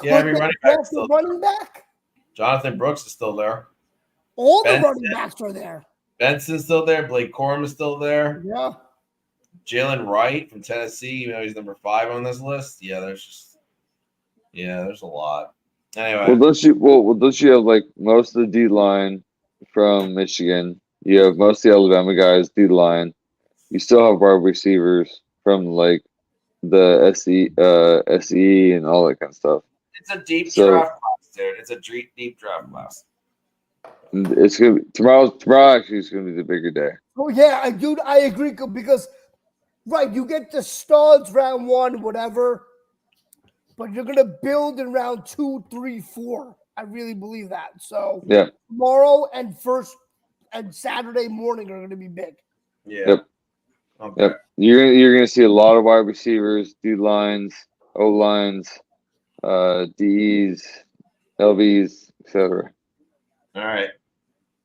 yeah, I mean running back. Jonathan Brooks is still there. All the running backs are there. Benson's still there. Blake Corum is still there. Yeah. Jalen Wright from Tennessee, even though he's number 5 on this list. Yeah, there's a lot. Anyway. Well, don't you have like most of the D line from Michigan? You have most of the Alabama guys D line. You still have wide receivers from like the SE and all that kind of stuff. It's a deep draft class, dude. It's a deep draft class. It's gonna tomorrow actually is gonna be the bigger day. Oh yeah, I agree because right, you get the studs round 1, whatever, but you're gonna build in round 2, 3, 4. I really believe that. So yeah, tomorrow and Saturday morning are gonna be big. Yeah. Yep. Okay. Yep. You're gonna see a lot of wide receivers, D lines, O lines, Ds, LVs, etc. All right.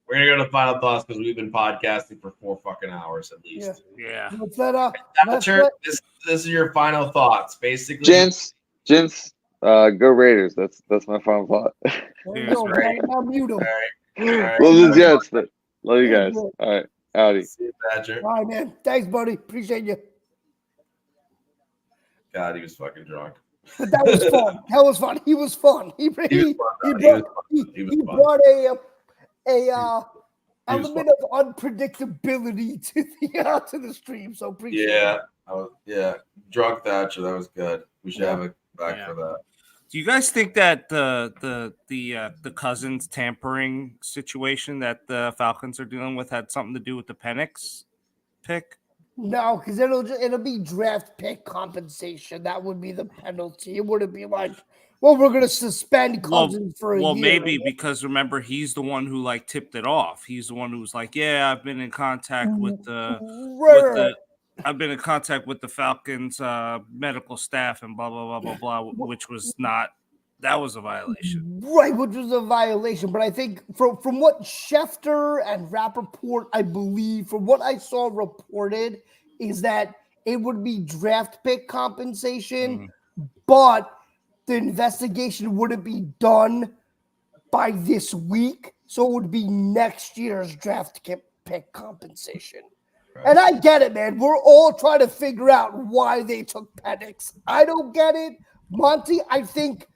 We're gonna go to the final thoughts because we've been podcasting for 4 fucking hours at least. Yeah. This is your final thoughts, basically. Gents, go Raiders. That's my final thought. I'll mute them. All right. Love the Jets, but love you guys. All right, howdy. See you, Badger. All right, man. Thanks, buddy. Appreciate you. God, he was fucking drunk. But that was fun. He was fun. He brought a element of unpredictability to the stream. So appreciate it. Drunk Thatcher. That was good. We should have it back for that. Do you guys think that the Cousins tampering situation that the Falcons are dealing with had something to do with the Penix pick? No, because it'll be draft pick compensation. That would be the penalty. It wouldn't be like, well, we're gonna suspend Cousins for a year. Well, maybe because remember he's the one who like tipped it off. He's the one who was like, yeah, I've been in contact with I've been in contact with the Falcons medical staff and blah blah blah blah blah, which was not. That was a violation. Right, which was a violation. But I think from what Schefter and Rappaport, I believe, from what I saw reported, is that it would be draft pick compensation, but the investigation wouldn't be done by this week. So it would be next year's draft pick compensation. Right. And I get it, man. We're all trying to figure out why they took Penix. I don't get it. Monty, I think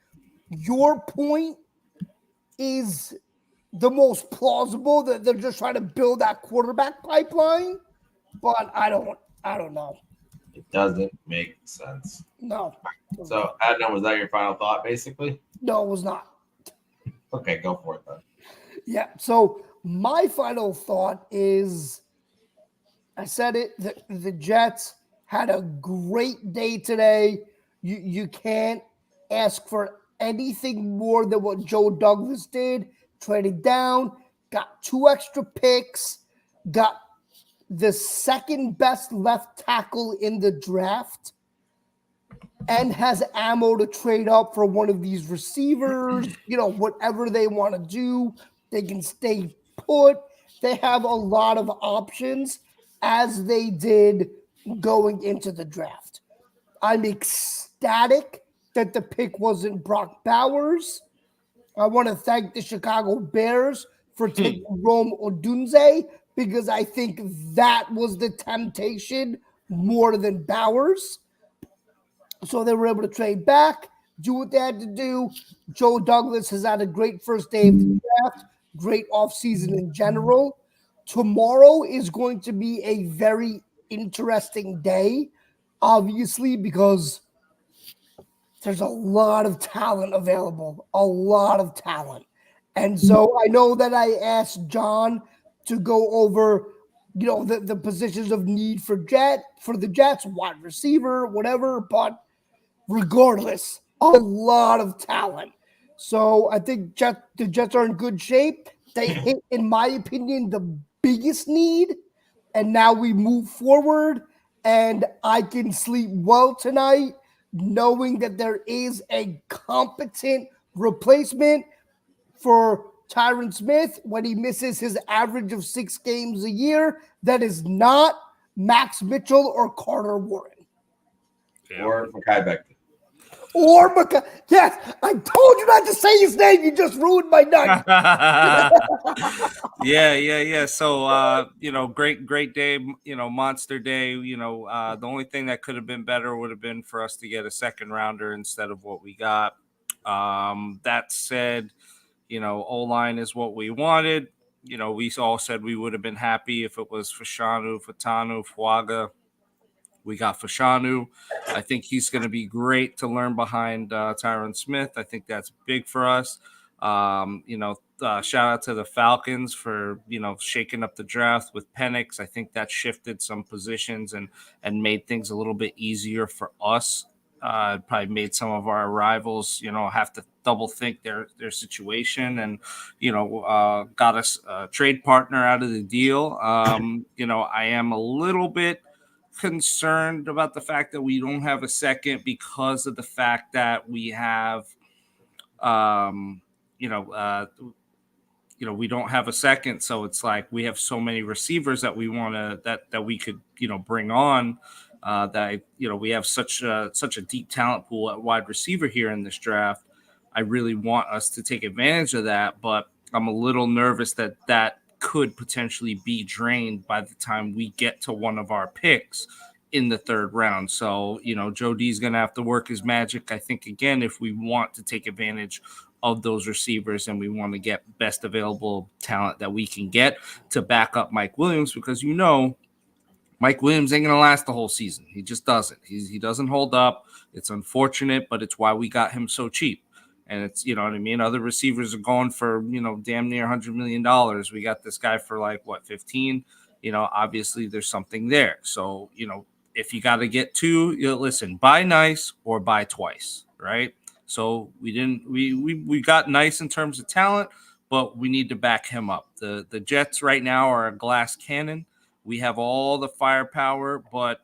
your point is the most plausible, that they're just trying to build that quarterback pipeline, but I don't know. It doesn't make sense. No. So, Adnan, was that your final thought, basically? No, it was not. Okay, go for it then. Yeah. So my final thought is, I said it. The Jets had a great day today. You can't ask for anything more than what Joe Douglas did. Traded down, got 2 extra picks, got the second best left tackle in the draft, and has ammo to trade up for one of these receivers. Whatever they want to do, they can stay put. They have a lot of options, as they did going into the draft. I'm ecstatic that the pick wasn't Brock Bowers. I want to thank the Chicago Bears for taking Rome Odunze, because I think that was the temptation more than Bowers. So they were able to trade back, do what they had to do. Joe Douglas has had a great first day of the draft, great offseason in general. Tomorrow is going to be a very interesting day, obviously, because there's a lot of talent available, a lot of talent. And so I know that I asked John to go over, the positions of need for the Jets, wide receiver, whatever. But regardless, a lot of talent. So I think the Jets are in good shape. They hit, in my opinion, the biggest need. And now we move forward. And I can sleep well tonight knowing that there is a competent replacement for Tyron Smith when he misses his average of 6 games a year. That is not Max Mitchell or Carter Warren. Or Makai Becton. Or Makai. Yes, I told you not to say his name. You just ruined my night. Yeah. So, great day, monster day. The only thing that could have been better would have been for us to get a second rounder instead of what we got. That said, O-line is what we wanted. We all said we would have been happy if it was Fashanu, Fatanu, Fuaga. We got Fashanu. I think he's going to be great to learn behind Tyron Smith. I think that's big for us. Shout out to the Falcons for, shaking up the draft with Penix. I think that shifted some positions and made things a little bit easier for us. Probably made some of our rivals, have to double think their situation and, got us a trade partner out of the deal. I am a little bit concerned about the fact that we don't have a second because of the fact that we have, we don't have a second. So it's like we have so many receivers that we want to that we could bring on. That we have such a deep talent pool at wide receiver here in this draft. I really want us to take advantage of that, but I'm a little nervous that could potentially be drained by the time we get to one of our picks in the third round. So, Joe D's going to have to work his magic, I think, again, if we want to take advantage of those receivers and we want to get best available talent that we can get to back up Mike Williams, because, Mike Williams ain't going to last the whole season. He just doesn't. He doesn't hold up. It's unfortunate, but it's why we got him so cheap. And it's, what I mean? Other receivers are going for, damn near $100 million. We got this guy for 15. Obviously there's something there. So, if you got to get two, listen, buy nice or buy twice, right? So we got nice in terms of talent, but we need to back him up. The Jets right now are a glass cannon. We have all the firepower, but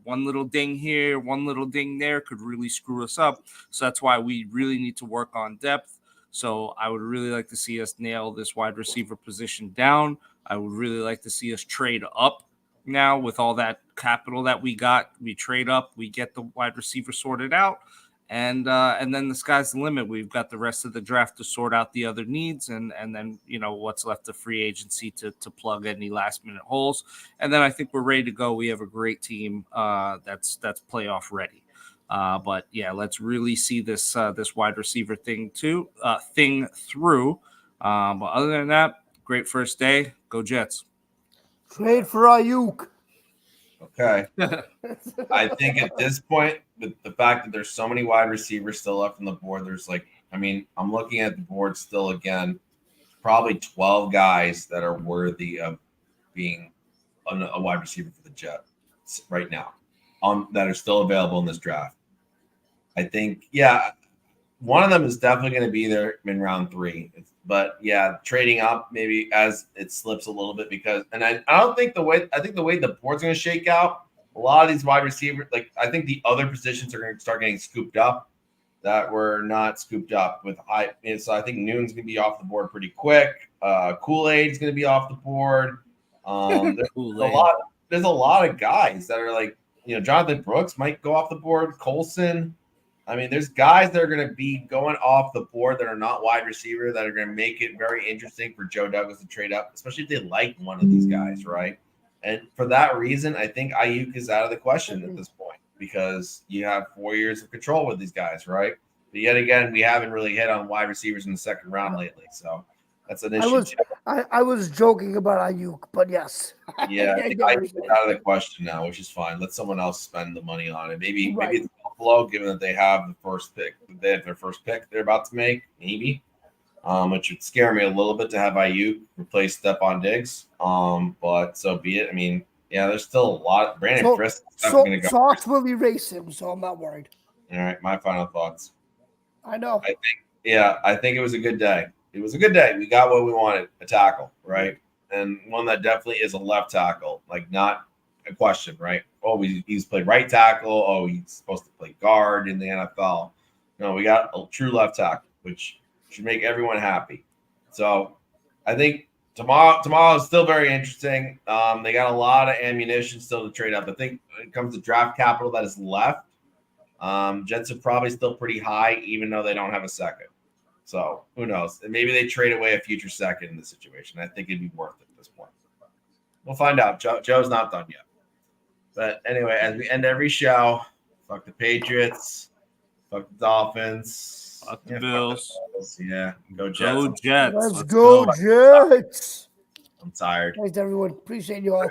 one little ding here, one little ding there could really screw us up. So that's why we really need to work on depth. So I would really like to see us nail this wide receiver position down. I would really like to see us trade up now with all that capital that we got. We trade up, we get the wide receiver sorted out. And then the sky's the limit. We've got the rest of the draft to sort out the other needs, and then what's left of free agency to plug any last minute holes. And then I think we're ready to go. We have a great team that's playoff ready. But yeah, let's really see this wide receiver thing through. But other than that, great first day. Go Jets. Trade for Ayuk. Okay. I think at this point, with the fact that there's so many wide receivers still left on the board, I'm looking at the board still again, probably 12 guys that are worthy of being a wide receiver for the Jets right now, that are still available in this draft. I think, one of them is definitely going to be there in round 3. But yeah, trading up maybe as it slips a little bit I think the way the board's going to shake out, a lot of these wide receivers, I think the other positions are going to start getting scooped up that were not scooped up with high. And so I think Noon's going to be off the board pretty quick. Kool-Aid's going to be off the board. There's a lot of guys that are Jonathan Brooks might go off the board. Colson. I mean, there's guys that are going to be going off the board that are not wide receiver that are going to make it very interesting for Joe Douglas to trade up, especially if they like one of these guys, right? And for that reason, I think Ayuk is out of the question at this point because you have 4 years of control with these guys, right? But yet again, we haven't really hit on wide receivers in the second round lately, so that's an issue. I was joking about Ayuk, but yes. Yeah, I think Ayuk is out of the question now, which is fine. Let someone else spend the money on it. Maybe it's Buffalo, given that they have the first pick. They have their first pick they're about to make, maybe. Which would scare me a little bit to have Ayuk replace Stephon Diggs. But so be it. I mean, there's still a lot. Brandon Frisk is going to go. Sauce will erase him, so I'm not worried. All right, my final thoughts. I know. I think Yeah, I think it was a good day. It was a good day. We got what we wanted, a tackle, right? And one that definitely is a left tackle, like not a question, right? Oh, he's played right tackle. Oh, he's supposed to play guard in the NFL. No, we got a true left tackle, which should make everyone happy. So I think tomorrow is still very interesting. They got a lot of ammunition still to trade up. I think when it comes to draft capital that is left, Jets are probably still pretty high, even though they don't have a second. So who knows? And maybe they trade away a future second in this situation. I think it'd be worth it at this point. We'll find out. Joe's not done yet. But anyway, as we end every show, fuck the Patriots, fuck the Dolphins, fuck the Bills. Yeah, go Jets. Go Jets. Let's go Jets. I'm tired. Thanks, everyone. Appreciate you all.